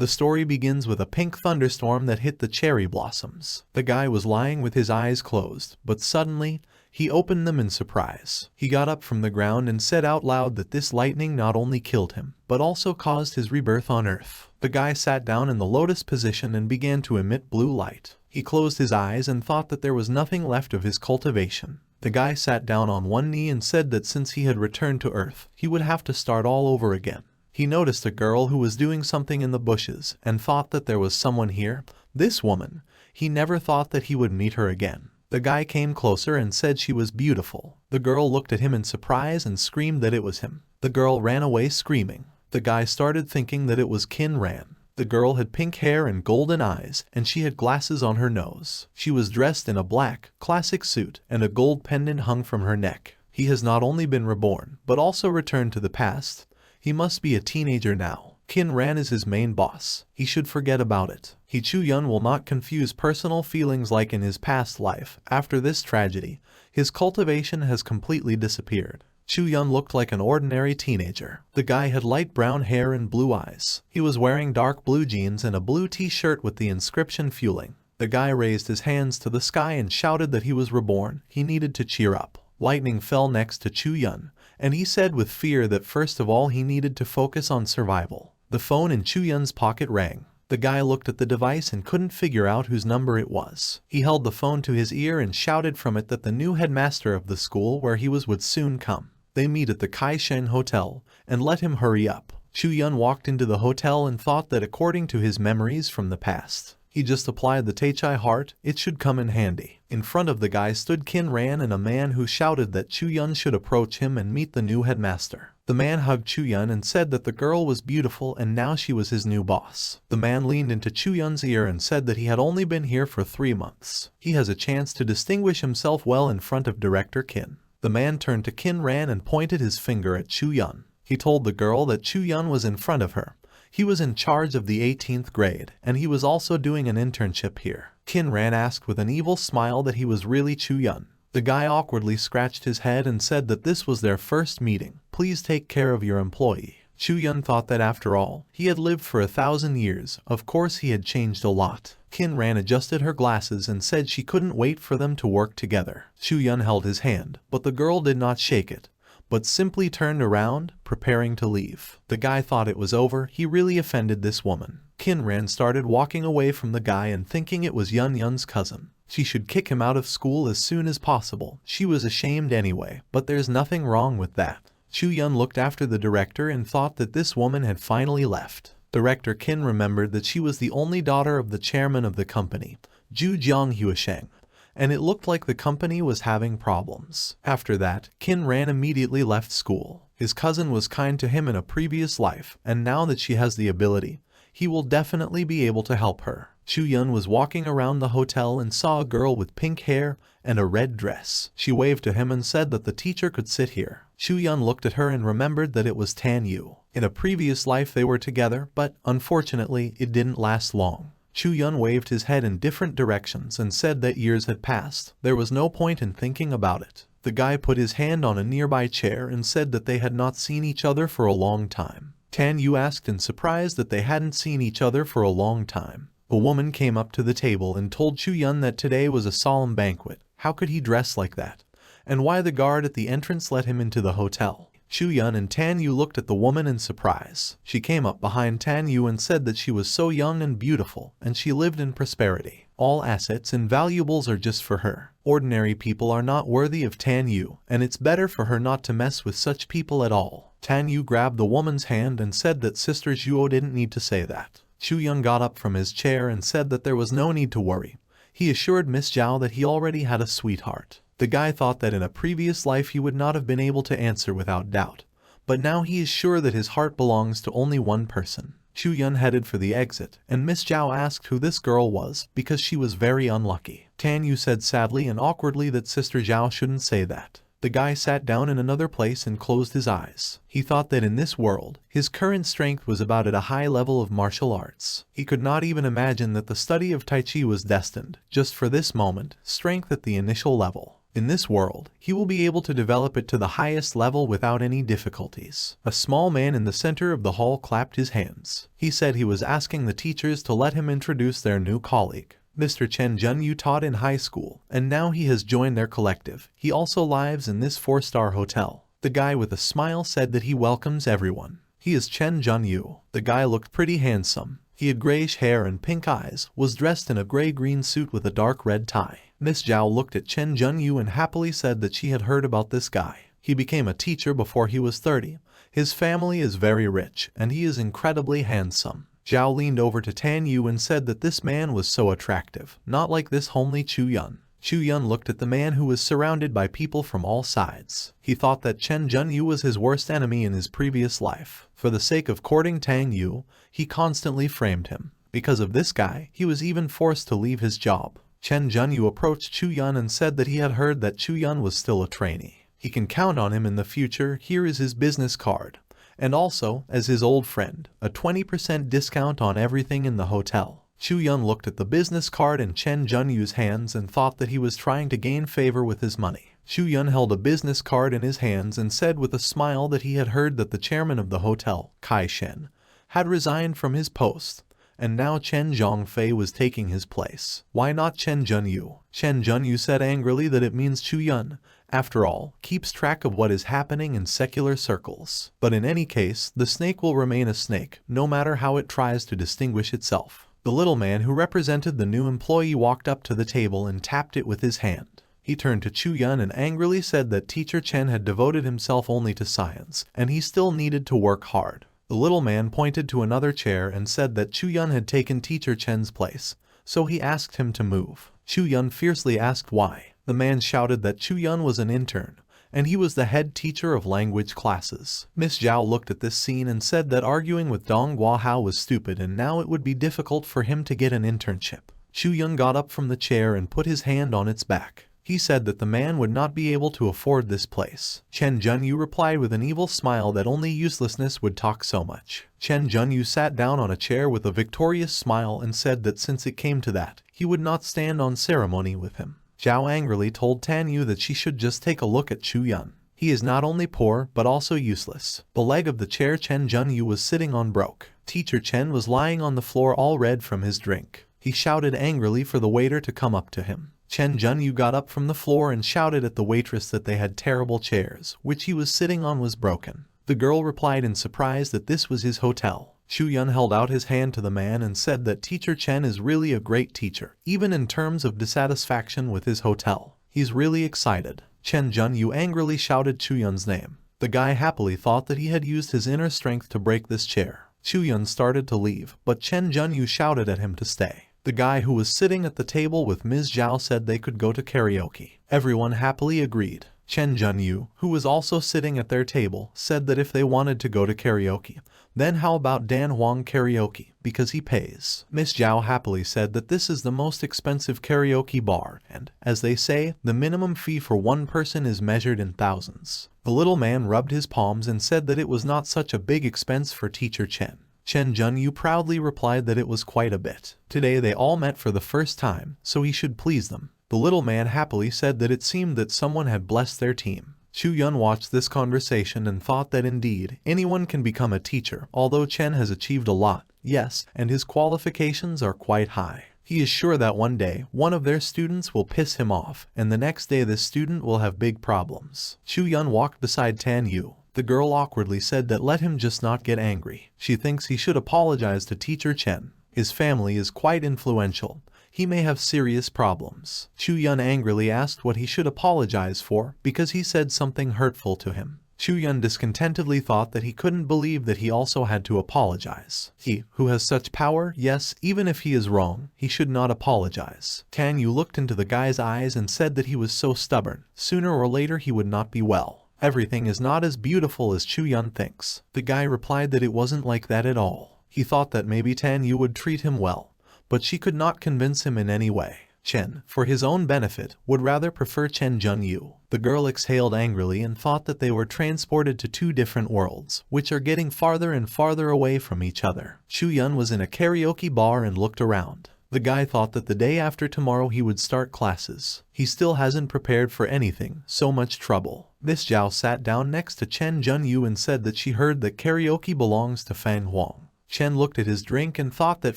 The story begins with a pink thunderstorm that hit the cherry blossoms. The guy was lying with his eyes closed, but suddenly, he opened them in surprise. He got up from the ground and said out loud that this lightning not only killed him, but also caused his rebirth on Earth. The guy sat down in the lotus position and began to emit blue light. He closed his eyes and thought that there was nothing left of his cultivation. The guy sat down on one knee and said that since he had returned to Earth, he would have to start all over again. He noticed a girl who was doing something in the bushes and thought that there was someone here. This woman, he never thought that he would meet her again. The guy came closer and said she was beautiful. The girl looked at him in surprise and screamed that it was him. The girl ran away screaming. The guy started thinking that it was Kin Ran. The girl had pink hair and golden eyes, and she had glasses on her nose. She was dressed in a black, classic suit, and a gold pendant hung from her neck. He has not only been reborn, but also returned to the past. He must be a teenager now. Kin Ran is his main boss. He should forget about it. Chu Yun will not confuse personal feelings like in his past life. After this tragedy, his cultivation has completely disappeared. Chu Yun looked like an ordinary teenager. The guy had light brown hair and blue eyes. He was wearing dark blue jeans and a blue t-shirt with the inscription fueling. The guy raised his hands to the sky and shouted that he was reborn. He needed to cheer up. Lightning fell next to Chu Yun, and he said with fear that first of all he needed to focus on survival. The phone in Chu Yun's pocket rang. The guy looked at the device and couldn't figure out whose number it was. He held the phone to his ear and shouted from it that the new headmaster of the school where he was would soon come. They meet at the Kaishen Hotel, and let him hurry up. Chu Yun walked into the hotel and thought that according to his memories from the past, he just applied the Taichai heart, it should come in handy. In front of the guy stood Kin Ran and a man who shouted that Chu Yun should approach him and meet the new headmaster. The man hugged Chu Yun and said that the girl was beautiful and now she was his new boss. The man leaned into Chu Yun's ear and said that he had only been here for 3 months. He has a chance to distinguish himself well in front of Director Kin. The man turned to Kin Ran and pointed his finger at Chu Yun. He told the girl that Chu Yun was in front of her. He was in charge of the 18th grade, and he was also doing an internship here. Kin Ran asked with an evil smile that he was really Chu Yun. The guy awkwardly scratched his head and said that this was their first meeting. Please take care of your employee. Chu Yun thought that after all, he had lived for 1,000 years. Of course he had changed a lot. Kin Ran adjusted her glasses and said she couldn't wait for them to work together. Chu Yun held his hand, but the girl did not shake it, but simply turned around, preparing to leave. The guy thought it was over. He really offended this woman. Kin Ran started walking away from the guy and thinking it was Yun's cousin. She should kick him out of school as soon as possible. She was ashamed anyway, but there's nothing wrong with that. Chu Yun looked after the director and thought that this woman had finally left. Director Kin remembered that she was the only daughter of the chairman of the company, Zhu Jianghuasheng, and it looked like the company was having problems. After that, Kin Ran immediately left school. His cousin was kind to him in a previous life, and now that she has the ability, he will definitely be able to help her. Chu Yun was walking around the hotel and saw a girl with pink hair and a red dress. She waved to him and said that the teacher could sit here. Chu Yun looked at her and remembered that it was Tan Yu. In a previous life they were together, but unfortunately it didn't last long. Chu Yun waved his head in different directions and said that years had passed. There was no point in thinking about it. The guy put his hand on a nearby chair and said that they had not seen each other for a long time. Tan Yu asked in surprise that they hadn't seen each other for a long time. A woman came up to the table and told Chu Yun that today was a solemn banquet. How could he dress like that? And why the guard at the entrance let him into the hotel? Chu Yun and Tan Yu looked at the woman in surprise. She came up behind Tan Yu and said that she was so young and beautiful, and she lived in prosperity. All assets and valuables are just for her. Ordinary people are not worthy of Tan Yu, and it's better for her not to mess with such people at all. Tan Yu grabbed the woman's hand and said that Sister Zhuo didn't need to say that. Chu Yun got up from his chair and said that there was no need to worry. He assured Miss Zhao that he already had a sweetheart. The guy thought that in a previous life he would not have been able to answer without doubt, but now he is sure that his heart belongs to only one person. Chu Yun headed for the exit, and Miss Zhao asked who this girl was because she was very unlucky. Tan Yu said sadly and awkwardly that Sister Zhao shouldn't say that. The guy sat down in another place and closed his eyes. He thought that in this world, his current strength was about at a high level of martial arts. He could not even imagine that the study of Tai Chi was destined, just for this moment, strength at the initial level. In this world, he will be able to develop it to the highest level without any difficulties. A small man in the center of the hall clapped his hands. He said he was asking the teachers to let him introduce their new colleague. Mr. Chen Junyu taught in high school, and now he has joined their collective. He also lives in this 4-star hotel. The guy with a smile said that he welcomes everyone. He is Chen Junyu. The guy looked pretty handsome. He had grayish hair and pink eyes, was dressed in a gray-green suit with a dark red tie. Miss Zhao looked at Chen Junyu and happily said that she had heard about this guy. He became a teacher before he was 30. His family is very rich, and he is incredibly handsome. Zhao leaned over to Tan Yu and said that this man was so attractive, not like this homely Chu Yun. Chu Yun looked at the man who was surrounded by people from all sides. He thought that Chen Junyu was his worst enemy in his previous life. For the sake of courting Tang Yu, he constantly framed him. Because of this guy, he was even forced to leave his job. Chen Junyu approached Chu Yun and said that he had heard that Chu Yun was still a trainee. He can count on him in the future. Here is his business card. And also, as his old friend, a 20% discount on everything in the hotel. Chu Yun looked at the business card in Chen Junyu's hands and thought that he was trying to gain favor with his money. Chu Yun held a business card in his hands and said with a smile that he had heard that the chairman of the hotel, Kai Shen, had resigned from his post, and now Chen Zhongfei was taking his place. Why not Chen Junyu? Chen Junyu said angrily that it means Chu Yun, after all, keeps track of what is happening in secular circles. But in any case, the snake will remain a snake, no matter how it tries to distinguish itself. The little man who represented the new employee walked up to the table and tapped it with his hand. He turned to Chu Yun and angrily said that Teacher Chen had devoted himself only to science, and he still needed to work hard. The little man pointed to another chair and said that Chu Yun had taken Teacher Chen's place, so he asked him to move. Chu Yun fiercely asked why. The man shouted that Chu Yun was an intern, and he was the head teacher of language classes. Miss Zhao looked at this scene and said that arguing with Dong Guahao was stupid and now it would be difficult for him to get an internship. Chu Yun got up from the chair and put his hand on its back. He said that the man would not be able to afford this place. Chen Junyu replied with an evil smile that only uselessness would talk so much. Chen Junyu sat down on a chair with a victorious smile and said that since it came to that, he would not stand on ceremony with him. Zhao angrily told Tan Yu that she should just take a look at Chu Yun. He is not only poor, but also useless. The leg of the chair Chen Junyu was sitting on broke. Teacher Chen was lying on the floor all red from his drink. He shouted angrily for the waiter to come up to him. Chen Junyu got up from the floor and shouted at the waitress that they had terrible chairs, which he was sitting on was broken. The girl replied in surprise that this was his hotel. Chu Yun held out his hand to the man and said that Teacher Chen is really a great teacher, even in terms of dissatisfaction with his hotel. He's really excited. Chen Junyu angrily shouted Chu Yun's name. The guy happily thought that he had used his inner strength to break this chair. Chu Yun started to leave, but Chen Junyu shouted at him to stay. The guy who was sitting at the table with Ms. Zhao said they could go to karaoke. Everyone happily agreed. Chen Junyu, who was also sitting at their table, said that if they wanted to go to karaoke, then how about Dan Huang karaoke, because he pays. Miss Zhao happily said that this is the most expensive karaoke bar, and, as they say, the minimum fee for one person is measured in thousands. The little man rubbed his palms and said that it was not such a big expense for Teacher Chen. Chen Junyu proudly replied that it was quite a bit. Today they all met for the first time, so he should please them. The little man happily said that it seemed that someone had blessed their team. Chu Yun watched this conversation and thought that indeed, anyone can become a teacher, although Chen has achieved a lot, yes, and his qualifications are quite high. He is sure that one day, one of their students will piss him off, and the next day this student will have big problems. Chu Yun walked beside Tan Yu. The girl awkwardly said that let him just not get angry. She thinks he should apologize to Teacher Chen. His family is quite influential. He may have serious problems. Chu Yun angrily asked what he should apologize for because he said something hurtful to him. Chu Yun discontentedly thought that he couldn't believe that he also had to apologize. He, who has such power, yes, even if he is wrong, he should not apologize. Tan Yu looked into the guy's eyes and said that he was so stubborn. Sooner or later he would not be well. Everything is not as beautiful as Chu Yun thinks. The guy replied that it wasn't like that at all. He thought that maybe Tan Yu would treat him well, but she could not convince him in any way. Chen, for his own benefit, would rather prefer Chen Junyu. The girl exhaled angrily and thought that they were transported to two different worlds, which are getting farther and farther away from each other. Chu Yun was in a karaoke bar and looked around. The guy thought that the day after tomorrow he would start classes. He still hasn't prepared for anything, so much trouble. Miss Zhao sat down next to Chen Junyu and said that she heard that karaoke belongs to Fang Huang. Chen looked at his drink and thought that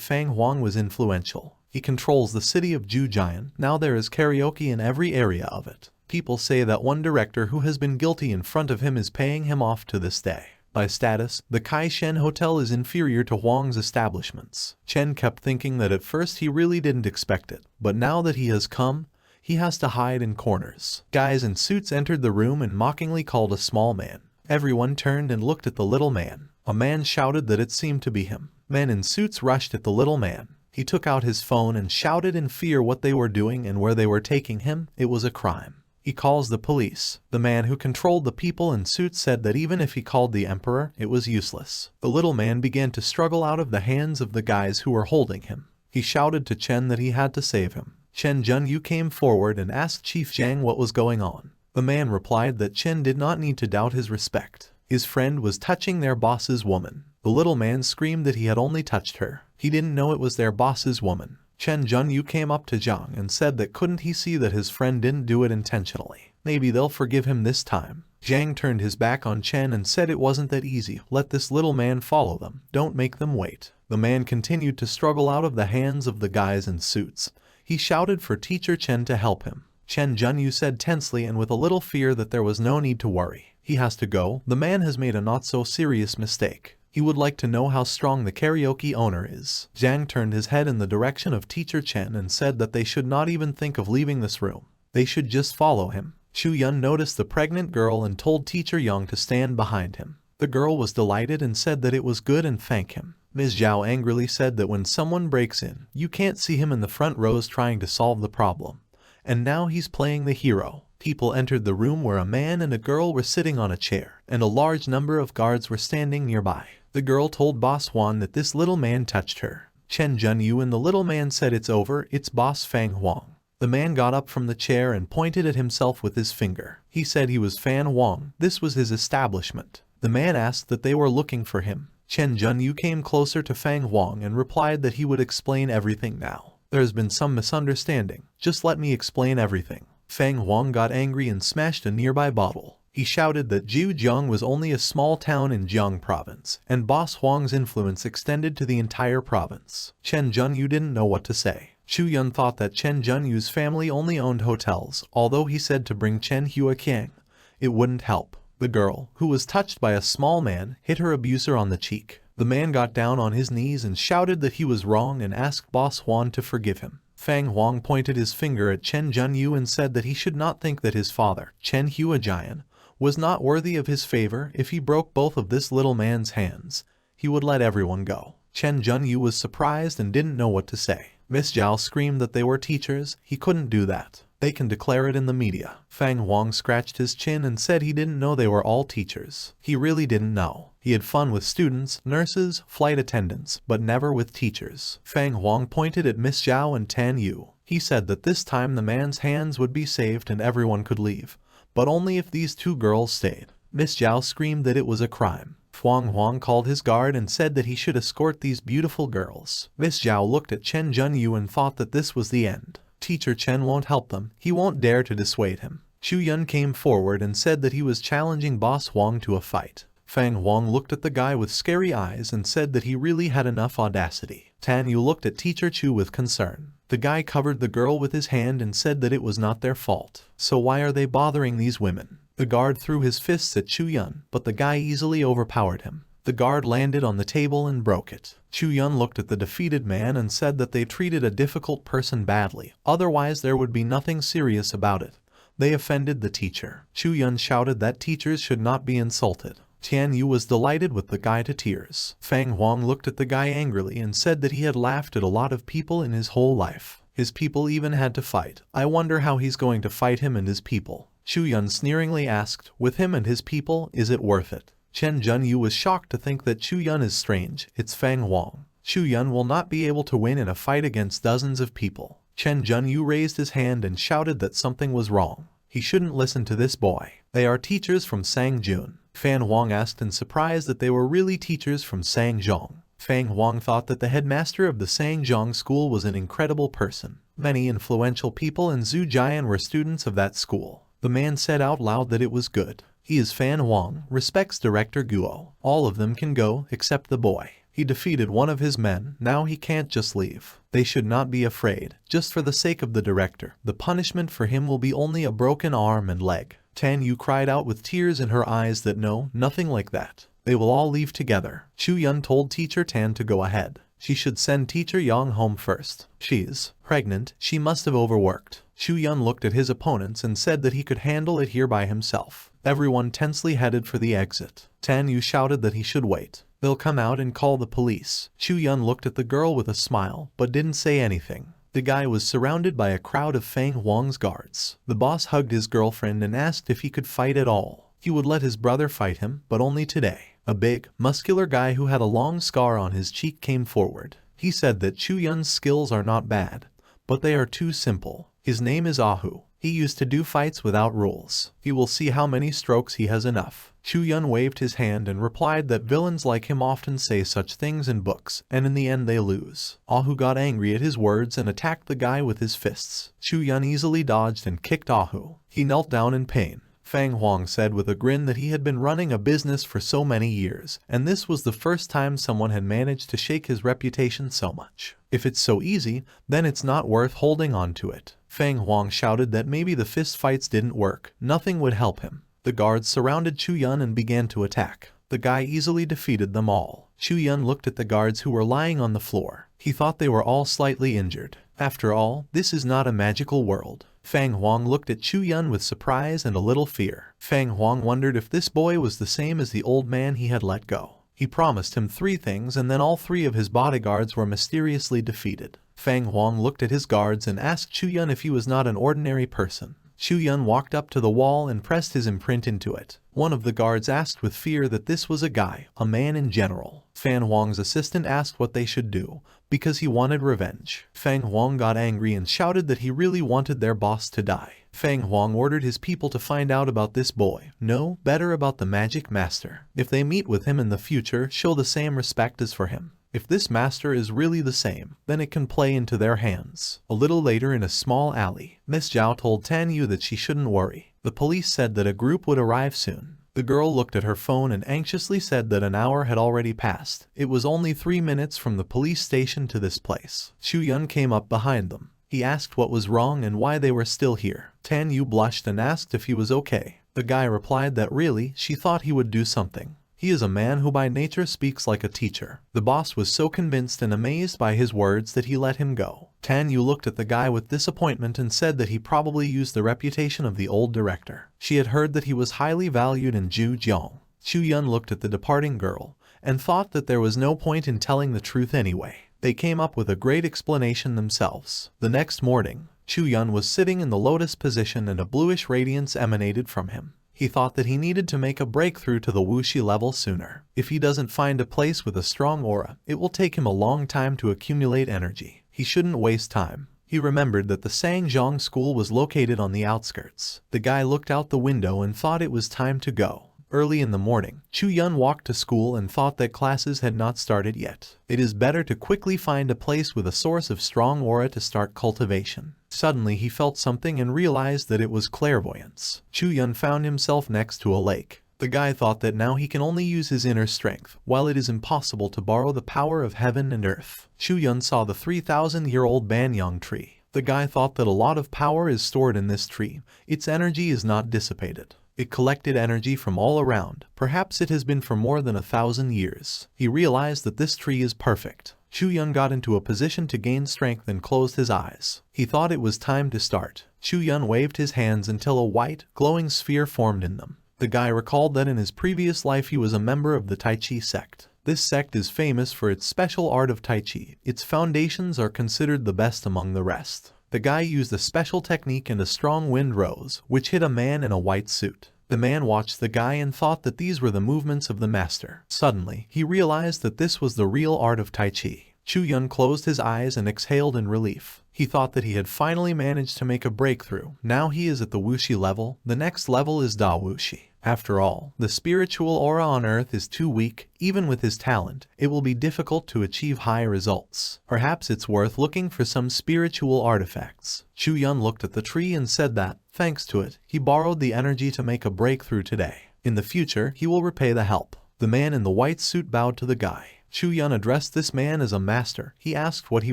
Fang Huang was influential. He controls the city of Jujian. Now there is karaoke in every area of it. People say that one director who has been guilty in front of him is paying him off to this day. By status, the Kai Shen Hotel is inferior to Huang's establishments. Chen kept thinking that at first he really didn't expect it, but now that he has come, he has to hide in corners. Guys in suits entered the room and mockingly called a small man. Everyone turned and looked at the little man. A man shouted that it seemed to be him. Men in suits rushed at the little man. He took out his phone and shouted in fear what they were doing and where they were taking him. It was a crime. He calls the police. The man who controlled the people in suits said that even if he called the emperor, it was useless. The little man began to struggle out of the hands of the guys who were holding him. He shouted to Chen that he had to save him. Chen Junyu came forward and asked Chief Zhang what was going on. The man replied that Chen did not need to doubt his respect. His friend was touching their boss's woman. The little man screamed that he had only touched her. He didn't know it was their boss's woman. Chen Junyu came up to Zhang and said that couldn't he see that his friend didn't do it intentionally. Maybe they'll forgive him this time. Zhang turned his back on Chen and said it wasn't that easy. Let this little man follow them. Don't make them wait. The man continued to struggle out of the hands of the guys in suits. He shouted for Teacher Chen to help him. Chen Junyu said tensely and with a little fear that there was no need to worry. He has to go. The man has made a not-so-serious mistake. He would like to know how strong the karaoke owner is. Zhang turned his head in the direction of Teacher Chen and said that they should not even think of leaving this room. They should just follow him. Xu Yun noticed the pregnant girl and told Teacher Yang to stand behind him. The girl was delighted and said that it was good and thanked him. Ms. Zhao angrily said that when someone breaks in, you can't see him in the front rows trying to solve the problem. And now he's playing the hero. People entered the room where a man and a girl were sitting on a chair, and a large number of guards were standing nearby. The girl told Boss Huan that this little man touched her. Chen Junyu and the little man said it's over, it's Boss Fang Huang. The man got up from the chair and pointed at himself with his finger. He said he was Fan Huang. This was his establishment. The man asked that they were looking for him. Chen Junyu came closer to Fang Huang and replied that he would explain everything now. There has been some misunderstanding. Just let me explain everything. Fang Huang got angry and smashed a nearby bottle. He shouted that Jujiang was only a small town in Jiang province, and Boss Huang's influence extended to the entire province. Chen Junyu didn't know what to say. Xu Yun thought that Chen Junyu's family only owned hotels, although he said to bring Chen Huaqiang. It wouldn't help. The girl, who was touched by a small man, hit her abuser on the cheek. The man got down on his knees and shouted that he was wrong and asked Boss Huan to forgive him. Fang Huang pointed his finger at Chen Junyu and said that he should not think that his father, Chen Huajian, was not worthy of his favor. If he broke both of this little man's hands, he would let everyone go. Chen Junyu was surprised and didn't know what to say. Miss Zhao screamed that they were teachers. He couldn't do that. They can declare it in the media. Fang Huang scratched his chin and said he didn't know they were all teachers. He really didn't know. He had fun with students, nurses, flight attendants, but never with teachers. Fang Huang pointed at Miss Zhao and Tan Yu. He said that this time the man's hands would be saved and everyone could leave, but only if these two girls stayed. Miss Zhao screamed that it was a crime. Fang Huang called his guard and said that he should escort these beautiful girls. Miss Zhao looked at Chen Junyu and thought that this was the end. Teacher Chen won't help them. He won't dare to dissuade him. Xu Yun came forward and said that he was challenging Boss Huang to a fight. Fang Huang looked at the guy with scary eyes and said that he really had enough audacity. Tan Yu looked at Teacher Chu with concern. The guy covered the girl with his hand and said that it was not their fault. So why are they bothering these women? The guard threw his fists at Xu Yun, but the guy easily overpowered him. The guard landed on the table and broke it. Xu Yun looked at the defeated man and said that they treated a difficult person badly, otherwise there would be nothing serious about it. They offended the teacher. Xu Yun shouted that teachers should not be insulted. Tian Yu was delighted with the guy to tears. Fang Huang looked at the guy angrily and said that he had laughed at a lot of people in his whole life. His people even had to fight. I wonder how he's going to fight him and his people. Xu Yun sneeringly asked, with him and his people, is it worth it? Chen Junyu was shocked to think that Xu Yun is strange. It's Fang Huang. Xu Yun will not be able to win in a fight against dozens of people. Chen Junyu raised his hand and shouted that something was wrong. He shouldn't listen to this boy. They are teachers from Sangjun. Fan Huang asked in surprise that they were really teachers from Sangzhong. Fang Huang thought that the headmaster of the Sangjiang school was an incredible person. Many influential people in Zhujian were students of that school. The man said out loud that it was good. He is Fan Huang, respects Director Guo. All of them can go, except the boy. He defeated one of his men, now he can't just leave. They should not be afraid, just for the sake of the director. The punishment for him will be only a broken arm and leg. Tan Yu cried out with tears in her eyes that no, nothing like that. They will all leave together. Chu Yun told Teacher Tan to go ahead. She should send Teacher Yang home first. She's pregnant, she must have overworked. Chu Yun looked at his opponents and said that he could handle it here by himself. Everyone tensely headed for the exit. Tan Yu shouted that he should wait. They'll come out and call the police. Chu Yun looked at the girl with a smile, but didn't say anything. The guy was surrounded by a crowd of Fang Huang's guards. The boss hugged his girlfriend and asked if he could fight at all. He would let his brother fight him, but only today. A big, muscular guy who had a long scar on his cheek came forward. He said that Chu Yun's skills are not bad, but they are too simple. His name is Ahu. He used to do fights without rules. He will see how many strokes he has enough. Chu Yun waved his hand and replied that villains like him often say such things in books, and in the end they lose. Ahu got angry at his words and attacked the guy with his fists. Chu Yun easily dodged and kicked Ahu. He knelt down in pain. Fang Huang said with a grin that he had been running a business for so many years, and this was the first time someone had managed to shake his reputation so much. If it's so easy, then it's not worth holding on to it. Fang Huang shouted that maybe the fist fights didn't work. Nothing would help him. The guards surrounded Chu Yun and began to attack. The guy easily defeated them all. Chu Yun looked at the guards who were lying on the floor. He thought they were all slightly injured. After all, this is not a magical world. Fang Huang looked at Chu Yun with surprise and a little fear. Fang Huang wondered if this boy was the same as the old man he had let go. He promised him 3 things and then all 3 of his bodyguards were mysteriously defeated. Fang Huang looked at his guards and asked Chu Yun if he was not an ordinary person. Chu Yun walked up to the wall and pressed his imprint into it. One of the guards asked with fear that this was a guy, a man in general. Fan Huang's assistant asked what they should do, because he wanted revenge. Fang Huang got angry and shouted that he really wanted their boss to die. Fang Huang ordered his people to find out about this boy. No, better about the magic master. If they meet with him in the future, show the same respect as for him. If this master is really the same, then it can play into their hands. A little later in a small alley, Miss Zhao told Tan Yu that she shouldn't worry. The police said that a group would arrive soon. The girl looked at her phone and anxiously said that an hour had already passed. It was only 3 minutes from the police station to this place. Chu Yun came up behind them. He asked what was wrong and why they were still here. Tan Yu blushed and asked if he was okay. The guy replied that really, she thought he would do something. He is a man who by nature speaks like a teacher. The boss was so convinced and amazed by his words that he let him go. Tan Yu looked at the guy with disappointment and said that he probably used the reputation of the old director. She had heard that he was highly valued in Zhujiang. Chu Yun looked at the departing girl and thought that there was no point in telling the truth anyway. They came up with a great explanation themselves. The next morning, Chu Yun was sitting in the lotus position and a bluish radiance emanated from him. He thought that he needed to make a breakthrough to the wuxi level sooner. If he doesn't find a place with a strong aura, it will take him a long time to accumulate energy. He shouldn't waste time. He remembered that the Sangjiang school was located on the outskirts. The guy looked out the window and thought it was time to go. Early in the morning, Chu Yun walked to school and thought that classes had not started yet. It is better to quickly find a place with a source of strong aura to start cultivation. Suddenly he felt something and realized that it was clairvoyance. Chu Yun found himself next to a lake. The guy thought that now he can only use his inner strength, while it is impossible to borrow the power of heaven and earth. Chu Yun saw the 3,000-year-old banyan tree. The guy thought that a lot of power is stored in this tree. Its energy is not dissipated. It collected energy from all around. Perhaps it has been for more than 1,000 years. He realized that this tree is perfect. Chu Yun got into a position to gain strength and closed his eyes. He thought it was time to start. Chu Yun waved his hands until a white, glowing sphere formed in them. The guy recalled that in his previous life he was a member of the Tai Chi sect. This sect is famous for its special art of Tai Chi. Its foundations are considered the best among the rest. The guy used a special technique and a strong wind rose, which hit a man in a white suit. The man watched the guy and thought that these were the movements of the master. Suddenly, he realized that this was the real art of Tai Chi. Chu Yun closed his eyes and exhaled in relief. He thought that he had finally managed to make a breakthrough. Now he is at the wuxi level. The next level is da wuxi. After all, the spiritual aura on Earth is too weak. Even with his talent, it will be difficult to achieve high results. Perhaps it's worth looking for some spiritual artifacts. Chu Yun looked at the tree and said that, thanks to it, he borrowed the energy to make a breakthrough today. In the future, he will repay the help. The man in the white suit bowed to the guy. Chu Yun addressed this man as a master. He asked what he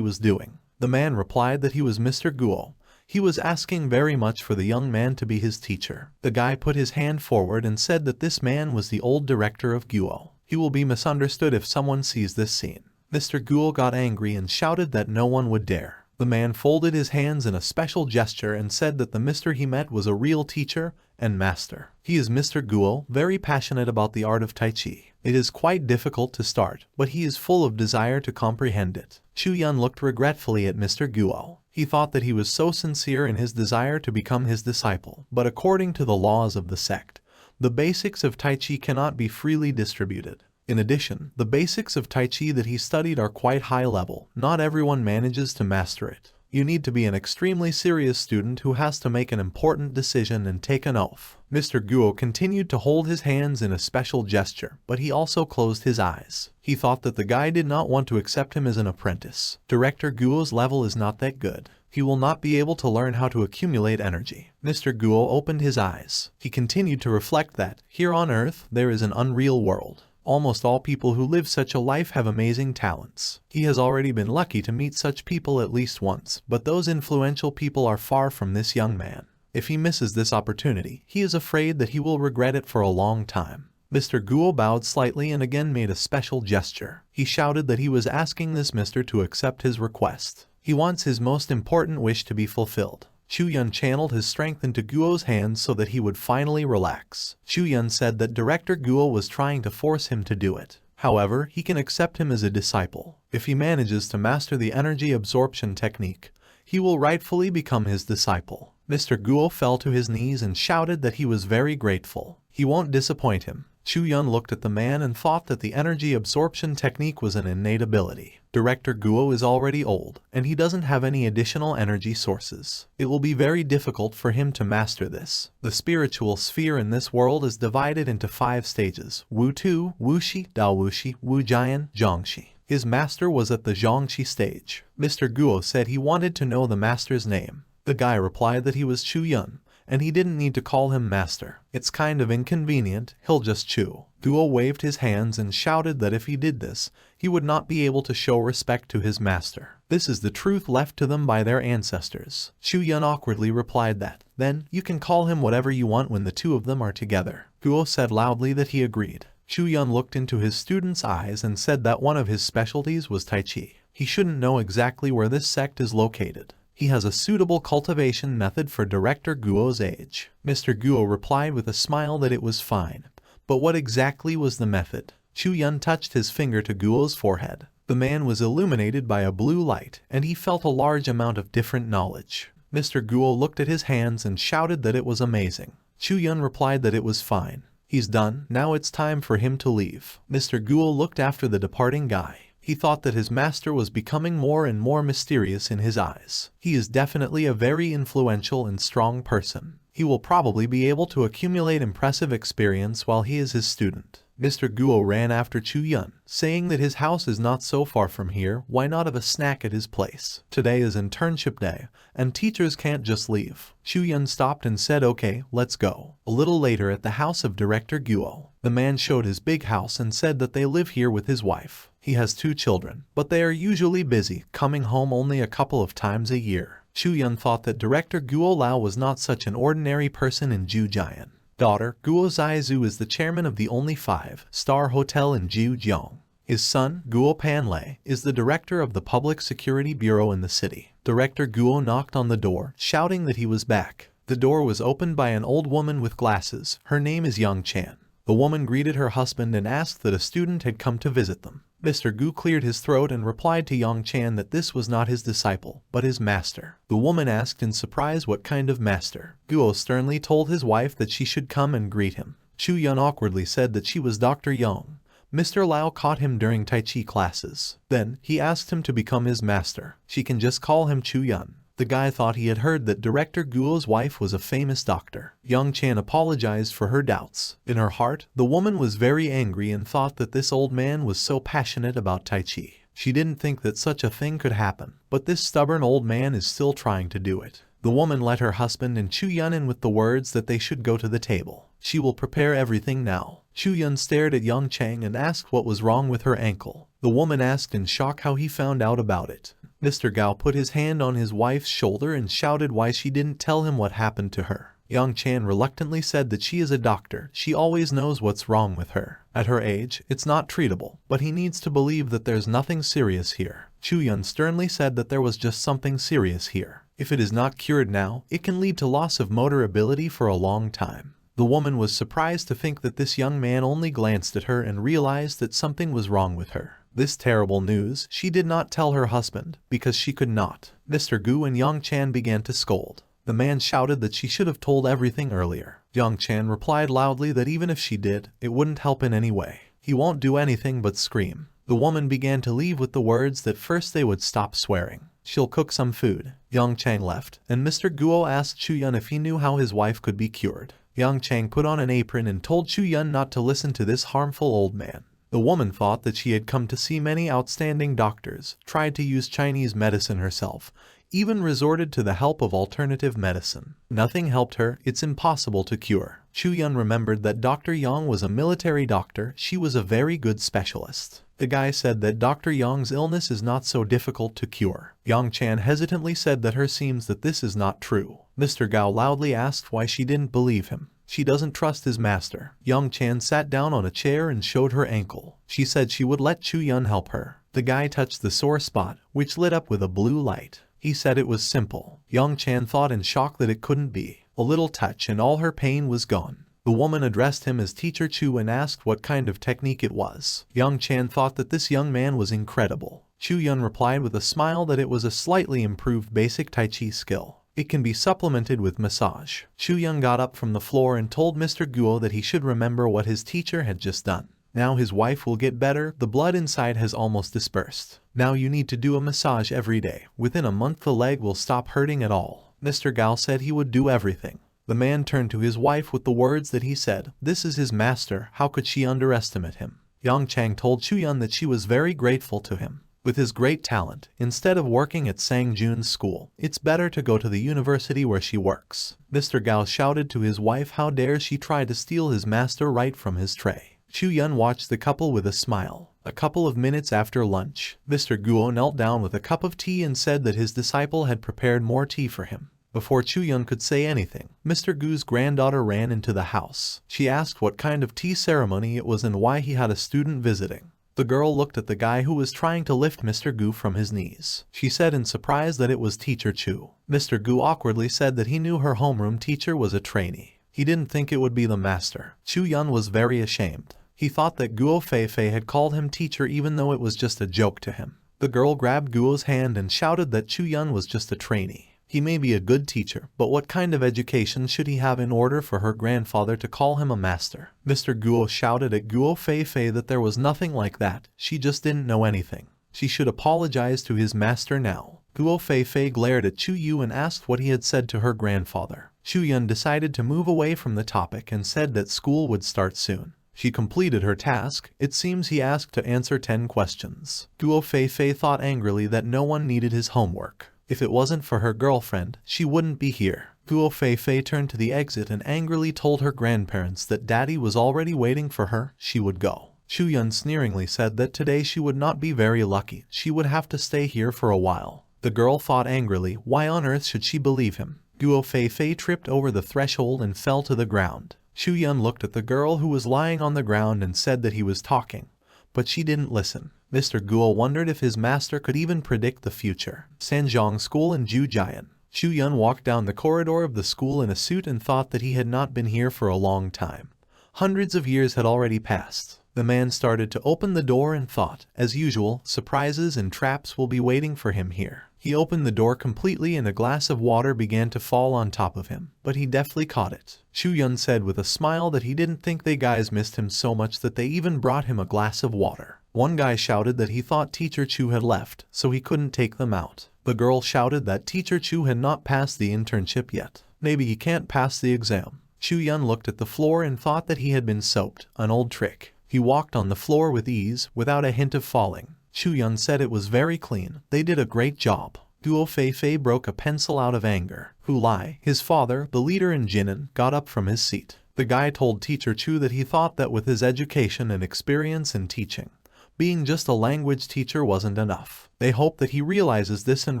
was doing. The man replied that he was Mr. Guo. He was asking very much for the young man to be his teacher. The guy put his hand forward and said that this man was the old director of Guo. He will be misunderstood if someone sees this scene. Mr. Guo got angry and shouted that no one would dare. The man folded his hands in a special gesture and said that the Mr. he met was a real teacher and master. He is Mr. Guo, very passionate about the art of Tai Chi. It is quite difficult to start, but he is full of desire to comprehend it. Chu Yun looked regretfully at Mr. Guo. He thought that he was so sincere in his desire to become his disciple, but according to the laws of the sect, the basics of Tai Chi cannot be freely distributed. In addition, the basics of Tai Chi that he studied are quite high level. Not everyone manages to master it. You need to be an extremely serious student who has to make an important decision and take an oath. Mr. Guo continued to hold his hands in a special gesture, but he also closed his eyes. He thought that the guy did not want to accept him as an apprentice. Director Guo's level is not that good. He will not be able to learn how to accumulate energy. Mr. Guo opened his eyes. He continued to reflect that, here on Earth, there is an unreal world. Almost all people who live such a life have amazing talents. He has already been lucky to meet such people at least once, but those influential people are far from this young man. If he misses this opportunity, he is afraid that he will regret it for a long time. Mr. Guo bowed slightly and again made a special gesture. He shouted that he was asking this mister to accept his request. He wants his most important wish to be fulfilled. Chu Yun channeled his strength into Guo's hands so that he would finally relax. Chu Yun said that Director Guo was trying to force him to do it. However, he can accept him as a disciple. If he manages to master the energy absorption technique, he will rightfully become his disciple. Mr. Guo fell to his knees and shouted that he was very grateful. He won't disappoint him. Chu Yun looked at the man and thought that the energy absorption technique was an innate ability. Director Guo is already old, and he doesn't have any additional energy sources. It will be very difficult for him to master this. The spiritual sphere in this world is divided into 5 stages: Wu Tu, Wu Shi, Dao Wu Shi, Wu Jian, Zhang Shi. His master was at the Zhang Shi stage. Mr. Guo said he wanted to know the master's name. The guy replied that he was Chu Yun, and he didn't need to call him master. It's kind of inconvenient, he'll just Chu. Guo waved his hands and shouted that if he did this, he would not be able to show respect to his master. This is the truth left to them by their ancestors. Chu Yun awkwardly replied that, then, you can call him whatever you want when the two of them are together. Guo said loudly that he agreed. Chu Yun looked into his student's eyes and said that one of his specialties was Tai Chi. He shouldn't know exactly where this sect is located. He has a suitable cultivation method for Director Guo's age. Mr. Guo replied with a smile that it was fine. But what exactly was the method? Chu Yun touched his finger to Guo's forehead. The man was illuminated by a blue light, and he felt a large amount of different knowledge. Mr. Guo looked at his hands and shouted that it was amazing. Chu Yun replied that it was fine. He's done, now it's time for him to leave. Mr. Guo looked after the departing guy. He thought that his master was becoming more and more mysterious in his eyes. He is definitely a very influential and strong person. He will probably be able to accumulate impressive experience while he is his student. Mr. Guo ran after Chu Yun, saying that his house is not so far from here, why not have a snack at his place? Today is internship day, and teachers can't just leave. Chu Yun stopped and said, okay, let's go. A little later at the house of Director Guo, the man showed his big house and said that they live here with his wife. He has 2 children, but they are usually busy, coming home only a couple of times a year. Chu Yun thought that Director Guo Lao was not such an ordinary person in Jiujian. Daughter, Guo Zaizu is the chairman of the only 5-star hotel in Jiujiang. His son, Guo Panlei, is the director of the Public Security Bureau in the city. Director Guo knocked on the door, shouting that he was back. The door was opened by an old woman with glasses. Her name is Yang Chan. The woman greeted her husband and asked that a student had come to visit them. Mr. Gu cleared his throat and replied to Yang Chan that this was not his disciple, but his master. The woman asked in surprise what kind of master. Guo sternly told his wife that she should come and greet him. Chu Yun awkwardly said that she was Dr. Yang. Mr. Lao caught him during Tai Chi classes. Then, he asked him to become his master. She can just call him Chu Yun. The guy thought he had heard that Director Guo's wife was a famous doctor. Young Chan apologized for her doubts. In her heart, the woman was very angry and thought that this old man was so passionate about Tai Chi. She didn't think that such a thing could happen, but this stubborn old man is still trying to do it. The woman let her husband and Chu Yun in with the words that they should go to the table. She will prepare everything now. Chu Yun stared at Young Chang and asked what was wrong with her ankle. The woman asked in shock how he found out about it. Mr. Gao put his hand on his wife's shoulder and shouted why she didn't tell him what happened to her. Young Chan reluctantly said that she is a doctor, she always knows what's wrong with her. At her age, it's not treatable, but he needs to believe that there's nothing serious here. Chu Yun sternly said that there was just something serious here. If it is not cured now, it can lead to loss of motor ability for a long time. The woman was surprised to think that this young man only glanced at her and realized that something was wrong with her. This terrible news she did not tell her husband, because she could not. Mr. Gu and Young Chan began to scold. The man shouted that she should have told everything earlier. Young Chan replied loudly that even if she did, it wouldn't help in any way. He won't do anything but scream. The woman began to leave with the words that first they would stop swearing. She'll cook some food. Young Chang left, and Mr. Guo asked Chu Yun if he knew how his wife could be cured. Young Chang put on an apron and told Chu Yun not to listen to this harmful old man. The woman thought that she had come to see many outstanding doctors, tried to use Chinese medicine herself, even resorted to the help of alternative medicine. Nothing helped her, it's impossible to cure. Chu Yun remembered that Dr. Yang was a military doctor, she was a very good specialist. The guy said that Dr. Yang's illness is not so difficult to cure. Yang Chan hesitantly said that her seems that this is not true. Mr. Gao loudly asked why she didn't believe him. She doesn't trust his master. Young Chan sat down on a chair and showed her ankle. She said she would let Chu Yun help her. The guy touched the sore spot, which lit up with a blue light. He said it was simple. Young Chan thought in shock that it couldn't be. A little touch and all her pain was gone. The woman addressed him as Teacher Chu and asked what kind of technique it was. Young Chan thought that this young man was incredible. Chu Yun replied with a smile that it was a slightly improved basic Tai Chi skill. It can be supplemented with massage. Chu Yun got up from the floor and told Mr. Guo that he should remember what his teacher had just done. Now his wife will get better, the blood inside has almost dispersed. Now you need to do a massage every day. Within a month the leg will stop hurting at all. Mr. Gao said he would do everything. The man turned to his wife with the words that he said, "This is his master, how could she underestimate him?" Yang Chang told Chu Yun that she was very grateful to him. With his great talent, instead of working at Sang Jun's school, it's better to go to the university where she works. Mr. Gao shouted to his wife how dare she try to steal his master right from his tray. Chu Yun watched the couple with a smile. A couple of minutes after lunch, Mr. Guo knelt down with a cup of tea and said that his disciple had prepared more tea for him. Before Chu Yun could say anything, Mr. Gu's granddaughter ran into the house. She asked what kind of tea ceremony it was and why he had a student visiting. The girl looked at the guy who was trying to lift Mr. Gu from his knees. She said in surprise that it was Teacher Chu. Mr. Gu awkwardly said that he knew her homeroom teacher was a trainee. He didn't think it would be the master. Chu Yun was very ashamed. He thought that Guo Feifei had called him teacher even though it was just a joke to him. The girl grabbed Guo's hand and shouted that Chu Yun was just a trainee. He may be a good teacher, but what kind of education should he have in order for her grandfather to call him a master? Mr. Guo shouted at Guo Feifei that there was nothing like that, she just didn't know anything. She should apologize to his master now. Guo Feifei glared at Chu Yu and asked what he had said to her grandfather. Chu Yun decided to move away from the topic and said that school would start soon. She completed her task. It seems he asked to answer 10 questions. Guo Feifei thought angrily that no one needed his homework. If it wasn't for her girlfriend, she wouldn't be here. Guo Feifei turned to the exit and angrily told her grandparents that daddy was already waiting for her, she would go. Chu Yun sneeringly said that today she would not be very lucky, she would have to stay here for a while. The girl thought angrily, why on earth should she believe him? Guo Feifei tripped over the threshold and fell to the ground. Chu Yun looked at the girl who was lying on the ground and said that he was talking, but she didn't listen. Mr. Guo wondered if his master could even predict the future. Sanjiang School in Jujian. Chu Yun walked down the corridor of the school in a suit and thought that he had not been here for a long time. Hundreds of years had already passed. The man started to open the door and thought, as usual, surprises and traps will be waiting for him here. He opened the door completely and a glass of water began to fall on top of him, but he deftly caught it. Chu Yun said with a smile that he didn't think they guys missed him so much that they even brought him a glass of water. One guy shouted that he thought Teacher Chu had left, so he couldn't take them out. The girl shouted that Teacher Chu had not passed the internship yet. Maybe he can't pass the exam. Chu Yun looked at the floor and thought that he had been soaped, an old trick. He walked on the floor with ease, without a hint of falling. Chu Yun said it was very clean. They did a great job. Guo Fei broke a pencil out of anger. Hu Lai, his father, the leader in Jinan, got up from his seat. The guy told Teacher Chu that he thought that with his education and experience in teaching, being just a language teacher wasn't enough. They hope that he realizes this and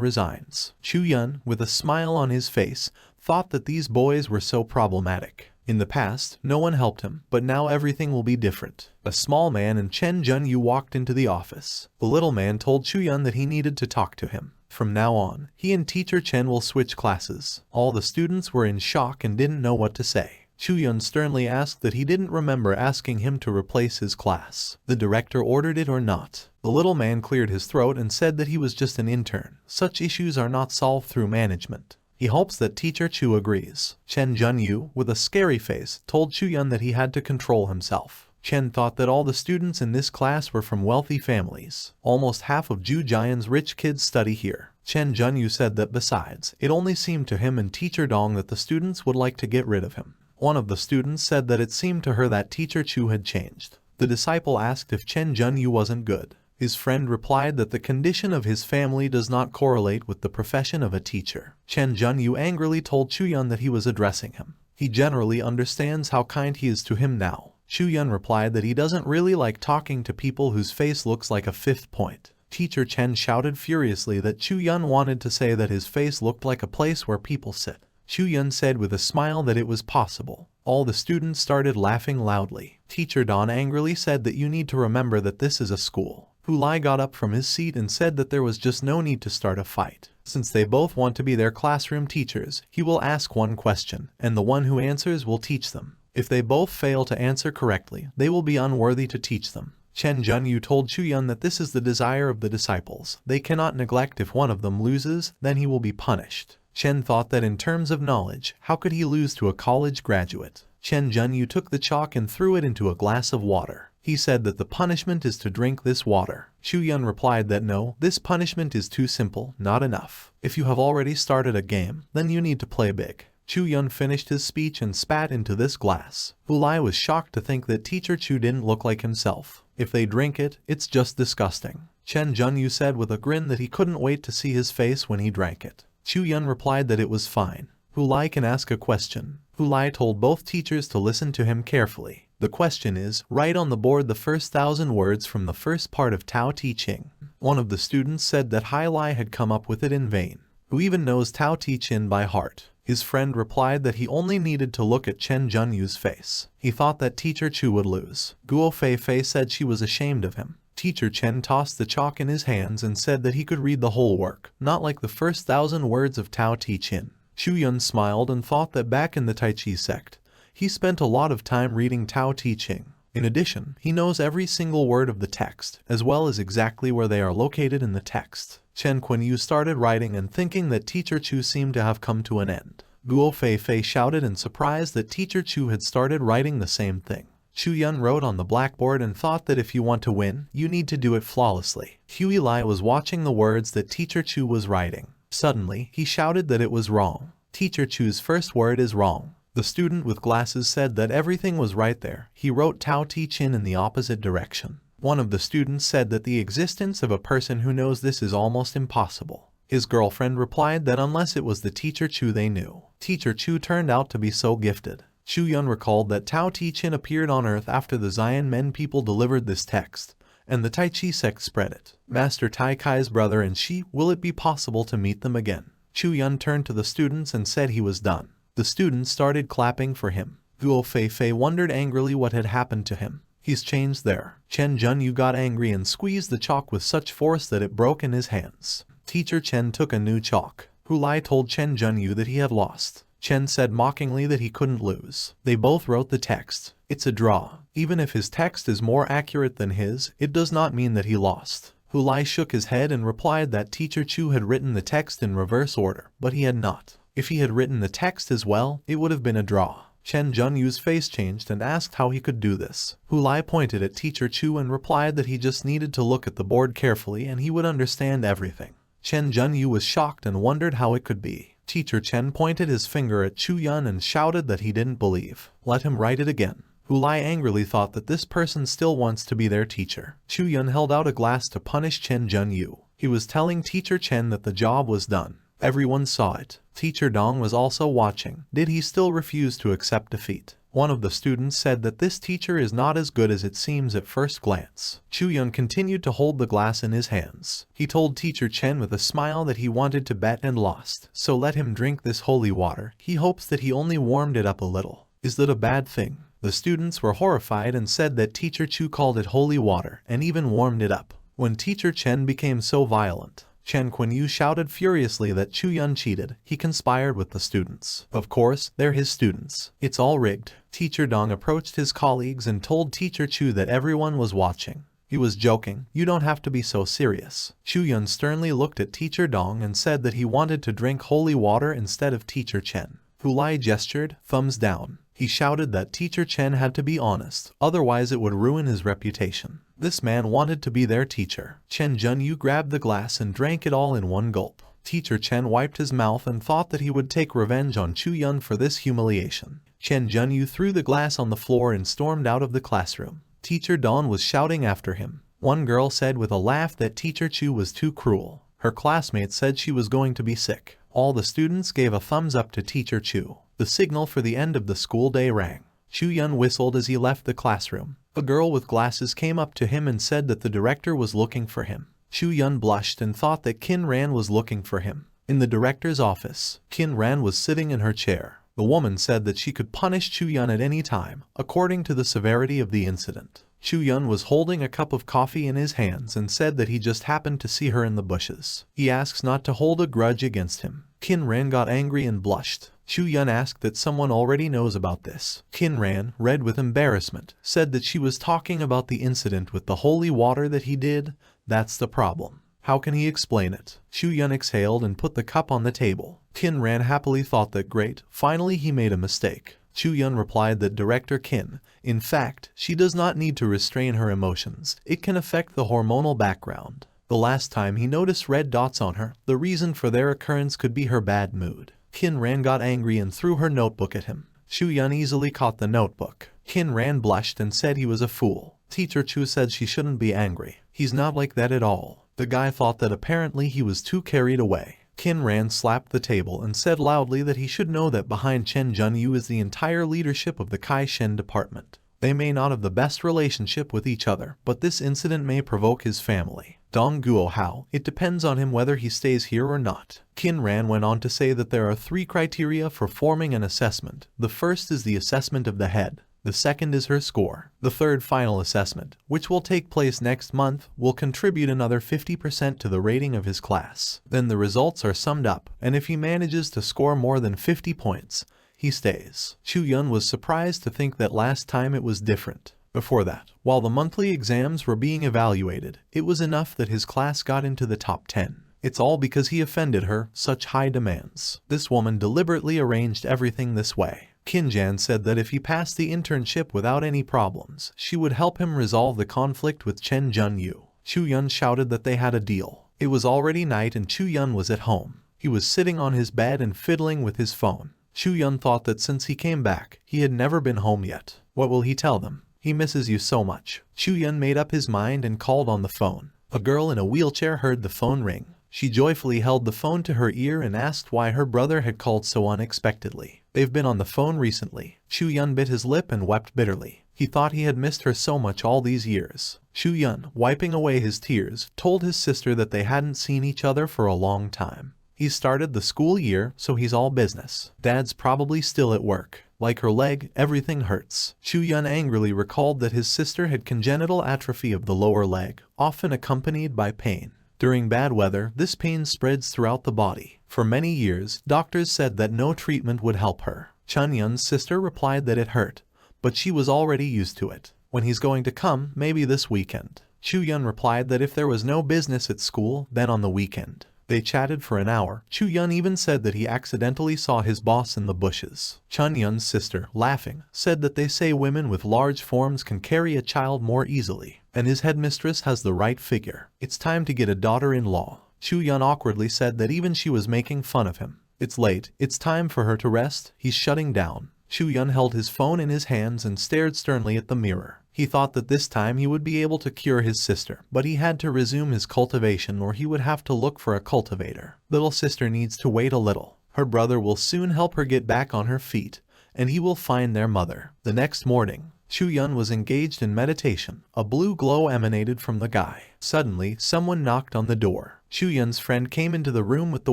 resigns. Chu Yun, with a smile on his face, thought that these boys were so problematic. In the past, no one helped him, but now everything will be different. A small man and Chen Junyu walked into the office. The little man told Chu Yun that he needed to talk to him. From now on, he and Teacher Chen will switch classes. All the students were in shock and didn't know what to say. Chu Yun sternly asked that he didn't remember asking him to replace his class. The director ordered it or not. The little man cleared his throat and said that he was just an intern. Such issues are not solved through management. He hopes that Teacher Chu agrees. Chen Junyu, with a scary face, told Chu Yun that he had to control himself. Chen thought that all the students in this class were from wealthy families. Almost half of Ju Jian's rich kids study here. Chen Junyu said that besides, it only seemed to him and Teacher Dong that the students would like to get rid of him. One of the students said that it seemed to her that Teacher Chu had changed. The disciple asked if Chen Junyu wasn't good. His friend replied that the condition of his family does not correlate with the profession of a teacher. Chen Junyu angrily told Chu Yun that he was addressing him. He generally understands how kind he is to him now. Chu Yun replied that he doesn't really like talking to people whose face looks like a fifth point. Teacher Chen shouted furiously that Chu Yun wanted to say that his face looked like a place where people sit. Chu Yun said with a smile that it was possible. All the students started laughing loudly. Teacher Don angrily said that you need to remember that this is a school. Hu Lai got up from his seat and said that there was just no need to start a fight. Since they both want to be their classroom teachers, he will ask one question, and the one who answers will teach them. If they both fail to answer correctly, they will be unworthy to teach them. Chen Junyu told Chu Yun that this is the desire of the disciples. They cannot neglect if one of them loses, then he will be punished. Chen thought that in terms of knowledge, how could he lose to a college graduate? Chen Junyu took the chalk and threw it into a glass of water. He said that the punishment is to drink this water. Chu Yun replied that no, this punishment is too simple, not enough. If you have already started a game, then you need to play big. Chu Yun finished his speech and spat into this glass. Hu Lai was shocked to think that Teacher Chu didn't look like himself. If they drink it, it's just disgusting. Chen Junyu said with a grin that he couldn't wait to see his face when he drank it. Chu Yun replied that it was fine. Hu Lai can ask a question. Hu Lai told both teachers to listen to him carefully. The question is, write on the board the first 1,000 words from the first part of Tao Te Ching. One of the students said that Hai Lai had come up with it in vain. Who even knows Tao Te Ching by heart? His friend replied that he only needed to look at Chen Junyu's face. He thought that Teacher Chu would lose. Guo Fei said she was ashamed of him. Teacher Chen tossed the chalk in his hands and said that he could read the whole work, not like the first 1,000 words of Tao Te Ching. Chu Yun smiled and thought that back in the Tai Chi sect, he spent a lot of time reading Tao Te Ching. In addition, he knows every single word of the text, as well as exactly where they are located in the text. Chen Kuan-yu started writing and thinking that Teacher Chu seemed to have come to an end. Guo Fei shouted in surprise that Teacher Chu had started writing the same thing. Chu Yun wrote on the blackboard and thought that if you want to win, you need to do it flawlessly. Huey Lai was watching the words that Teacher Chu was writing. Suddenly, he shouted that it was wrong. Teacher Chu's first word is wrong. The student with glasses said that everything was right there. He wrote Tao Te Ching in the opposite direction. One of the students said that the existence of a person who knows this is almost impossible. His girlfriend replied that unless it was the Teacher Chu they knew. Teacher Chu turned out to be so gifted. Chu Yun recalled that Tao Te Ching appeared on earth after the Zion Men people delivered this text, and the Tai Chi sect spread it. Master Tai Kai's brother and she, will it be possible to meet them again? Chu Yun turned to the students and said he was done. The students started clapping for him. Guo Fei wondered angrily what had happened to him. He's changed there. Chen Junyu got angry and squeezed the chalk with such force that it broke in his hands. Teacher Chen took a new chalk. Hu Lai told Chen Junyu that he had lost. Chen said mockingly that he couldn't lose. They both wrote the text. It's a draw. Even if his text is more accurate than his, it does not mean that he lost. Hu Lai shook his head and replied that Teacher Chu had written the text in reverse order, but he had not. If he had written the text as well, it would have been a draw. Chen Junyu's face changed and asked how he could do this. Hu Lai pointed at Teacher Chu and replied that he just needed to look at the board carefully and he would understand everything. Chen Junyu was shocked and wondered how it could be. Teacher Chen pointed his finger at Chu Yun and shouted that he didn't believe. Let him write it again. Hu Lai angrily thought that this person still wants to be their teacher. Chu Yun held out a glass to punish Chen Junyu. He was telling Teacher Chen that the job was done. Everyone saw it. Teacher Dong was also watching. Did he still refuse to accept defeat? One of the students said that this teacher is not as good as it seems at first glance. Chu Yun continued to hold the glass in his hands. He told Teacher Chen with a smile that he wanted to bet and lost, so let him drink this holy water. He hopes that he only warmed it up a little. Is that a bad thing? The students were horrified and said that Teacher Chu called it holy water and even warmed it up. When Teacher Chen became so violent, Chen Quanyu shouted furiously that Chu Yun cheated. He conspired with the students. Of course, they're his students. It's all rigged. Teacher Dong approached his colleagues and told Teacher Chu that everyone was watching. He was joking. You don't have to be so serious. Chu Yun sternly looked at Teacher Dong and said that he wanted to drink holy water instead of Teacher Chen. Hu Lai gestured, thumbs down. He shouted that Teacher Chen had to be honest, otherwise it would ruin his reputation. This man wanted to be their teacher. Chen Junyu grabbed the glass and drank it all in one gulp. Teacher Chen wiped his mouth and thought that he would take revenge on Chu Yun for this humiliation. Chen Junyu threw the glass on the floor and stormed out of the classroom. Teacher Dawn was shouting after him. One girl said with a laugh that Teacher Chu was too cruel. Her classmate said she was going to be sick. All the students gave a thumbs up to Teacher Chu. The signal for the end of the school day rang. Chu Yun whistled as he left the classroom. A girl with glasses came up to him and said that the director was looking for him. Chu Yun blushed and thought that Qin Ran was looking for him. In the director's office, Qin Ran was sitting in her chair. The woman said that she could punish Chu Yun at any time, according to the severity of the incident. Chu Yun was holding a cup of coffee in his hands and said that he just happened to see her in the bushes. He asks not to hold a grudge against him. Qin Ran got angry and blushed. Chu Yun asked that someone already knows about this. Qin Ran, red with embarrassment, said that she was talking about the incident with the holy water that he did. That's the problem. How can he explain it? Chu Yun exhaled and put the cup on the table. Qin Ran happily thought that great, finally he made a mistake. Chu Yun replied that Director Qin, in fact, she does not need to restrain her emotions. It can affect the hormonal background. The last time he noticed red dots on her, the reason for their occurrence could be her bad mood. Qin Ran got angry and threw her notebook at him. Chu Yun easily caught the notebook. Qin Ran blushed and said he was a fool. Teacher Chu said she shouldn't be angry. He's not like that at all. The guy thought that apparently he was too carried away. Qin Ran slapped the table and said loudly that he should know that behind Chen Junyu is the entire leadership of the Kai Shen department. They may not have the best relationship with each other, but this incident may provoke his family. Dong Guo Hao, it depends on him whether he stays here or not. Qin Ran went on to say that there are 3 criteria for forming an assessment. The first is the assessment of the head. The second is her score. The third final assessment, which will take place next month, will contribute another 50% to the rating of his class. Then the results are summed up, and if he manages to score more than 50 points, he stays. Chu Yun was surprised to think that last time it was different. Before that, while the monthly exams were being evaluated, it was enough that his class got into the top 10. It's all because he offended her, such high demands. This woman deliberately arranged everything this way. Qinjan said that if he passed the internship without any problems, she would help him resolve the conflict with Chen Junyu. Chu Yun shouted that they had a deal. It was already night and Chu Yun was at home. He was sitting on his bed and fiddling with his phone. Chu Yun thought that since he came back, he had never been home yet. What will he tell them? He misses you so much. Chu Yun made up his mind and called on the phone. A girl in a wheelchair heard the phone ring. She joyfully held the phone to her ear and asked why her brother had called so unexpectedly. They've been on the phone recently. Chu Yun bit his lip and wept bitterly. He thought he had missed her so much all these years. Chu Yun, wiping away his tears, told his sister that they hadn't seen each other for a long time. He's started the school year, so he's all business. Dad's probably still at work. Like her leg, everything hurts. Chu Yun angrily recalled that his sister had congenital atrophy of the lower leg, often accompanied by pain. During bad weather, this pain spreads throughout the body. For many years, doctors said that no treatment would help her. Chun Yun's sister replied that it hurt, but she was already used to it. When he's going to come, maybe this weekend. Chu Yun replied that if there was no business at school, then on the weekend. They chatted for an hour. Chu Yun even said that he accidentally saw his boss in the bushes. Chun Yun's sister, laughing, said that they say women with large forms can carry a child more easily, and his headmistress has the right figure. It's time to get a daughter-in-law. Chu Yun awkwardly said that even she was making fun of him. It's late. It's time for her to rest. He's shutting down. Chu Yun held his phone in his hands and stared sternly at the mirror. He thought that this time he would be able to cure his sister, but he had to resume his cultivation or he would have to look for a cultivator. Little sister needs to wait a little. Her brother will soon help her get back on her feet, and he will find their mother. The next morning, Chu Yun was engaged in meditation. A blue glow emanated from the guy. Suddenly, someone knocked on the door. Chu Yun's friend came into the room with the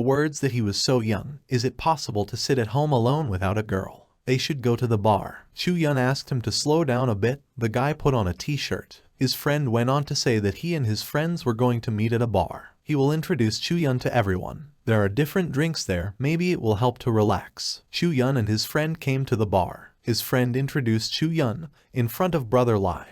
words that he was so young. Is it possible to sit at home alone without a girl? They should go to the bar. Chu Yun asked him to slow down a bit. The guy put on a t-shirt. His friend went on to say that he and his friends were going to meet at a bar. He will introduce Chu Yun to everyone. There are different drinks there. Maybe it will help to relax. Chu Yun and his friend came to the bar. His friend introduced Chu Yun in front of Brother Lai,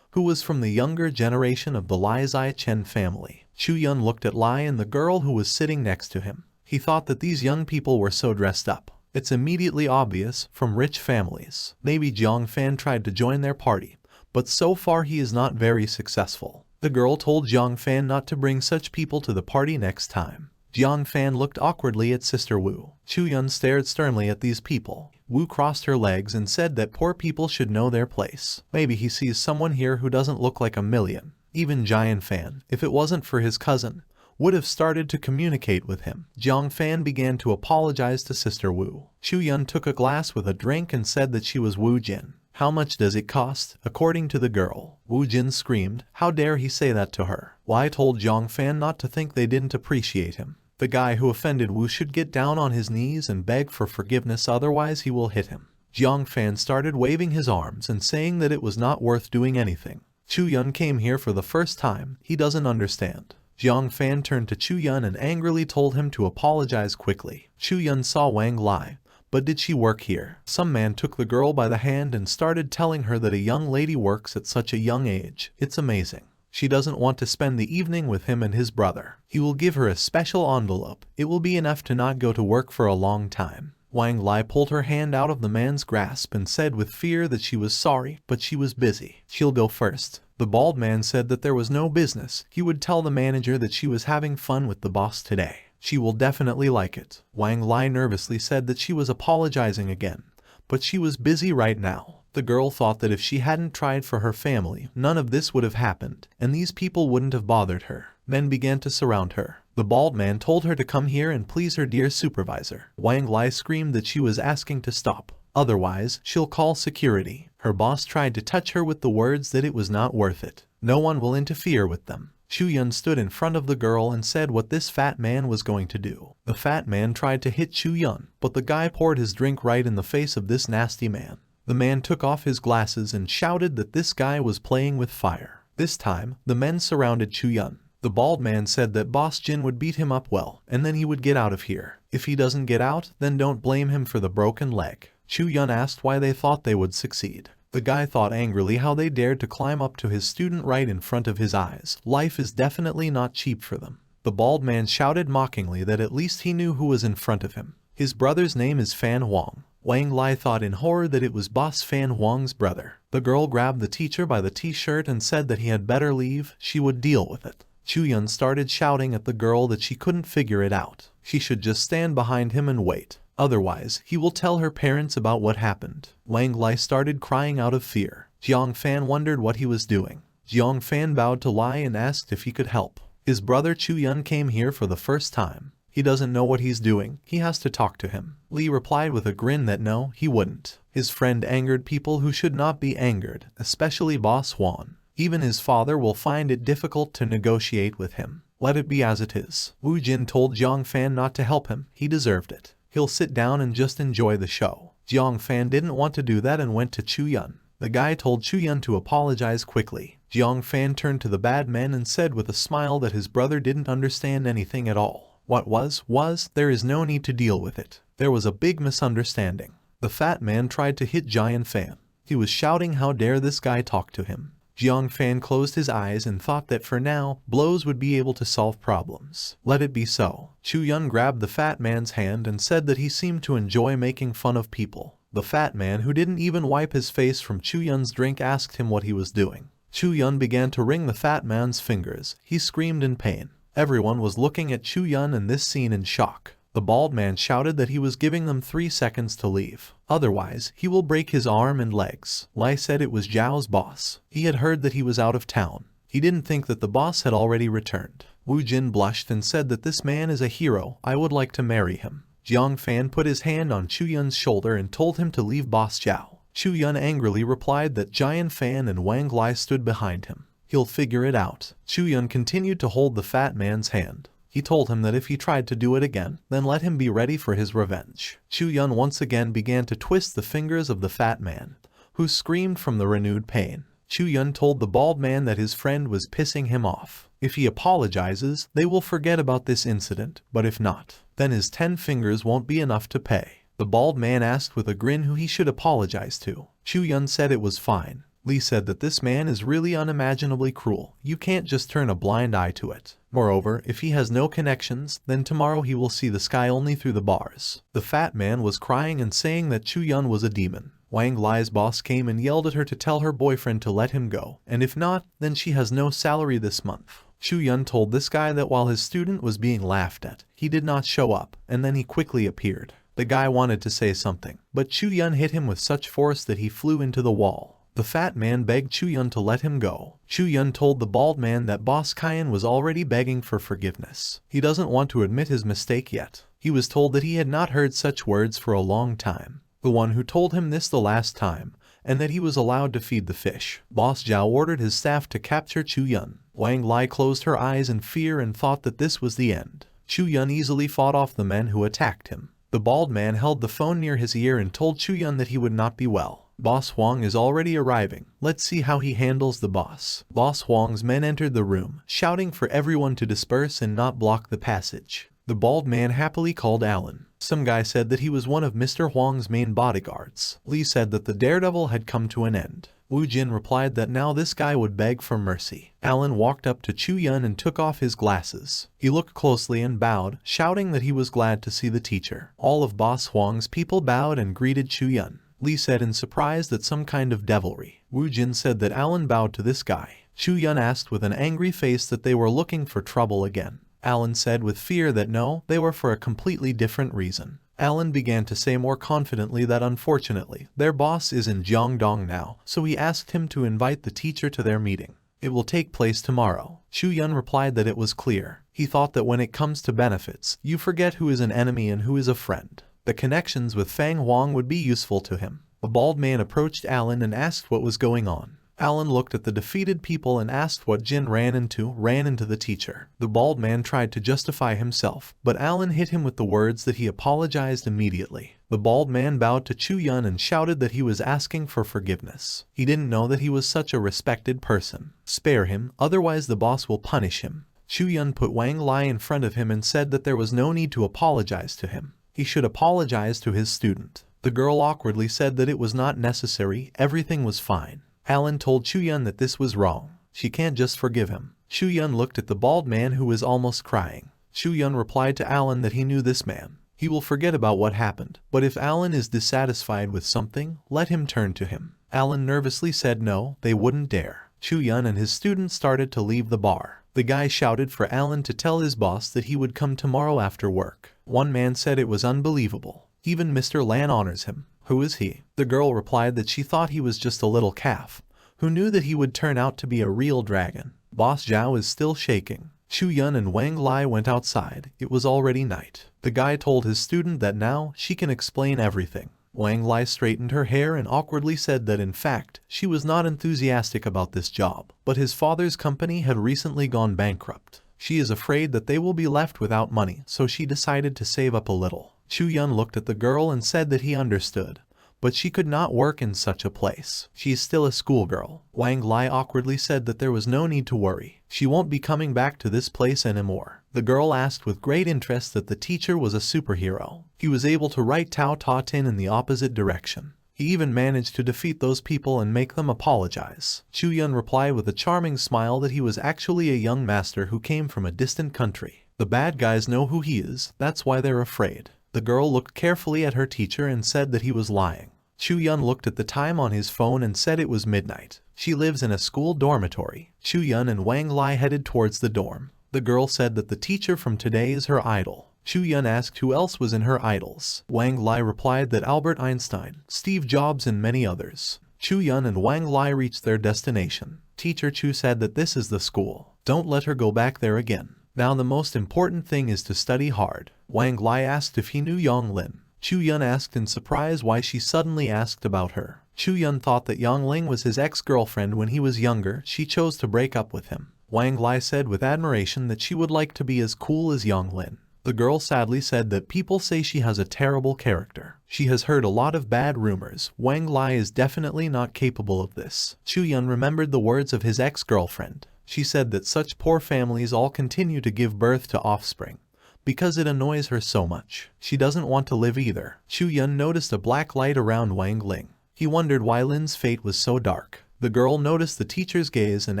who was from the younger generation of the Lai Zai Chen family. Chu Yun looked at Lai and the girl who was sitting next to him. He thought that these young people were so dressed up. It's immediately obvious, from rich families. Maybe Jiang Fan tried to join their party, but so far he is not very successful. The girl told Jiang Fan not to bring such people to the party next time. Jiang Fan looked awkwardly at Sister Wu. Chu Yun stared sternly at these people. Wu crossed her legs and said that poor people should know their place. Maybe he sees someone here who doesn't look like a million. Even Jiang Fan, if it wasn't for his cousin, would have started to communicate with him. Jiang Fan began to apologize to Sister Wu. Chu Yun took a glass with a drink and said that she was Wu Jin. How much does it cost? According to the girl. Wu Jin screamed. How dare he say that to her? Why told Jiang Fan not to think they didn't appreciate him. The guy who offended Wu should get down on his knees and beg for forgiveness, otherwise he will hit him. Jiang Fan started waving his arms and saying that it was not worth doing anything. Chu Yun came here for the first time. He doesn't understand. Jiang Fan turned to Chu Yun and angrily told him to apologize quickly. Chu Yun saw Wang Lai. But did she work here? Some man took the girl by the hand and started telling her that a young lady works at such a young age. It's amazing. She doesn't want to spend the evening with him and his brother. He will give her a special envelope. It will be enough to not go to work for a long time. Wang Lai pulled her hand out of the man's grasp and said with fear that she was sorry, but she was busy. She'll go first. The bald man said that there was no business. He would tell the manager that she was having fun with the boss today. She will definitely like it. Wang Lai nervously said that she was apologizing again, but she was busy right now. The girl thought that if she hadn't tried for her family, none of this would have happened, and these people wouldn't have bothered her. Men began to surround her. The bald man told her to come here and please her dear supervisor. Wang Lai screamed that she was asking to stop. Otherwise, she'll call security. Her boss tried to touch her with the words that it was not worth it. No one will interfere with them. Chu Yun stood in front of the girl and said what this fat man was going to do. The fat man tried to hit Chu Yun, but the guy poured his drink right in the face of this nasty man. The man took off his glasses and shouted that this guy was playing with fire. This time, the men surrounded Chu Yun. The bald man said that Boss Jin would beat him up well, and then he would get out of here. If he doesn't get out, then don't blame him for the broken leg. Chu Yun asked why they thought they would succeed. The guy thought angrily how they dared to climb up to his student right in front of his eyes. Life is definitely not cheap for them. The bald man shouted mockingly that at least he knew who was in front of him. His brother's name is Fan Huang. Wang Lai thought in horror that it was Boss Fan Huang's brother. The girl grabbed the teacher by the t-shirt and said that he had better leave. She would deal with it. Chu Yun started shouting at the girl that she couldn't figure it out. She should just stand behind him and wait. Otherwise, he will tell her parents about what happened. Wang Lai started crying out of fear. Jiang Fan wondered what he was doing. Jiang Fan bowed to Lai and asked if he could help. His brother Chu Yun came here for the first time. He doesn't know what he's doing. He has to talk to him. Li replied with a grin that no, he wouldn't. His friend angered people who should not be angered, especially Boss Huan. Even his father will find it difficult to negotiate with him. Let it be as it is. Wu Jin told Jiang Fan not to help him. He deserved it. He'll sit down and just enjoy the show. Jiang Fan didn't want to do that and went to Chu Yun. The guy told Chu Yun to apologize quickly. Jiang Fan turned to the bad man and said with a smile that his brother didn't understand anything at all. What was, there is no need to deal with it. There was a big misunderstanding. The fat man tried to hit Jiang Fan. He was shouting how dare this guy talk to him. Jiang Fan closed his eyes and thought that for now, blows would be able to solve problems. Let it be so. Chu Yun grabbed the fat man's hand and said that he seemed to enjoy making fun of people. The fat man, who didn't even wipe his face from Chu Yun's drink, asked him what he was doing. Chu Yun began to wring the fat man's fingers. He screamed in pain. Everyone was looking at Chu Yun and this scene in shock. The bald man shouted that he was giving them 3 seconds to leave. Otherwise, he will break his arm and legs. Lai said it was Zhao's boss. He had heard that he was out of town. He didn't think that the boss had already returned. Wu Jin blushed and said that this man is a hero. I would like to marry him. Jiang Fan put his hand on Chu Yun's shoulder and told him to leave Boss Zhao. Chu Yun angrily replied that Jiang Fan and Wang Lai stood behind him. He'll figure it out. Chu Yun continued to hold the fat man's hand. He told him that if he tried to do it again, then let him be ready for his revenge. Chu Yun once again began to twist the fingers of the fat man, who screamed from the renewed pain. Chu Yun told the bald man that his friend was pissing him off. If he apologizes, they will forget about this incident, but if not, then his 10 fingers won't be enough to pay. The bald man asked with a grin who he should apologize to. Chu Yun said it was fine. Li said that this man is really unimaginably cruel. You can't just turn a blind eye to it. Moreover, if he has no connections, then tomorrow he will see the sky only through the bars. The fat man was crying and saying that Chu Yun was a demon. Wang Lai's boss came and yelled at her to tell her boyfriend to let him go, and if not, then she has no salary this month. Chu Yun told this guy that while his student was being laughed at, he did not show up, and then he quickly appeared. The guy wanted to say something, but Chu Yun hit him with such force that he flew into the wall. The fat man begged Chu Yun to let him go. Chu Yun told the bald man that Boss Kyan was already begging for forgiveness. He doesn't want to admit his mistake yet. He was told that he had not heard such words for a long time. The one who told him this the last time, and that he was allowed to feed the fish. Boss Zhao ordered his staff to capture Chu Yun. Wang Lai closed her eyes in fear and thought that this was the end. Chu Yun easily fought off the men who attacked him. The bald man held the phone near his ear and told Chu Yun that he would not be well. Boss Huang is already arriving. Let's see how he handles the boss. Boss Huang's men entered the room, shouting for everyone to disperse and not block the passage. The bald man happily called Alan. Some guy said that he was one of Mr. Huang's main bodyguards. Li said that the daredevil had come to an end. Wu Jin replied that now this guy would beg for mercy. Alan walked up to Chu Yun and took off his glasses. He looked closely and bowed, shouting that he was glad to see the teacher. All of Boss Huang's people bowed and greeted Chu Yun. Li said in surprise that some kind of devilry. Wu Jin said that Alan bowed to this guy. Chu Yun asked with an angry face that they were looking for trouble again. Alan said with fear that no, they were for a completely different reason. Alan began to say more confidently that unfortunately, their boss is in Jiangdong now, so he asked him to invite the teacher to their meeting. It will take place tomorrow. Chu Yun replied that it was clear. He thought that when it comes to benefits, you forget who is an enemy and who is a friend. The connections with Fang Huang would be useful to him. A bald man approached Alan and asked what was going on. Alan looked at the defeated people and asked what Jin ran into the teacher. The bald man tried to justify himself, but Alan hit him with the words that he apologized immediately. The bald man bowed to Chu Yun and shouted that he was asking for forgiveness. He didn't know that he was such a respected person. Spare him, otherwise the boss will punish him. Chu Yun put Wang Lai in front of him and said that there was no need to apologize to him. He should apologize to his student. The girl awkwardly said that it was not necessary, everything was fine. Alan told Chu Yun that this was wrong. She can't just forgive him. Chu Yun looked at the bald man who was almost crying. Chu Yun replied to Alan that he knew this man. He will forget about what happened, but if Alan is dissatisfied with something, let him turn to him. Alan nervously said no, they wouldn't dare. Chu Yun and his student started to leave the bar. The guy shouted for Alan to tell his boss that he would come tomorrow after work. One man said it was unbelievable. Even Mr. Lan honors him. Who is he? The girl replied that she thought he was just a little calf, who knew that he would turn out to be a real dragon. Boss Zhao is still shaking. Chu Yun and Wang Lai went outside. It was already night. The guy told his student that now she can explain everything. Wang Lai straightened her hair and awkwardly said that in fact, she was not enthusiastic about this job, but his father's company had recently gone bankrupt. She is afraid that they will be left without money, so she decided to save up a little. Chu Yun looked at the girl and said that he understood, but she could not work in such a place. She is still a schoolgirl. Wang Lai awkwardly said that there was no need to worry. She won't be coming back to this place anymore. The girl asked with great interest that the teacher was a superhero. He was able to write Tao Ta Tin in the opposite direction. He even managed to defeat those people and make them apologize. Chu Yun replied with a charming smile that he was actually a young master who came from a distant country. The bad guys know who he is, that's why they're afraid. The girl looked carefully at her teacher and said that he was lying. Chu Yun looked at the time on his phone and said it was midnight. She lives in a school dormitory. Chu Yun and Wang Lai headed towards the dorm. The girl said that the teacher from today is her idol. Chu Yun asked who else was in her idols. Wang Lai replied that Albert Einstein, Steve Jobs and many others. Chu Yun and Wang Lai reached their destination. Teacher Chu said that this is the school. Don't let her go back there again. Now the most important thing is to study hard. Wang Lai asked if he knew Yang Lin. Chu Yun asked in surprise why she suddenly asked about her. Chu Yun thought that Yang Ling was his ex-girlfriend when he was younger. She chose to break up with him. Wang Lai said with admiration that she would like to be as cool as Yang Lin. The girl sadly said that people say she has a terrible character. She has heard a lot of bad rumors. Wang Lai is definitely not capable of this. Chu Yun remembered the words of his ex-girlfriend. She said that such poor families all continue to give birth to offspring because it annoys her so much. She doesn't want to live either. Chu Yun noticed a black light around Wang Ling. He wondered why Lin's fate was so dark. The girl noticed the teacher's gaze and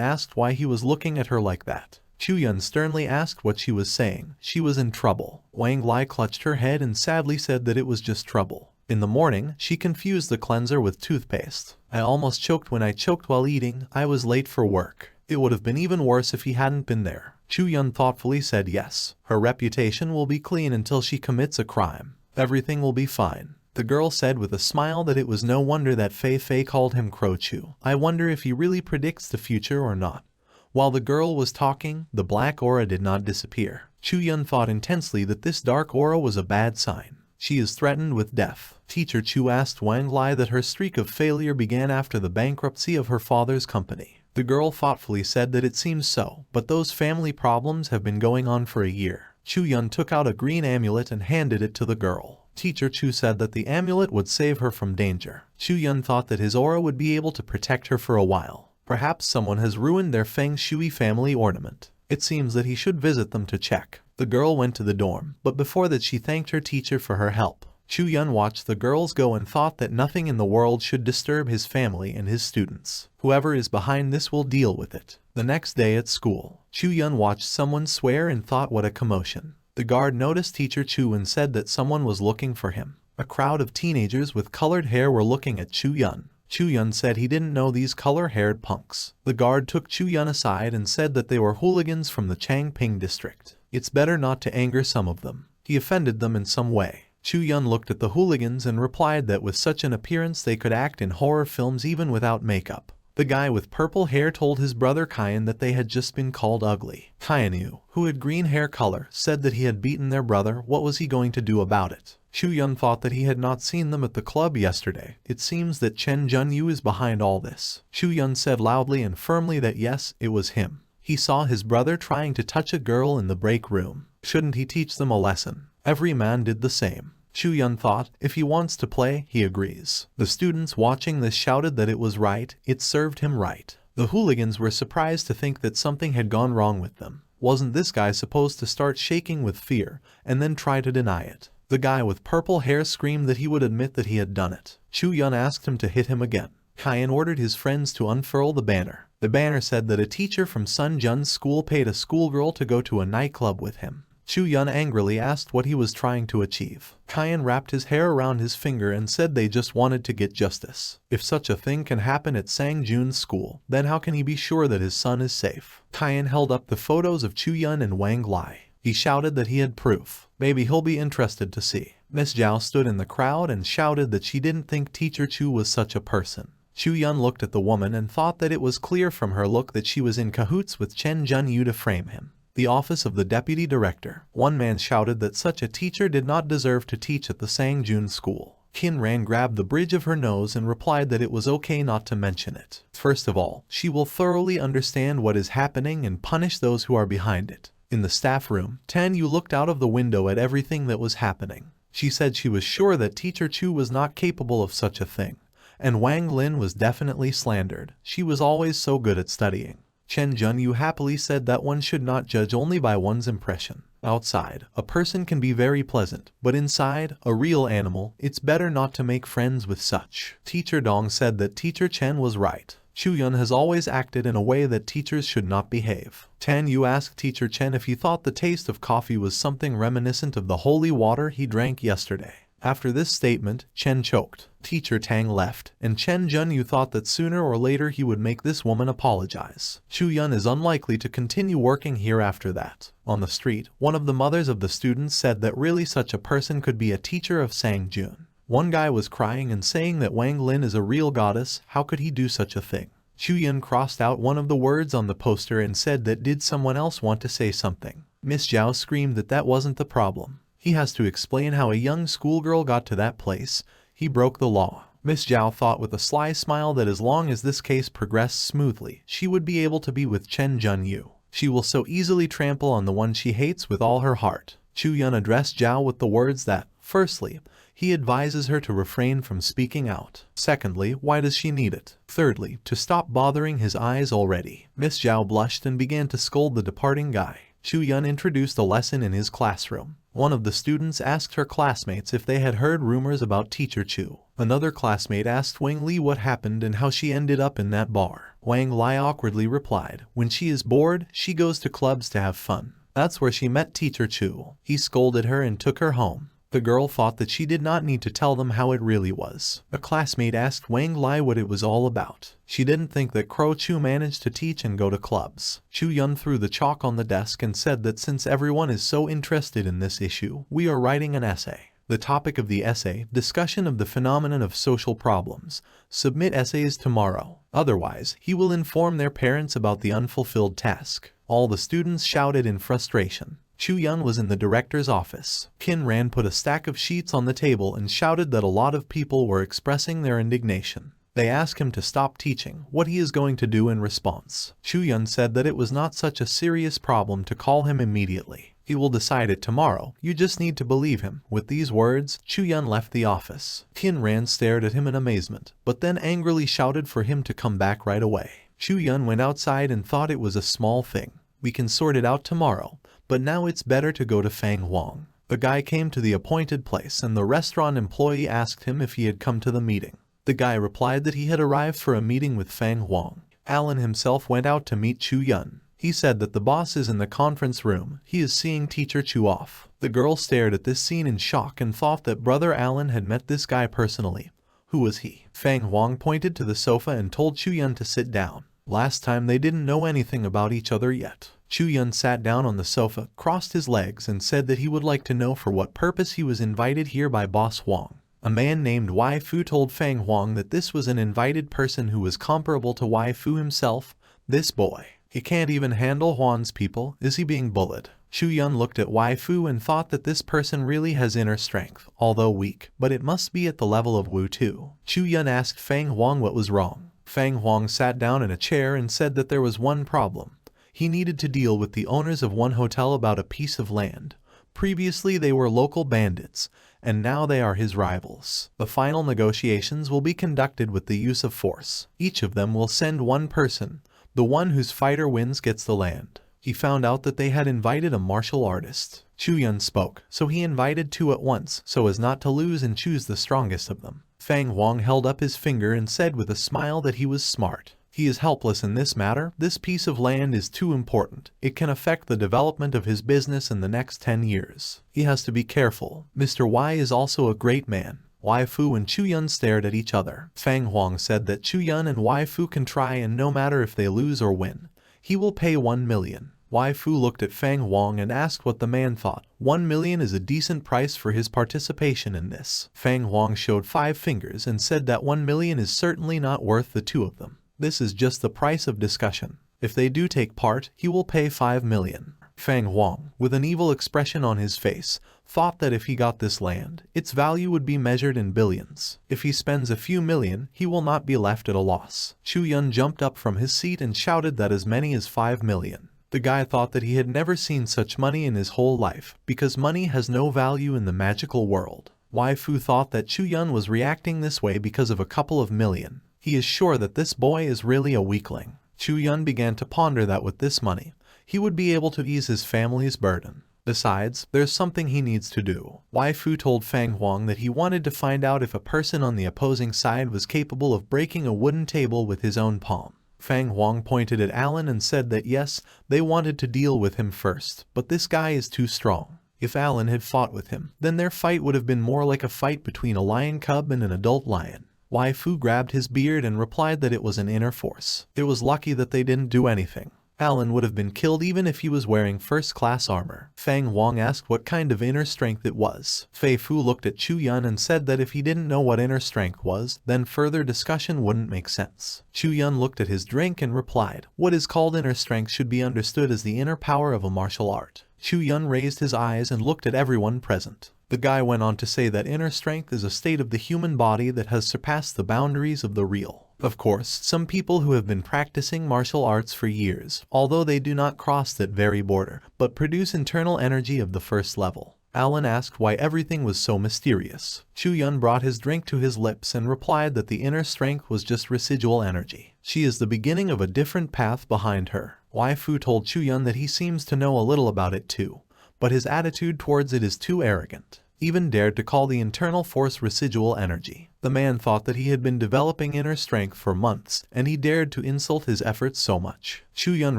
asked why he was looking at her like that. Chu Yun sternly asked what she was saying. She was in trouble. Wang Lai clutched her head and sadly said that it was just trouble. In the morning, she confused the cleanser with toothpaste. I almost choked when I choked while eating. I was late for work. It would have been even worse if he hadn't been there. Chu Yun thoughtfully said yes. Her reputation will be clean until she commits a crime. Everything will be fine. The girl said with a smile that it was no wonder that Fei Fei called him Crow Chu. I wonder if he really predicts the future or not. While the girl was talking, the black aura did not disappear. Chu Yun thought intensely that this dark aura was a bad sign. She is threatened with death. Teacher Chu asked Wang Lai that her streak of failure began after the bankruptcy of her father's company. The girl thoughtfully said that it seems so, but those family problems have been going on for a year. Chu Yun took out a green amulet and handed it to the girl. Teacher Chu said that the amulet would save her from danger. Chu Yun thought that his aura would be able to protect her for a while. Perhaps someone has ruined their Feng Shui family ornament. It seems that he should visit them to check. The girl went to the dorm, but before that she thanked her teacher for her help. Chu Yun watched the girls go and thought that nothing in the world should disturb his family and his students. Whoever is behind this will deal with it. The next day at school, Chu Yun watched someone swear and thought what a commotion. The guard noticed Teacher Chu and said that someone was looking for him. A crowd of teenagers with colored hair were looking at Chu Yun. Chu Yun said he didn't know these color-haired punks. The guard took Chu Yun aside and said that they were hooligans from the Changping district. It's better not to anger some of them. He offended them in some way. Chu Yun looked at the hooligans and replied that with such an appearance they could act in horror films even without makeup. The guy with purple hair told his brother Kyan that they had just been called ugly. Kyan, who had green hair color, said that he had beaten their brother. What was he going to do about it? Chu Yun thought that he had not seen them at the club yesterday. It seems that Chen Junyu is behind all this. Chu Yun said loudly and firmly that yes, it was him. He saw his brother trying to touch a girl in the break room. Shouldn't he teach them a lesson? Every man did the same. Chu Yun thought, if he wants to play, he agrees. The students watching this shouted that it was right. It served him right. The hooligans were surprised to think that something had gone wrong with them. Wasn't this guy supposed to start shaking with fear and then try to deny it? The guy with purple hair screamed that he would admit that he had done it. Chu Yun asked him to hit him again. Kyan ordered his friends to unfurl the banner. The banner said that a teacher from Sun Jun's school paid a schoolgirl to go to a nightclub with him. Chu Yun angrily asked what he was trying to achieve. Kyan wrapped his hair around his finger and said they just wanted to get justice. If such a thing can happen at Sang Jun's school, then how can he be sure that his son is safe? Kyan held up the photos of Chu Yun and Wang Lai. He shouted that he had proof. Maybe he'll be interested to see. Miss Zhao stood in the crowd and shouted that she didn't think Teacher Chu was such a person. Chu Yun looked at the woman and thought that it was clear from her look that she was in cahoots with Chen Junyu to frame him. The office of the deputy director. One man shouted that such a teacher did not deserve to teach at the Sangjun school. Qin Ran grabbed the bridge of her nose and replied that it was okay not to mention it. First of all, she will thoroughly understand what is happening and punish those who are behind it. In the staff room, Tan Yu looked out of the window at everything that was happening. She said she was sure that Teacher Chu was not capable of such a thing. And Wang Lin was definitely slandered. She was always so good at studying. Chen Junyu happily said that one should not judge only by one's impression. Outside, a person can be very pleasant, but inside, a real animal, it's better not to make friends with such. Teacher Dong said that Teacher Chen was right. Chu Yun has always acted in a way that teachers should not behave. Tan Yu asked Teacher Chen if he thought the taste of coffee was something reminiscent of the holy water he drank yesterday. After this statement, Chen choked. Teacher Tang left, and Chen Junyu thought that sooner or later he would make this woman apologize. Chu Yun is unlikely to continue working here after that. On the street, one of the mothers of the students said that really such a person could be a teacher of Sang Jun. One guy was crying and saying that Wang Lin is a real goddess, how could he do such a thing? Chu Yun crossed out one of the words on the poster and said that did someone else want to say something. Miss Zhao screamed that that wasn't the problem. He has to explain how a young schoolgirl got to that place. He broke the law. Miss Zhao thought with a sly smile that as long as this case progressed smoothly, she would be able to be with Chen Junyu. She will so easily trample on the one she hates with all her heart. Chu Yun addressed Zhao with the words that, firstly, he advises her to refrain from speaking out. Secondly, why does she need it? Thirdly, to stop bothering his eyes already. Miss Zhao blushed and began to scold the departing guy. Chu Yun introduced a lesson in his classroom. One of the students asked her classmates if they had heard rumors about Teacher Chu. Another classmate asked Wang Li what happened and how she ended up in that bar. Wang Li awkwardly replied, when she is bored, she goes to clubs to have fun. That's where she met Teacher Chu. He scolded her and took her home. The girl thought that she did not need to tell them how it really was. A classmate asked Wang Li what it was all about. She didn't think that Crow Chu managed to teach and go to clubs. Chu Yun threw the chalk on the desk and said that since everyone is so interested in this issue, we are writing an essay. The topic of the essay, discussion of the phenomenon of social problems. Submit essays tomorrow. Otherwise, he will inform their parents about the unfulfilled task. All the students shouted in frustration. Chu Yun was in the director's office. Qin Ran put a stack of sheets on the table and shouted that a lot of people were expressing their indignation. They asked him to stop teaching, what he is going to do in response. Chu Yun said that it was not such a serious problem to call him immediately. He will decide it tomorrow, you just need to believe him. With these words, Chu Yun left the office. Qin Ran stared at him in amazement, but then angrily shouted for him to come back right away. Chu Yun went outside and thought it was a small thing. We can sort it out tomorrow, but now it's better to go to Fang Huang. The guy came to the appointed place and the restaurant employee asked him if he had come to the meeting. The guy replied that he had arrived for a meeting with Fang Huang. Alan himself went out to meet Chu Yun. He said that the boss is in the conference room. He is seeing Teacher Chu off. The girl stared at this scene in shock and thought that brother Alan had met this guy personally. Who was he? Fang Huang pointed to the sofa and told Chu Yun to sit down. Last time they didn't know anything about each other yet. Chu Yun sat down on the sofa, crossed his legs and said that he would like to know for what purpose he was invited here by boss Huang. A man named Wai Fu told Fang Huang that this was an invited person who was comparable to Wai Fu himself. This boy. He can't even handle Huan's people. Is he being bullied? Chu Yun looked at Wai Fu and thought that this person really has inner strength, although weak, but it must be at the level of Wu Tu. Chu Yun asked Fang Huang what was wrong. Fang Huang sat down in a chair and said that there was one problem. He needed to deal with the owners of one hotel about a piece of land. Previously they were local bandits, and now they are his rivals. The final negotiations will be conducted with the use of force. Each of them will send one person. The one whose fighter wins gets the land. He found out that they had invited a martial artist. Chu Yun spoke, so he invited two at once so as not to lose and choose the strongest of them. Fang Huang held up his finger and said with a smile that he was smart. He is helpless in this matter. This piece of land is too important. It can affect the development of his business in the next 10 years. He has to be careful. Mr. Wai is also a great man. Wai Fu and Chu Yun stared at each other. Fang Huang said that Chu Yun and Wai Fu can try and no matter if they lose or win, he will pay 1 million. Wai Fu looked at Fang Huang and asked what the man thought. 1 million is a decent price for his participation in this. Fang Huang showed 5 fingers and said that 1 million is certainly not worth the two of them. This is just the price of discussion. If they do take part, he will pay 5 million. Fang Huang, with an evil expression on his face, thought that if he got this land, its value would be measured in billions. If he spends a few million, he will not be left at a loss. Chu Yun jumped up from his seat and shouted that as many as 5 million. The guy thought that he had never seen such money in his whole life, because money has no value in the magical world. Wai Fu thought that Chu Yun was reacting this way because of a couple of million. He is sure that this boy is really a weakling. Chu Yun began to ponder that with this money, he would be able to ease his family's burden. Besides, there's something he needs to do. Wai Fu told Fang Huang that he wanted to find out if a person on the opposing side was capable of breaking a wooden table with his own palm. Fang Huang pointed at Alan and said that yes, they wanted to deal with him first, but this guy is too strong. If Alan had fought with him, then their fight would have been more like a fight between a lion cub and an adult lion. Waifu grabbed his beard and replied that it was an inner force. It was lucky that they didn't do anything. Alan would have been killed even if he was wearing first-class armor. Fang Huang asked what kind of inner strength it was. Fei Fu looked at Chu Yun and said that if he didn't know what inner strength was, then further discussion wouldn't make sense. Chu Yun looked at his drink and replied, "What is called inner strength should be understood as the inner power of a martial art." Chu Yun raised his eyes and looked at everyone present. The guy went on to say that inner strength is a state of the human body that has surpassed the boundaries of the real. Of course, some people who have been practicing martial arts for years, although they do not cross that very border, but produce internal energy of the first level. Alan asked why everything was so mysterious. Chu Yun brought his drink to his lips and replied that the inner strength was just residual energy. She is the beginning of a different path behind her. Waifu told Chu Yun that he seems to know a little about it too, but his attitude towards it is too arrogant. Even dared to call the internal force residual energy. The man thought that he had been developing inner strength for months, and he dared to insult his efforts so much. Chu Yun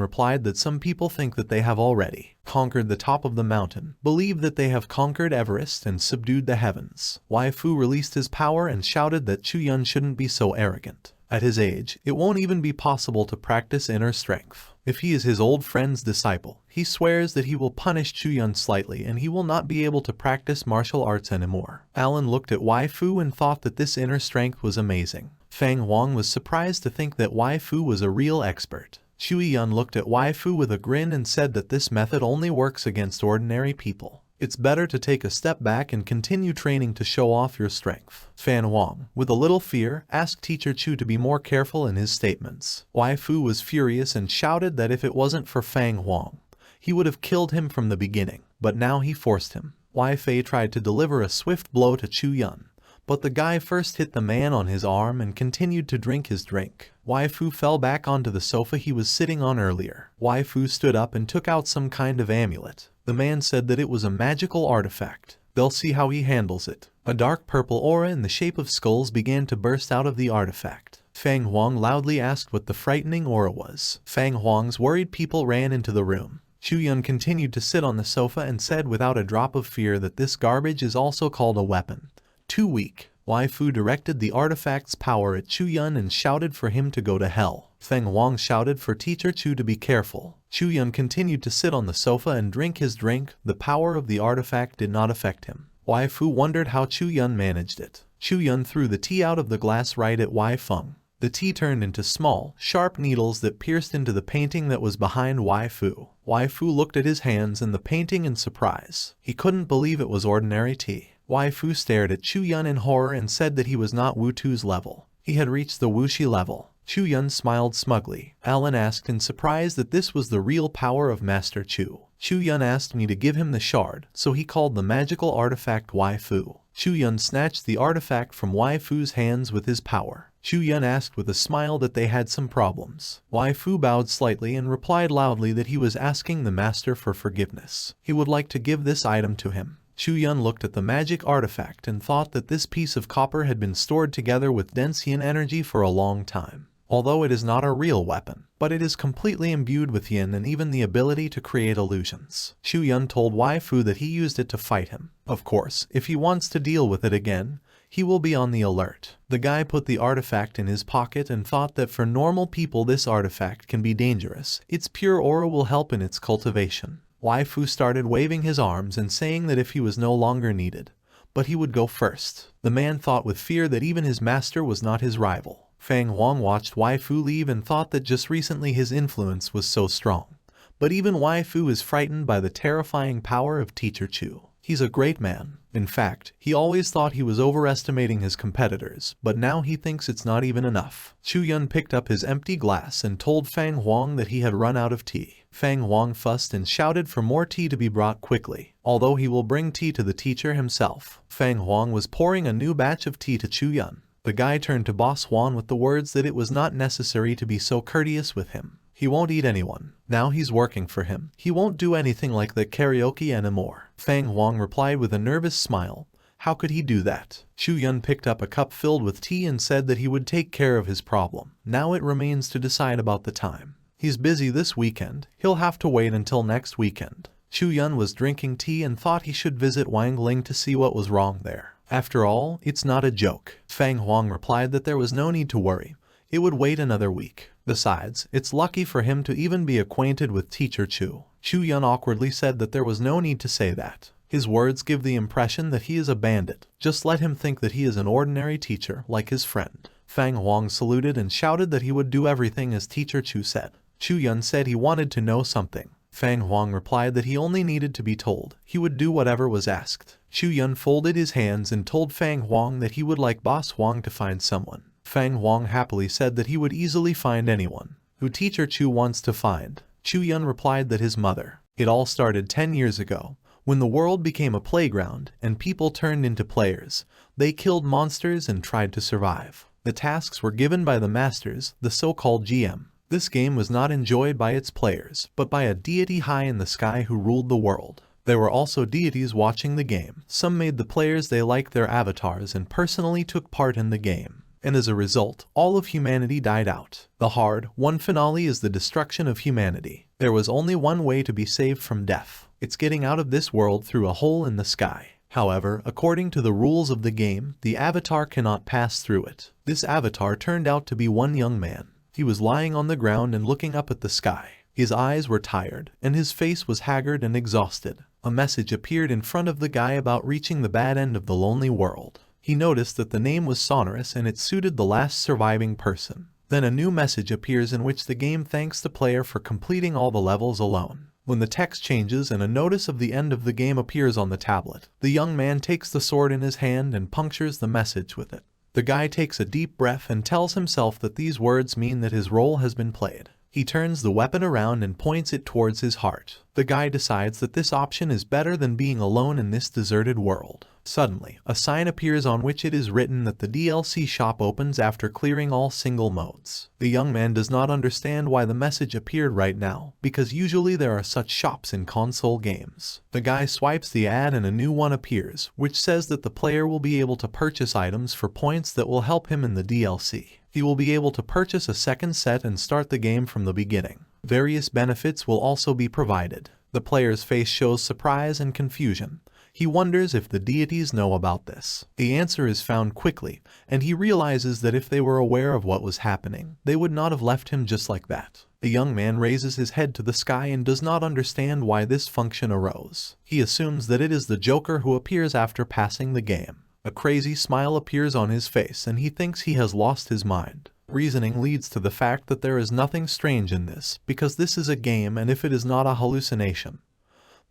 replied that some people think that they have already conquered the top of the mountain, believe that they have conquered Everest and subdued the heavens. Waifu released his power and shouted that Chu Yun shouldn't be so arrogant. At his age, it won't even be possible to practice inner strength. If he is his old friend's disciple, he swears that he will punish Chu Yun slightly and he will not be able to practice martial arts anymore. Alan looked at Waifu and thought that this inner strength was amazing. Fang Huang was surprised to think that Waifu was a real expert. Chu Yun looked at Waifu with a grin and said that this method only works against ordinary people. It's better to take a step back and continue training to show off your strength. Fan Huang, with a little fear, asked Teacher Chu to be more careful in his statements. Waifu was furious and shouted that if it wasn't for Fang Huang, he would have killed him from the beginning, but now he forced him. Wai Fei tried to deliver a swift blow to Chu Yun, but the guy first hit the man on his arm and continued to drink his drink. Waifu fell back onto the sofa he was sitting on earlier. Waifu stood up and took out some kind of amulet. The man said that it was a magical artifact. They'll see how he handles it. A dark purple aura in the shape of skulls began to burst out of the artifact. Fang Huang loudly asked what the frightening aura was. Fang Huang's worried people ran into the room. Chu Yun continued to sit on the sofa and said without a drop of fear that this garbage is also called a weapon. Too weak. Waifu directed the artifact's power at Chu Yun and shouted for him to go to hell. Feng Huang shouted for Teacher Chu to be careful. Chu Yun continued to sit on the sofa and drink his drink. The power of the artifact did not affect him. Waifu wondered how Chu Yun managed it. Chu Yun threw the tea out of the glass right at Wai Feng. The tea turned into small, sharp needles that pierced into the painting that was behind Waifu. Waifu looked at his hands and the painting in surprise. He couldn't believe it was ordinary tea. Waifu stared at Chu Yun in horror and said that he was not Wutu's level. He had reached the Wuxi level. Chu Yun smiled smugly. Alan asked in surprise that this was the real power of Master Chu. Chu Yun asked me to give him the shard, so he called the magical artifact Waifu. Chu Yun snatched the artifact from Waifu's hands with his power. Chu Yun asked with a smile that they had some problems. Waifu bowed slightly and replied loudly that he was asking the master for forgiveness. He would like to give this item to him. Chu Yun looked at the magic artifact and thought that this piece of copper had been stored together with dense yin energy for a long time. Although it is not a real weapon, but it is completely imbued with yin and even the ability to create illusions. Chu Yun told Waifu that he used it to fight him. Of course, if he wants to deal with it again, he will be on the alert. The guy put the artifact in his pocket and thought that for normal people this artifact can be dangerous. Its pure aura will help in its cultivation. Waifu started waving his arms and saying that if he was no longer needed, but he would go first. The man thought with fear that even his master was not his rival. Fang Huang watched Waifu leave and thought that just recently his influence was so strong. But even Waifu is frightened by the terrifying power of Teacher Chu. He's a great man. In fact, he always thought he was overestimating his competitors, but now he thinks it's not even enough. Chu Yun picked up his empty glass and told Fang Huang that he had run out of tea. Fang Huang fussed and shouted for more tea to be brought quickly, although he will bring tea to the teacher himself. Fang Huang was pouring a new batch of tea to Chu Yun. The guy turned to Boss Huan with the words that it was not necessary to be so courteous with him. He won't eat anyone. Now he's working for him. He won't do anything like the karaoke anymore. Fang Huang replied with a nervous smile. How could he do that? Chu Yun picked up a cup filled with tea and said that he would take care of his problem. Now it remains to decide about the time. He's busy this weekend. He'll have to wait until next weekend. Chu Yun was drinking tea and thought he should visit Wang Ling to see what was wrong there. After all, it's not a joke. Fang Huang replied that there was no need to worry. It would wait another week. Besides, it's lucky for him to even be acquainted with Teacher Chu. Chu Yun awkwardly said that there was no need to say that. His words give the impression that he is a bandit. Just let him think that he is an ordinary teacher like his friend. Fang Huang saluted and shouted that he would do everything as Teacher Chu said. Chu Yun said he wanted to know something. Fang Huang replied that he only needed to be told. He would do whatever was asked. Chu Yun folded his hands and told Fang Huang that he would like Boss Huang to find someone. Fang Huang happily said that he would easily find anyone who Teacher Chu wants to find. Chu Yun replied that his mother. It all started 10 years ago, when the world became a playground and people turned into players. They killed monsters and tried to survive. The tasks were given by the masters, the so-called GM. This game was not enjoyed by its players, but by a deity high in the sky who ruled the world. There were also deities watching the game. Some made the players they liked their avatars and personally took part in the game. And as a result, all of humanity died out. The hard-won finale is the destruction of humanity. There was only one way to be saved from death. It's getting out of this world through a hole in the sky. However, according to the rules of the game, the avatar cannot pass through it. This avatar turned out to be one young man. He was lying on the ground and looking up at the sky. His eyes were tired, and his face was haggard and exhausted. A message appeared in front of the guy about reaching the bad end of the lonely world. He noticed that the name was sonorous and it suited the last surviving person. Then a new message appears in which the game thanks the player for completing all the levels alone. When the text changes and a notice of the end of the game appears on the tablet, the young man takes the sword in his hand and punctures the message with it. The guy takes a deep breath and tells himself that these words mean that his role has been played. He turns the weapon around and points it towards his heart. The guy decides that this option is better than being alone in this deserted world. Suddenly, a sign appears on which it is written that the DLC shop opens after clearing all single modes. The young man does not understand why the message appeared right now, because usually there are such shops in console games. The guy swipes the ad and a new one appears, which says that the player will be able to purchase items for points that will help him in the DLC. He will be able to purchase a second set and start the game from the beginning. Various benefits will also be provided. The player's face shows surprise and confusion. He wonders if the deities know about this. The answer is found quickly, and he realizes that if they were aware of what was happening, they would not have left him just like that. The young man raises his head to the sky and does not understand why this function arose. He assumes that it is the Joker who appears after passing the game. A crazy smile appears on his face and he thinks he has lost his mind. Reasoning leads to the fact that there is nothing strange in this, because this is a game, and if it is not a hallucination,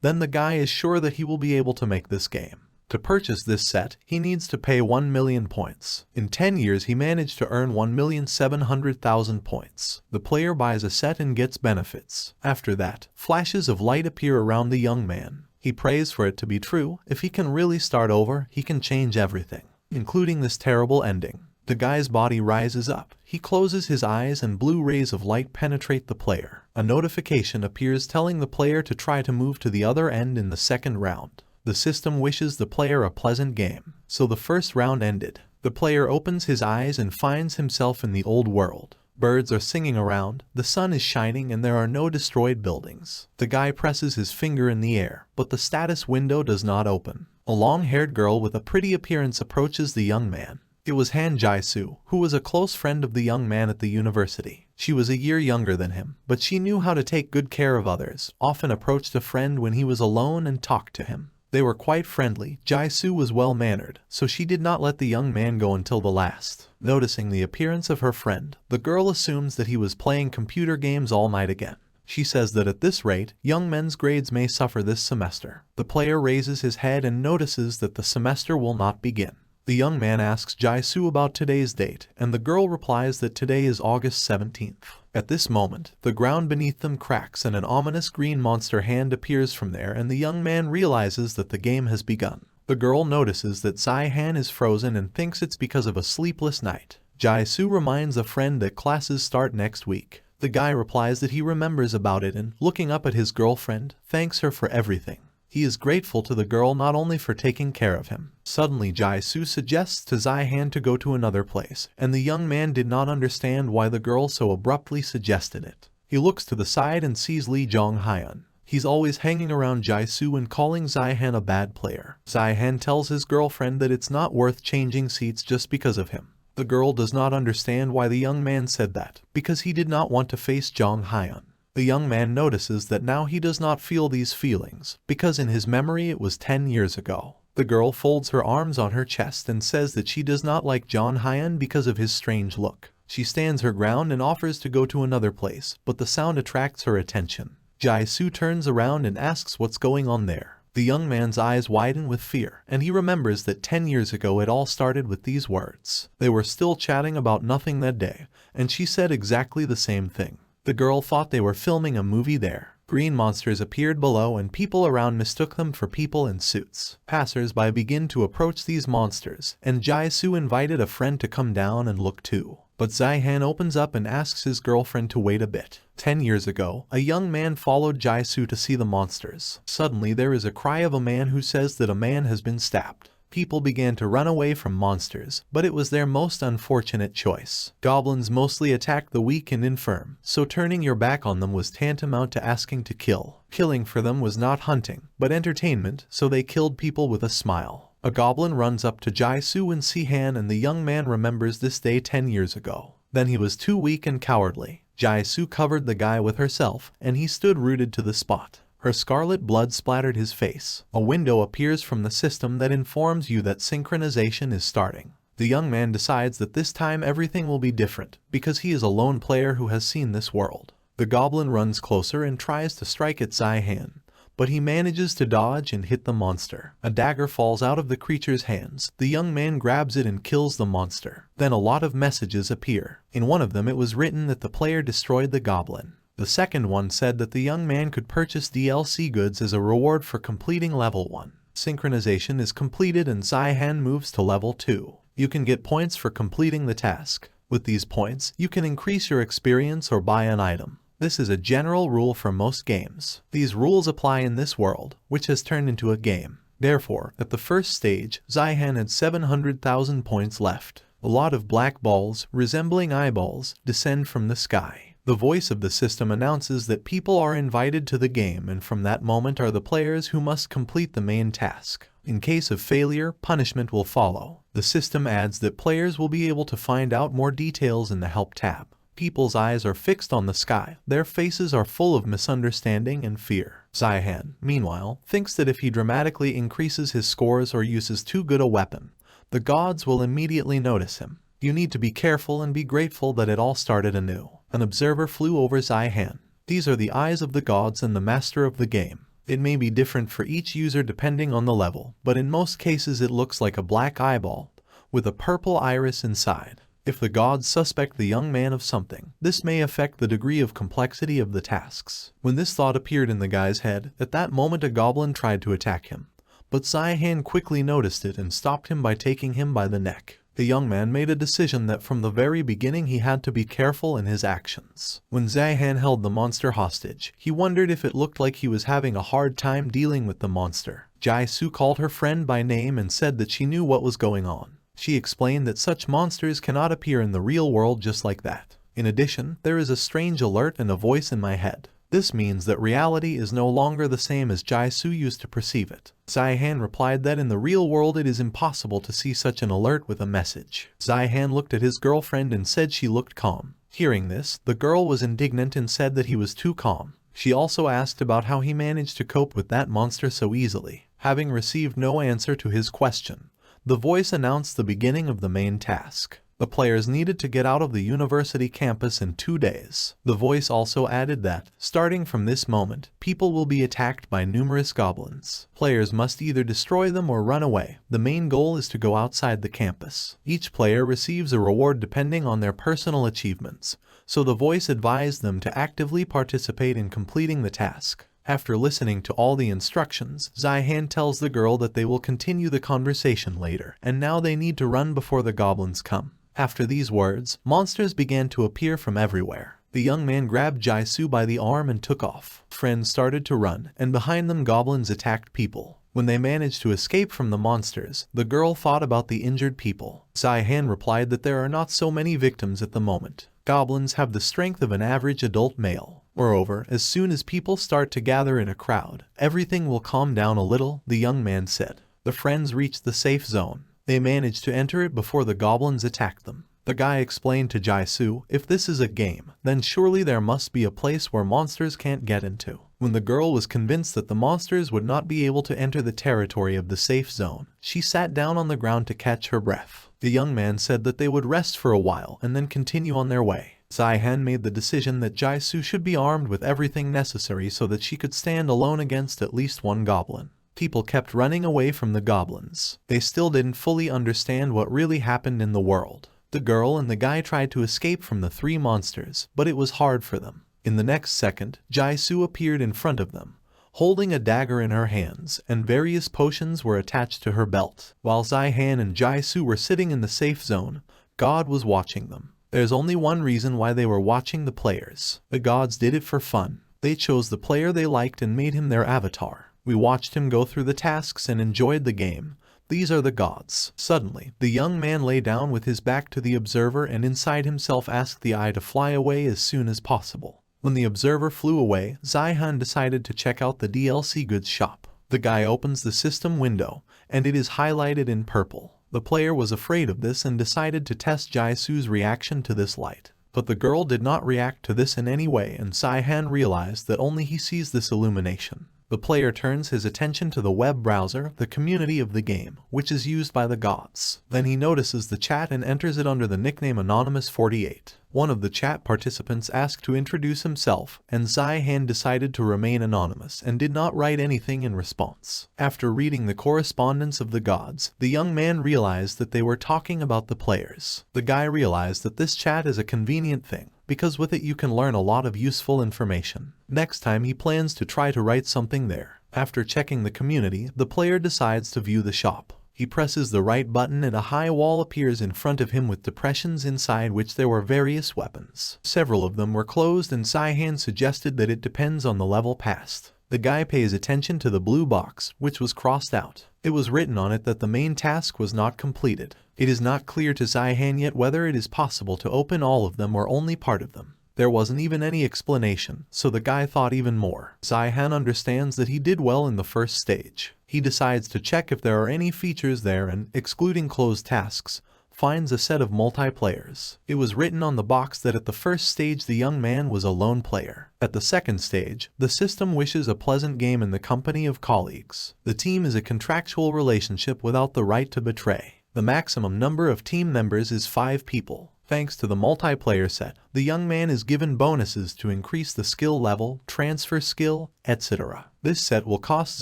then the guy is sure that he will be able to make this game. To purchase this set, he needs to pay 1 million points. In 10 years he managed to earn 1,700,000 points. The player buys a set and gets benefits. After that, flashes of light appear around the young man. He prays for it to be true. If he can really start over, he can change everything, including this terrible ending. The guy's body rises up. He closes his eyes and blue rays of light penetrate the player. A notification appears telling the player to try to move to the other end in the second round. The system wishes the player a pleasant game. So the first round ended. The player opens his eyes and finds himself in the old world. Birds are singing around, the sun is shining, and there are no destroyed buildings. The guy presses his finger in the air, but the status window does not open. A long-haired girl with a pretty appearance approaches the young man. It was Han Jai-soo, who was a close friend of the young man at the university. She was a year younger than him, but she knew how to take good care of others, often approached a friend when he was alone and talked to him. They were quite friendly. Jai-soo was well-mannered, so she did not let the young man go until the last. Noticing the appearance of her friend, the girl assumes that he was playing computer games all night again. She says that at this rate, young men's grades may suffer this semester. The player raises his head and notices that the semester will not begin. The young man asks Jai-soo about today's date, and the girl replies that today is August 17th. At this moment, the ground beneath them cracks and an ominous green monster hand appears from there, and the young man realizes that the game has begun. The girl notices that Zai-han is frozen and thinks it's because of a sleepless night. Jai-soo reminds a friend that classes start next week. The guy replies that he remembers about it and, looking up at his girlfriend, thanks her for everything. He is grateful to the girl not only for taking care of him. Suddenly Jai-soo suggests to Zai-han to go to another place, and the young man did not understand why the girl so abruptly suggested it. He looks to the side and sees Lee Jong-hyun. He's always hanging around Jaisu and calling Zihan a bad player. Zihan tells his girlfriend that it's not worth changing seats just because of him. The girl does not understand why the young man said that, because he did not want to face Jong Hyun. The young man notices that now he does not feel these feelings, because in his memory it was 10 years ago. The girl folds her arms on her chest and says that she does not like Jong Hyun because of his strange look. She stands her ground and offers to go to another place, but the sound attracts her attention. Jaisu turns around and asks what's going on there. The young man's eyes widen with fear, and he remembers that 10 years ago it all started with these words. They were still chatting about nothing that day, and she said exactly the same thing. The girl thought they were filming a movie there. Green monsters appeared below and people around mistook them for people in suits. Passers-by begin to approach these monsters, and Jaisu invited a friend to come down and look too. But Zihan opens up and asks his girlfriend to wait a bit. 10 years ago, a young man followed Jaisu to see the monsters. Suddenly there is a cry of a man who says that a man has been stabbed. People began to run away from monsters, but it was their most unfortunate choice. Goblins mostly attack the weak and infirm, so turning your back on them was tantamount to asking to kill. Killing for them was not hunting, but entertainment, so they killed people with a smile. A goblin runs up to Jaisu and Zihan, and the young man remembers this day 10 years ago. Then he was too weak and cowardly. Jaisu covered the guy with herself, and he stood rooted to the spot. Her scarlet blood splattered his face. A window appears from the system that informs you that synchronization is starting. The young man decides that this time everything will be different, because he is a lone player who has seen this world. The goblin runs closer and tries to strike at Zihan, but he manages to dodge and hit the monster. A dagger falls out of the creature's hands. The young man grabs it and kills the monster. Then a lot of messages appear. In one of them it was written that the player destroyed the goblin. The second one said that the young man could purchase DLC goods as a reward for completing level 1. Synchronization is completed and Zihan moves to level 2. You can get points for completing the task. With these points, you can increase your experience or buy an item. This is a general rule for most games. These rules apply in this world, which has turned into a game. Therefore, at the first stage, Zihan had 700,000 points left. A lot of black balls, resembling eyeballs, descend from the sky. The voice of the system announces that people are invited to the game, and from that moment are the players who must complete the main task. In case of failure, punishment will follow. The system adds that players will be able to find out more details in the Help tab. People's eyes are fixed on the sky. Their faces are full of misunderstanding and fear. Zihan, meanwhile, thinks that if he dramatically increases his scores or uses too good a weapon, the gods will immediately notice him. You need to be careful and be grateful that it all started anew. An observer flew over Zihan. These are the eyes of the gods and the master of the game. It may be different for each user depending on the level, but in most cases it looks like a black eyeball with a purple iris inside. If the gods suspect the young man of something, this may affect the degree of complexity of the tasks. When this thought appeared in the guy's head, at that moment a goblin tried to attack him, but Zihan quickly noticed it and stopped him by taking him by the neck. The young man made a decision that from the very beginning he had to be careful in his actions. When Zihan held the monster hostage, he wondered if it looked like he was having a hard time dealing with the monster. Jaisu called her friend by name and said that she knew what was going on. She explained that such monsters cannot appear in the real world just like that. In addition, there is a strange alert and a voice in my head. This means that reality is no longer the same as Jaisu used to perceive it. Zihan replied that in the real world it is impossible to see such an alert with a message. Zihan looked at his girlfriend and said she looked calm. Hearing this, the girl was indignant and said that he was too calm. She also asked about how he managed to cope with that monster so easily. Having received no answer to his question, the voice announced the beginning of the main task. The players needed to get out of the university campus in 2 days. The voice also added that, starting from this moment, people will be attacked by numerous goblins. Players must either destroy them or run away. The main goal is to go outside the campus. Each player receives a reward depending on their personal achievements, so the voice advised them to actively participate in completing the task. After listening to all the instructions, Zihan tells the girl that they will continue the conversation later, and now they need to run before the goblins come. After these words, monsters began to appear from everywhere. The young man grabbed Jaisu by the arm and took off. Friends started to run, and behind them goblins attacked people. When they managed to escape from the monsters, the girl thought about the injured people. Zihan replied that there are not so many victims at the moment. Goblins have the strength of an average adult male. Moreover, as soon as people start to gather in a crowd, everything will calm down a little, the young man said. The friends reached the safe zone. They managed to enter it before the goblins attacked them. The guy explained to Jaisu, if this is a game, then surely there must be a place where monsters can't get into. When the girl was convinced that the monsters would not be able to enter the territory of the safe zone, she sat down on the ground to catch her breath. The young man said that they would rest for a while and then continue on their way. Zihan made the decision that Jaisu should be armed with everything necessary so that she could stand alone against at least one goblin. People kept running away from the goblins. They still didn't fully understand what really happened in the world. The girl and the guy tried to escape from the three monsters, but it was hard for them. In the next second, Jaisu appeared in front of them, holding a dagger in her hands, and various potions were attached to her belt. While Zihan and Jaisu were sitting in the safe zone, God was watching them. There's only one reason why they were watching the players. The gods did it for fun. They chose the player they liked and made him their avatar. We watched him go through the tasks and enjoyed the game. These are the gods. Suddenly, the young man lay down with his back to the observer and inside himself asked the eye to fly away as soon as possible. When the observer flew away, Zihan decided to check out the DLC goods shop. The guy opens the system window, and it is highlighted in purple. The player was afraid of this and decided to test Jaisu's reaction to this light. But the girl did not react to this in any way and Zihan realized that only he sees this illumination. The player turns his attention to the web browser, the community of the game, which is used by the gods. Then he notices the chat and enters it under the nickname Anonymous48. One of the chat participants asked to introduce himself, and Zihan decided to remain anonymous and did not write anything in response. After reading the correspondence of the gods, the young man realized that they were talking about the players. The guy realized that this chat is a convenient thing, because with it you can learn a lot of useful information. Next time he plans to try to write something there. After checking the community, the player decides to view the shop. He presses the right button and a high wall appears in front of him with depressions inside which there were various weapons. Several of them were closed and Zihan suggested that it depends on the level passed. The guy pays attention to the blue box, which was crossed out. It was written on it that the main task was not completed. It is not clear to Zihan yet whether it is possible to open all of them or only part of them. There wasn't even any explanation, so the guy thought even more. Zihan understands that he did well in the first stage. He decides to check if there are any features there and, excluding closed tasks, finds a set of multiplayers. It was written on the box that at the first stage the young man was a lone player. At the second stage, the system wishes a pleasant game in the company of colleagues. The team is a contractual relationship without the right to betray. The maximum number of team members is 5 people. Thanks to the multiplayer set, the young man is given bonuses to increase the skill level, transfer skill, etc. This set will cost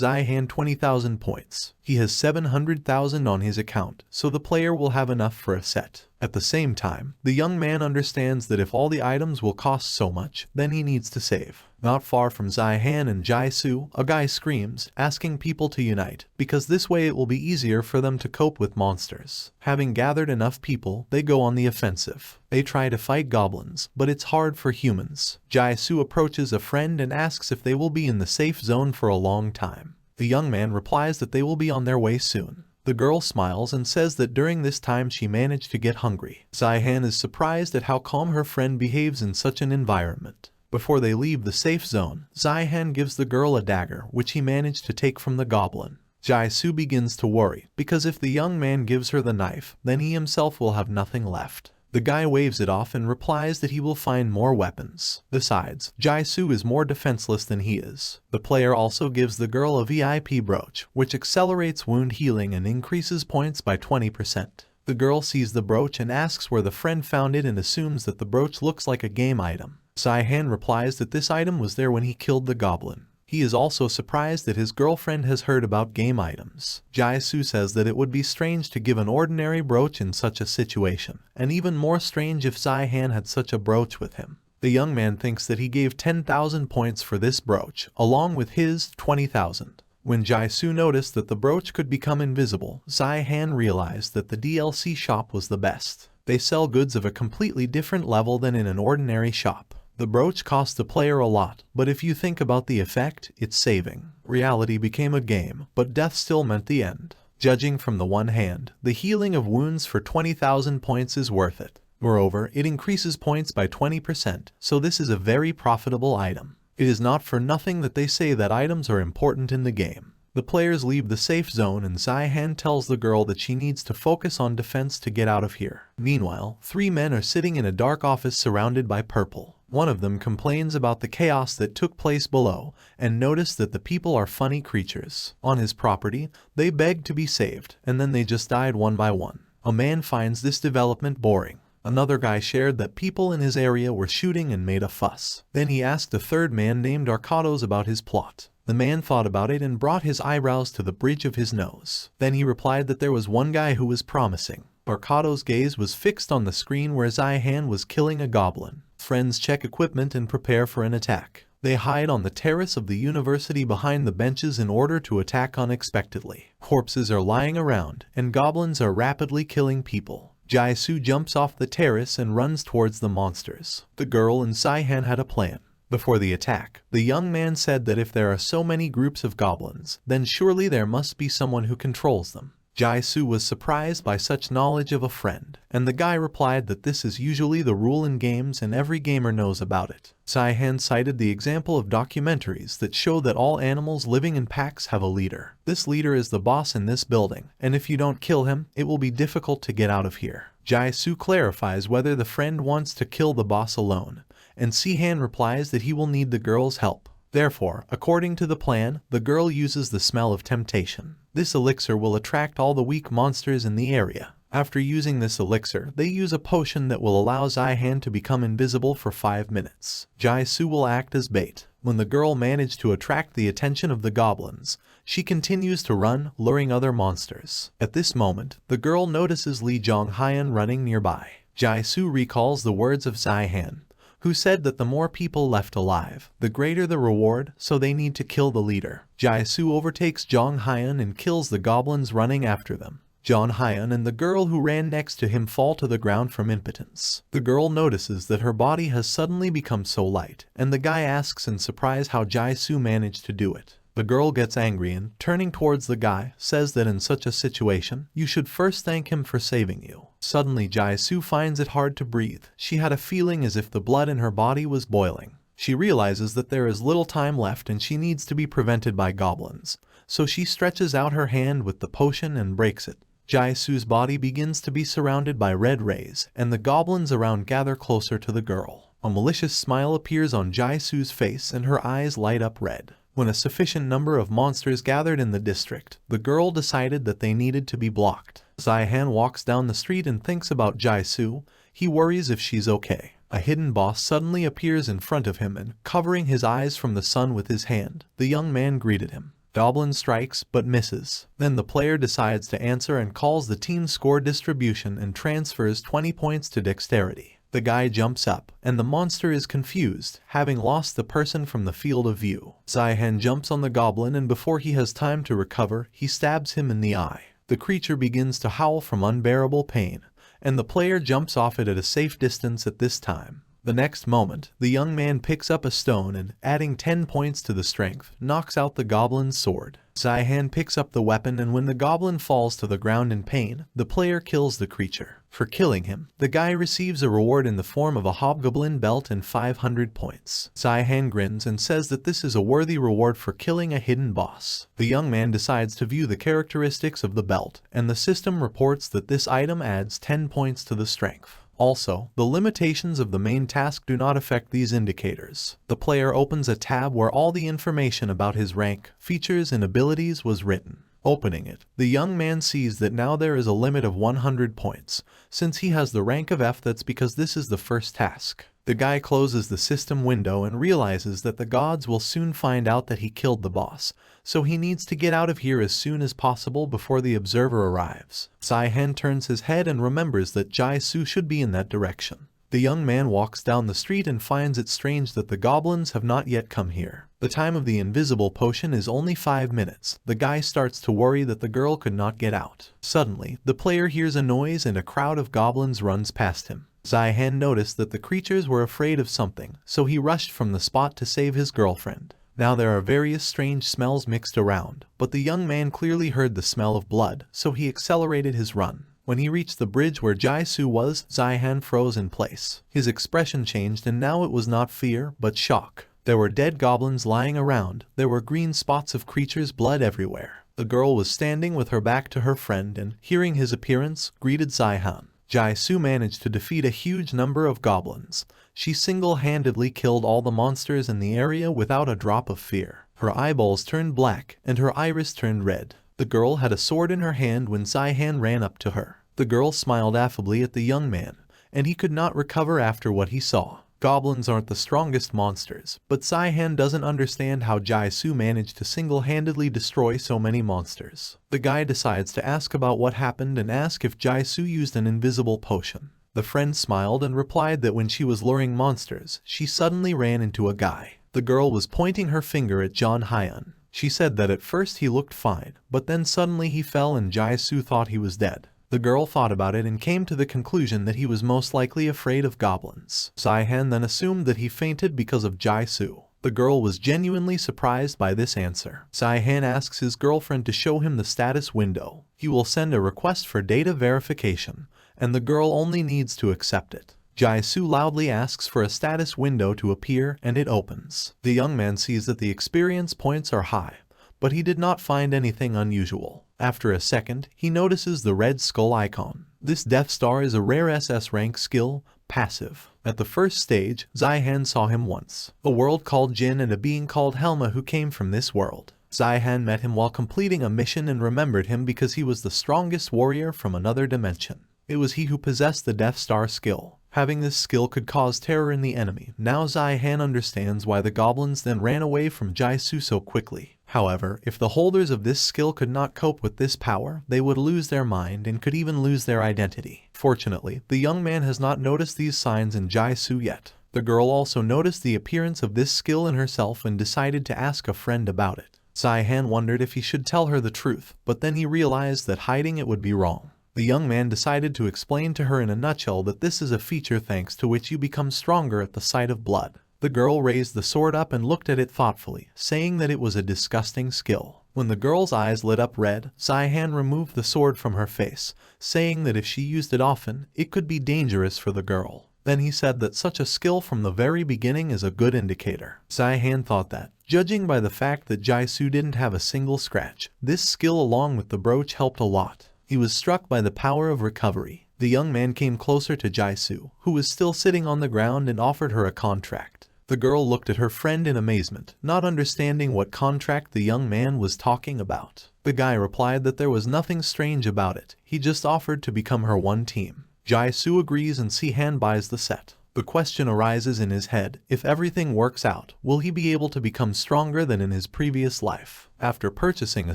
Zihan 20,000 points. He has 700,000 on his account, so the player will have enough for a set. At the same time, the young man understands that if all the items will cost so much, then he needs to save. Not far from Zihan and Jaisu, a guy screams, asking people to unite, because this way it will be easier for them to cope with monsters. Having gathered enough people, they go on the offensive. They try to fight goblins, but it's hard for humans. Jaisu approaches a friend and asks if they will be in the safe zone for a long time. The young man replies that they will be on their way soon. The girl smiles and says that during this time she managed to get hungry. Zihan is surprised at how calm her friend behaves in such an environment. Before they leave the safe zone, Zihan gives the girl a dagger which he managed to take from the goblin. Jaisu begins to worry, because if the young man gives her the knife, then he himself will have nothing left. The guy waves it off and replies that he will find more weapons. Besides, Jaisu is more defenseless than he is. The player also gives the girl a VIP brooch, which accelerates wound healing and increases points by 20%. The girl sees the brooch and asks where the friend found it and assumes that the brooch looks like a game item. Zihan replies that this item was there when he killed the goblin. He is also surprised that his girlfriend has heard about game items. Jaisu says that it would be strange to give an ordinary brooch in such a situation, and even more strange if Zihan had such a brooch with him. The young man thinks that he gave 10,000 points for this brooch, along with his 20,000. When Jaisu noticed that the brooch could become invisible, Zihan realized that the DLC shop was the best. They sell goods of a completely different level than in an ordinary shop. The brooch cost the player a lot, but if you think about the effect, it's saving. Reality became a game, but death still meant the end. Judging from the one hand, the healing of wounds for 20,000 points is worth it. Moreover, it increases points by 20%, so this is a very profitable item. It is not for nothing that they say that items are important in the game. The players leave the safe zone and Zihan tells the girl that she needs to focus on defense to get out of here. Meanwhile, 3 men are sitting in a dark office surrounded by purple. One of them complains about the chaos that took place below and notice that the people are funny creatures. On his property, they beg to be saved, and then they just died one by one. A man finds this development boring. Another guy shared that people in his area were shooting and made a fuss. Then he asked a third man named Arcados about his plot. The man thought about it and brought his eyebrows to the bridge of his nose. Then he replied that there was one guy who was promising. Arcados' gaze was fixed on the screen where Zihan was killing a goblin. Friends check equipment and prepare for an attack. They hide on the terrace of the university behind the benches in order to attack unexpectedly. Corpses are lying around, and goblins are rapidly killing people. Jaisu jumps off the terrace and runs towards the monsters. The girl and Zihan had a plan. Before the attack, the young man said that if there are so many groups of goblins, then surely there must be someone who controls them. Jaisu was surprised by such knowledge of a friend, and the guy replied that this is usually the rule in games and every gamer knows about it. Zihan cited the example of documentaries that show that all animals living in packs have a leader. This leader is the boss in this building, and if you don't kill him, it will be difficult to get out of here. Jaisu clarifies whether the friend wants to kill the boss alone, and Zihan replies that he will need the girl's help. Therefore, according to the plan, the girl uses the smell of temptation. This elixir will attract all the weak monsters in the area. After using this elixir, they use a potion that will allow Zihan to become invisible for 5 minutes. Jaisu will act as bait. When the girl managed to attract the attention of the goblins, she continues to run, luring other monsters. At this moment, the girl notices Li Zhonghyun running nearby. Jaisu recalls the words of Zihan, who said that the more people left alive, the greater the reward, so they need to kill the leader. Jaisu overtakes Zhonghyun and kills the goblins running after them. Zhonghyun and the girl who ran next to him fall to the ground from impotence. The girl notices that her body has suddenly become so light, and the guy asks in surprise how Jaisu managed to do it. The girl gets angry and, turning towards the guy, says that in such a situation, you should first thank him for saving you. Suddenly Jaisu finds it hard to breathe. She had a feeling as if the blood in her body was boiling. She realizes that there is little time left and she needs to be prevented by goblins, so she stretches out her hand with the potion and breaks it. Jaisu's body begins to be surrounded by red rays, and the goblins around gather closer to the girl. A malicious smile appears on Jaisu's face and her eyes light up red. When a sufficient number of monsters gathered in the district, the girl decided that they needed to be blocked. Zihan walks down the street and thinks about Jaisu. He worries if she's okay. A hidden boss suddenly appears in front of him and, covering his eyes from the sun with his hand, the young man greeted him. Goblin strikes, but misses. Then the player decides to answer and calls the team score distribution and transfers 20 points to dexterity. The guy jumps up, and the monster is confused, having lost the person from the field of view. Zihan jumps on the goblin and before he has time to recover, he stabs him in the eye. The creature begins to howl from unbearable pain, and the player jumps off it at a safe distance at this time. The next moment, the young man picks up a stone and, adding 10 points to the strength, knocks out the goblin's sword. Zihan picks up the weapon and when the goblin falls to the ground in pain, the player kills the creature. For killing him, the guy receives a reward in the form of a hobgoblin belt and 500 points. Zihan grins and says that this is a worthy reward for killing a hidden boss. The young man decides to view the characteristics of the belt, and the system reports that this item adds 10 points to the strength. Also, the limitations of the main task do not affect these indicators. The player opens a tab where all the information about his rank, features, and abilities was written. Opening it, the young man sees that now there is a limit of 100 points. Since he has the rank of F, that's because this is the first task. The guy closes the system window and realizes that the gods will soon find out that he killed the boss, so he needs to get out of here as soon as possible before the observer arrives. Zihan turns his head and remembers that Jaisu should be in that direction. The young man walks down the street and finds it strange that the goblins have not yet come here. The time of the invisible potion is only 5 minutes. The guy starts to worry that the girl could not get out. Suddenly, the player hears a noise and a crowd of goblins runs past him. Zihan noticed that the creatures were afraid of something, so he rushed from the spot to save his girlfriend. Now there are various strange smells mixed around, but the young man clearly heard the smell of blood, so he accelerated his run. When he reached the bridge where Jai-Su was, Zihan froze in place. His expression changed and now it was not fear, but shock. There were dead goblins lying around, there were green spots of creatures' blood everywhere. The girl was standing with her back to her friend and, hearing his appearance, greeted Zihan. Jai-Su managed to defeat a huge number of goblins. She single-handedly killed all the monsters in the area without a drop of fear. Her eyeballs turned black, and her iris turned red. The girl had a sword in her hand when Zihan ran up to her. The girl smiled affably at the young man, and he could not recover after what he saw. Goblins aren't the strongest monsters, but Zihan doesn't understand how Jai-Su managed to single-handedly destroy so many monsters. The guy decides to ask about what happened and ask if Jai-Su used an invisible potion. The friend smiled and replied that when she was luring monsters, she suddenly ran into a guy. The girl was pointing her finger at John Hyun. She said that at first he looked fine, but then suddenly he fell and Jai-Su thought he was dead. The girl thought about it and came to the conclusion that he was most likely afraid of goblins. Zihan then assumed that he fainted because of Jai-Su. The girl was genuinely surprised by this answer. Zihan asks his girlfriend to show him the status window. He will send a request for data verification, and the girl only needs to accept it. Jai-Su loudly asks for a status window to appear and it opens. The young man sees that the experience points are high, but he did not find anything unusual. After a second, he notices the red skull icon. This Death Star is a rare SS rank skill, passive. At the first stage, Zihan saw him once. A world called Jin and a being called Helma who came from this world. Zihan met him while completing a mission and remembered him because he was the strongest warrior from another dimension. It was he who possessed the Death Star skill. Having this skill could cause terror in the enemy. Now Zihan understands why the goblins then ran away from Jai-Su so quickly. However, if the holders of this skill could not cope with this power, they would lose their mind and could even lose their identity. Fortunately, the young man has not noticed these signs in Jai-Su yet. The girl also noticed the appearance of this skill in herself and decided to ask a friend about it. Zihan wondered if he should tell her the truth, but then he realized that hiding it would be wrong. The young man decided to explain to her in a nutshell that this is a feature thanks to which you become stronger at the sight of blood. The girl raised the sword up and looked at it thoughtfully, saying that it was a disgusting skill. When the girl's eyes lit up red, Zihan removed the sword from her face, saying that if she used it often, it could be dangerous for the girl. Then he said that such a skill from the very beginning is a good indicator. Zihan thought that, judging by the fact that Jai-Su didn't have a single scratch, this skill along with the brooch helped a lot. He was struck by the power of recovery. The young man came closer to Jai-Su, who was still sitting on the ground, and offered her a contract. The girl looked at her friend in amazement, not understanding what contract the young man was talking about. The guy replied that there was nothing strange about it, he just offered to become her one team. Jai-Su agrees and Zihan buys the set. The question arises in his head, if everything works out, will he be able to become stronger than in his previous life? After purchasing a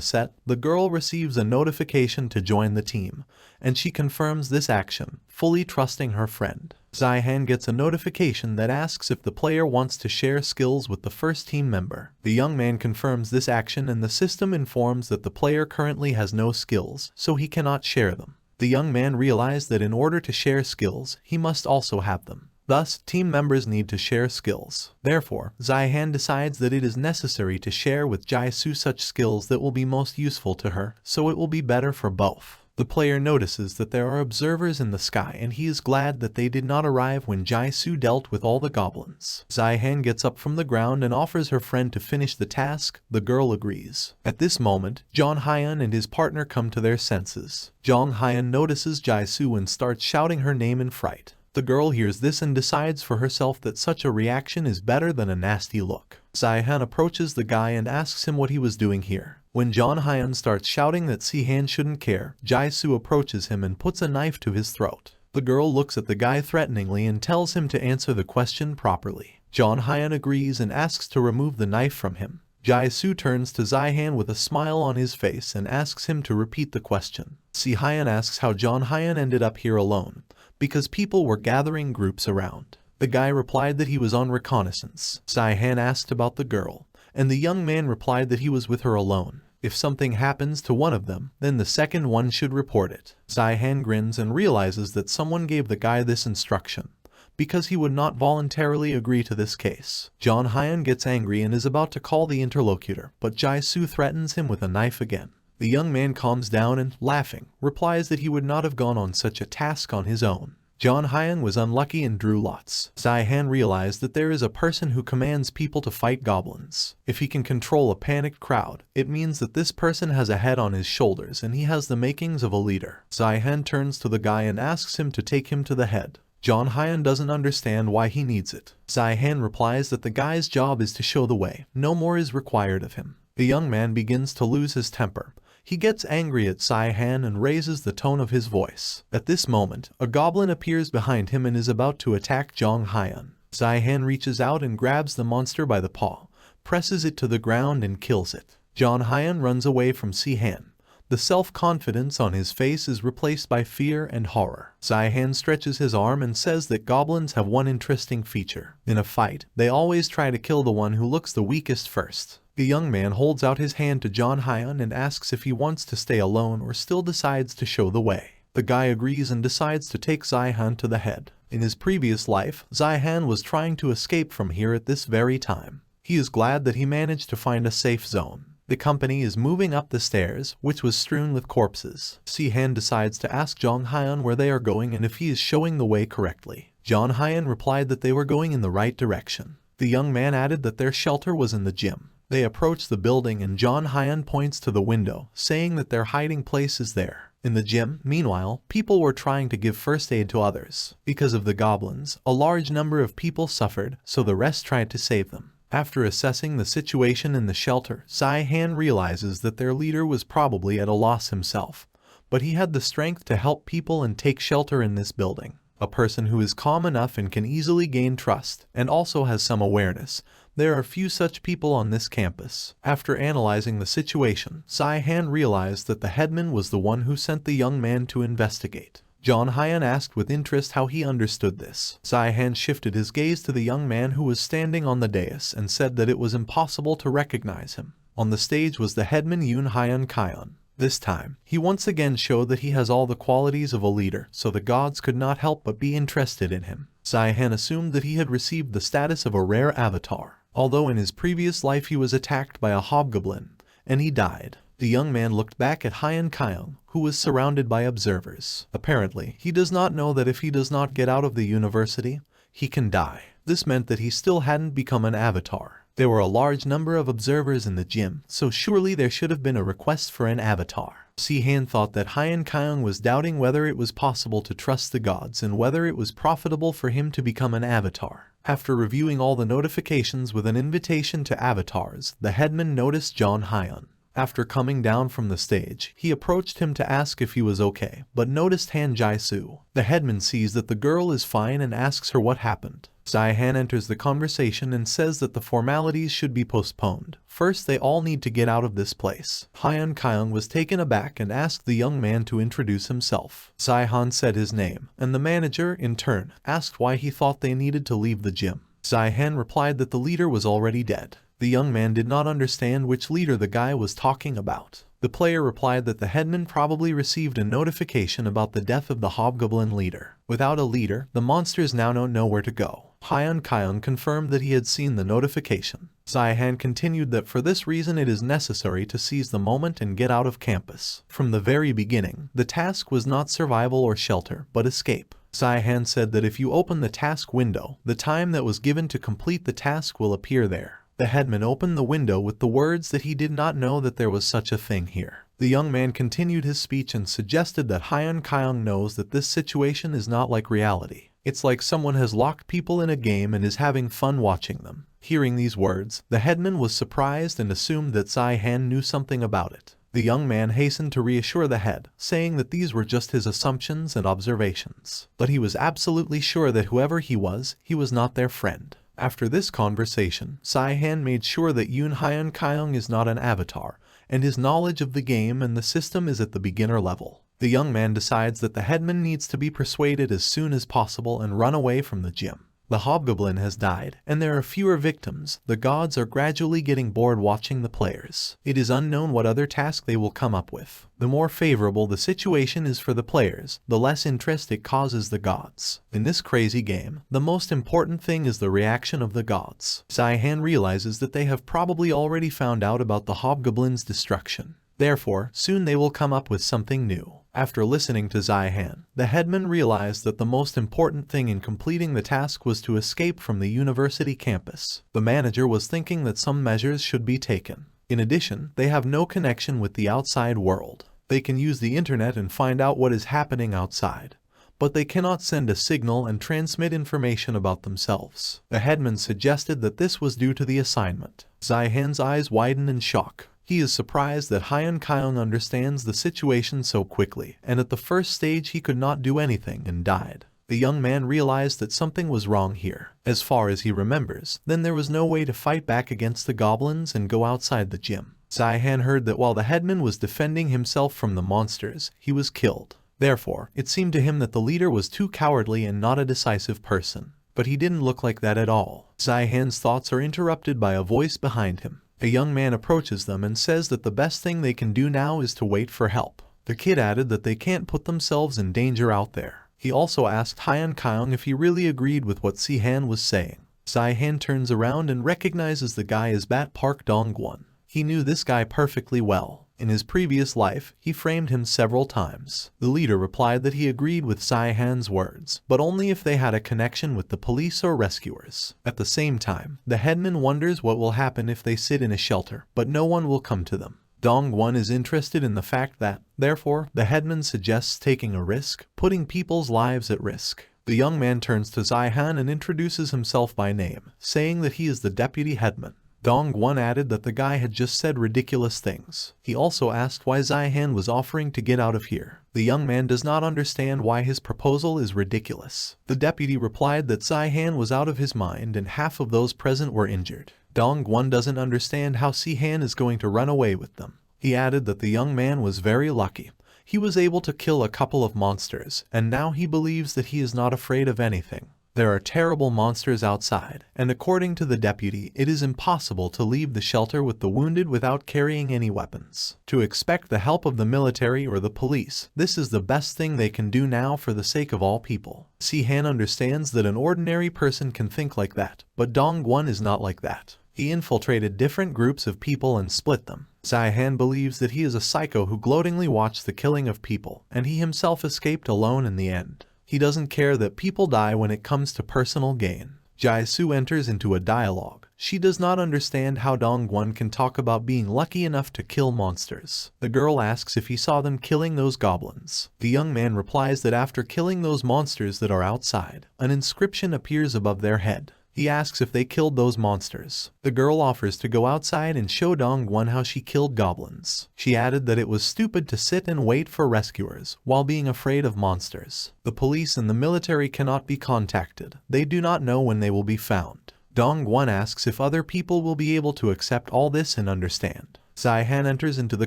set, the girl receives a notification to join the team, and she confirms this action, fully trusting her friend. Zihan gets a notification that asks if the player wants to share skills with the first team member. The young man confirms this action and the system informs that the player currently has no skills, so he cannot share them. The young man realized that in order to share skills, he must also have them. Thus, team members need to share skills. Therefore, Zihan decides that it is necessary to share with Jai-Su such skills that will be most useful to her, so it will be better for both. The player notices that there are observers in the sky and he is glad that they did not arrive when Jai-Su dealt with all the goblins. Zihan gets up from the ground and offers her friend to finish the task. The girl agrees. At this moment, John Hyun and his partner come to their senses. John Hyun notices Jai-Su and starts shouting her name in fright. The girl hears this and decides for herself that such a reaction is better than a nasty look. Zihan approaches the guy and asks him what he was doing here. When John Hyun starts shouting that Zihan shouldn't care, Jai-Su approaches him and puts a knife to his throat. The girl looks at the guy threateningly and tells him to answer the question properly. John Hyun agrees and asks to remove the knife from him. Jai-Su turns to Zihan with a smile on his face and asks him to repeat the question. Zihan asks how John Hyun ended up here alone, because people were gathering groups around. The guy replied that he was on reconnaissance. Zihan asked about the girl, and the young man replied that he was with her alone. If something happens to one of them, then the second one should report it. Zihan grins and realizes that someone gave the guy this instruction, because he would not voluntarily agree to this case. John Hyun gets angry and is about to call the interlocutor, but Jai-Su threatens him with a knife again. The young man calms down and, laughing, replies that he would not have gone on such a task on his own. John Hyun was unlucky and drew lots. Zihan realized that there is a person who commands people to fight goblins. If he can control a panicked crowd, it means that this person has a head on his shoulders and he has the makings of a leader. Zihan turns to the guy and asks him to take him to the head. John Hyun doesn't understand why he needs it. Zihan replies that the guy's job is to show the way. No more is required of him. The young man begins to lose his temper. He gets angry at Zihan and raises the tone of his voice. At this moment, a goblin appears behind him and is about to attack John Hyun. Zihan reaches out and grabs the monster by the paw, presses it to the ground and kills it. John Hyun runs away from Zihan. The self-confidence on his face is replaced by fear and horror. Zihan stretches his arm and says that goblins have one interesting feature. In a fight, they always try to kill the one who looks the weakest first. The young man holds out his hand to John Hyun and asks if he wants to stay alone or still decides to show the way. The guy agrees and decides to take Zihan to the head. In his previous life, Zihan was trying to escape from here at this very time. He is glad that he managed to find a safe zone. The company is moving up the stairs, which was strewn with corpses. Zihan decides to ask John Hyun where they are going and if he is showing the way correctly. John Hyun replied that they were going in the right direction. The young man added that their shelter was in the gym. They approach the building and John Hyun points to the window, saying that their hiding place is there. In the gym, meanwhile, people were trying to give first aid to others. Because of the goblins, a large number of people suffered, so the rest tried to save them. After assessing the situation in the shelter, Zihan realizes that their leader was probably at a loss himself, but he had the strength to help people and take shelter in this building. A person who is calm enough and can easily gain trust, and also has some awareness. There are few such people on this campus. After analyzing the situation, Zihan realized that the headman was the one who sent the young man to investigate. John Hyun asked with interest how he understood this. Zihan shifted his gaze to the young man who was standing on the dais and said that it was impossible to recognize him. On the stage was the headman Unimaginable. This time, he once again showed that he has all the qualities of a leader, so the gods could not help but be interested in him. Zihan assumed that he had received the status of a rare avatar, although in his previous life he was attacked by a hobgoblin, and he died. The young man looked back at Hyun Kyung, who was surrounded by observers. Apparently, he does not know that if he does not get out of the university, he can die. This meant that he still hadn't become an avatar. There were a large number of observers in the gym, so surely there should have been a request for an avatar. Zihan thought that Hyun Kyung was doubting whether it was possible to trust the gods and whether it was profitable for him to become an avatar. After reviewing all the notifications with an invitation to avatars, the headman noticed John Hyun. After coming down from the stage, he approached him to ask if he was okay, but noticed Han Jae-soo. The headman sees that the girl is fine and asks her what happened. Zihan enters the conversation and says that the formalities should be postponed. First, they all need to get out of this place. Hyun Kyung was taken aback and asked the young man to introduce himself. Zihan said his name, and the manager, in turn, asked why he thought they needed to leave the gym. Zihan replied that the leader was already dead. The young man did not understand which leader the guy was talking about. The player replied that the headman probably received a notification about the death of the hobgoblin leader. Without a leader, the monsters now don't know where to go. Hyun Kyung confirmed that he had seen the notification. Zihan continued that for this reason it is necessary to seize the moment and get out of campus. From the very beginning, the task was not survival or shelter, but escape. Zihan said that if you open the task window, the time that was given to complete the task will appear there. The headman opened the window with the words that he did not know that there was such a thing here. The young man continued his speech and suggested that Hyun Kyung knows that this situation is not like reality. It's like someone has locked people in a game and is having fun watching them. Hearing these words, the headman was surprised and assumed that Zihan knew something about it. The young man hastened to reassure the head, saying that these were just his assumptions and observations. But he was absolutely sure that whoever he was not their friend. After this conversation, Zihan made sure that Hyun Kyung is not an avatar, and his knowledge of the game and the system is at the beginner level. The young man decides that the headman needs to be persuaded as soon as possible and run away from the gym. The hobgoblin has died, and there are fewer victims. The gods are gradually getting bored watching the players. It is unknown what other task they will come up with. The more favorable the situation is for the players, the less interest it causes the gods. In this crazy game, the most important thing is the reaction of the gods. Zihan realizes that they have probably already found out about the hobgoblin's destruction. Therefore, soon they will come up with something new. After listening to Zihan, the headman realized that the most important thing in completing the task was to escape from the university campus. The manager was thinking that some measures should be taken. In addition, they have no connection with the outside world. They can use the internet and find out what is happening outside, but they cannot send a signal and transmit information about themselves. The headman suggested that this was due to the assignment. Zihan's eyes widen in shock. He is surprised that Hyun Kyung understands the situation so quickly, and at the first stage he could not do anything and died. The young man realized that something was wrong here. As far as he remembers, then there was no way to fight back against the goblins and go outside the gym. Zihan heard that while the headman was defending himself from the monsters, he was killed. Therefore, it seemed to him that the leader was too cowardly and not a decisive person. But he didn't look like that at all. Zihan's thoughts are interrupted by a voice behind him. A young man approaches them and says that the best thing they can do now is to wait for help. The kid added that they can't put themselves in danger out there. He also asked Hyun Kyung if he really agreed with what Zihan was saying. Zihan turns around and recognizes the guy as Bat Park Dong-won. He knew this guy perfectly well. In his previous life, he framed him several times. The leader replied that he agreed with Zihan's words, but only if they had a connection with the police or rescuers. At the same time, the headman wonders what will happen if they sit in a shelter, but no one will come to them. Dong-won is interested in the fact that, therefore, the headman suggests taking a risk, putting people's lives at risk. The young man turns to Zihan and introduces himself by name, saying that he is the deputy headman. Dong-won added that the guy had just said ridiculous things. He also asked why Zihan was offering to get out of here. The young man does not understand why his proposal is ridiculous. The deputy replied that Zihan was out of his mind and half of those present were injured. Dong-won doesn't understand how Zihan is going to run away with them. He added that the young man was very lucky. He was able to kill a couple of monsters, and now he believes that he is not afraid of anything. There are terrible monsters outside, and according to the deputy, it is impossible to leave the shelter with the wounded without carrying any weapons. To expect the help of the military or the police, this is the best thing they can do now for the sake of all people. Zihan understands that an ordinary person can think like that, but Dong-won is not like that. He infiltrated different groups of people and split them. Zihan believes that he is a psycho who gloatingly watched the killing of people, and he himself escaped alone in the end. He doesn't care that people die when it comes to personal gain. Jae-soo enters into a dialogue. She does not understand how Dong-won can talk about being lucky enough to kill monsters. The girl asks if he saw them killing those goblins. The young man replies that after killing those monsters that are outside, an inscription appears above their head. He asks if they killed those monsters. The girl offers to go outside and show Dong-won how she killed goblins. She added that it was stupid to sit and wait for rescuers while being afraid of monsters. The police and the military cannot be contacted. They do not know when they will be found. Dong-won asks if other people will be able to accept all this and understand. Zihan enters into the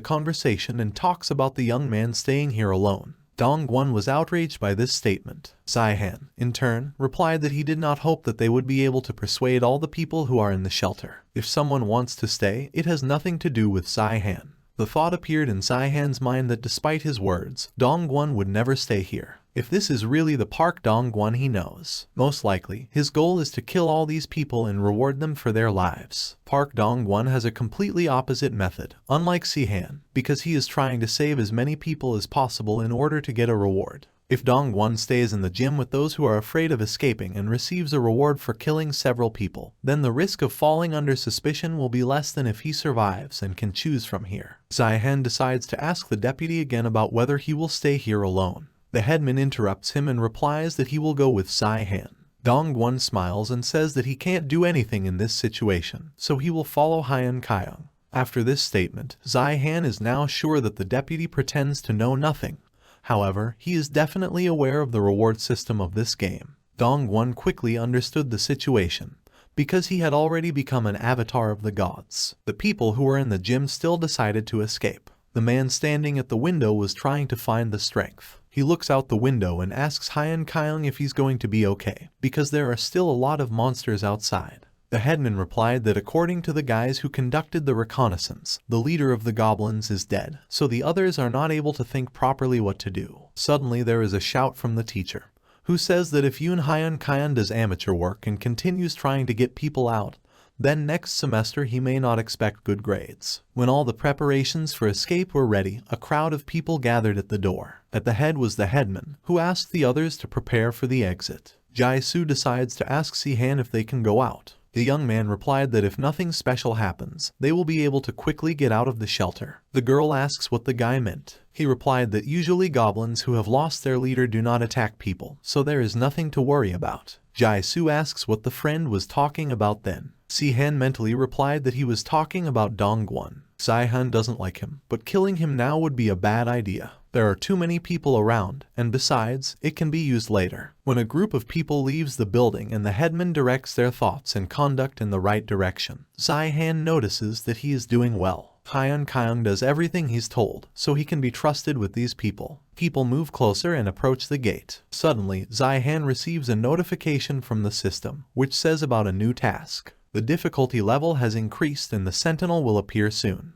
conversation and talks about the young man staying here alone. Dong-won was outraged by this statement. Zihan, in turn, replied that he did not hope that they would be able to persuade all the people who are in the shelter. If someone wants to stay, it has nothing to do with Zihan. The thought appeared in Zihan's mind that despite his words, Dong-won would never stay here. If this is really the Park Dong-won he knows, most likely, his goal is to kill all these people and reward them for their lives. Park Dong-won has a completely opposite method, unlike Zihan, because he is trying to save as many people as possible in order to get a reward. If Dong-won stays in the gym with those who are afraid of escaping and receives a reward for killing several people, then the risk of falling under suspicion will be less than if he survives and can choose from here. Zihan decides to ask the deputy again about whether he will stay here alone. The headman interrupts him and replies that he will go with Zihan. Dong-won smiles and says that he can't do anything in this situation, so he will follow Hyun Kyung. After this statement, Zihan is now sure that the deputy pretends to know nothing. However, he is definitely aware of the reward system of this game. Dong-won quickly understood the situation, because he had already become an avatar of the gods. The people who were in the gym still decided to escape. The man standing at the window was trying to find the strength. He looks out the window and asks Hyun Kyung if he's going to be okay, because there are still a lot of monsters outside. The headman replied that according to the guys who conducted the reconnaissance, the leader of the goblins is dead, so the others are not able to think properly what to do. Suddenly there is a shout from the teacher, who says that if Hyun Kyung does amateur work and continues trying to get people out, Then next semester he may not expect good grades. When all the preparations for escape were ready, a crowd of people gathered at the door. At the head was the headman, who asked the others to prepare for the exit. Jae-soo decides to ask Si-han if they can go out. The young man replied that if nothing special happens, they will be able to quickly get out of the shelter. The girl asks what the guy meant. He replied that usually goblins who have lost their leader do not attack people, so there is nothing to worry about. Jae-soo asks what the friend was talking about then. Si-han mentally replied that he was talking about Dongwon. Si-han doesn't like him, but killing him now would be a bad idea. There are too many people around, and besides, it can be used later. When a group of people leaves the building and the headman directs their thoughts and conduct in the right direction, Si-han notices that he is doing well. Hyun Kyung does everything he's told, so he can be trusted with these people. People move closer and approach the gate. Suddenly, Si-han receives a notification from the system, which says about a new task. The difficulty level has increased and the sentinel will appear soon.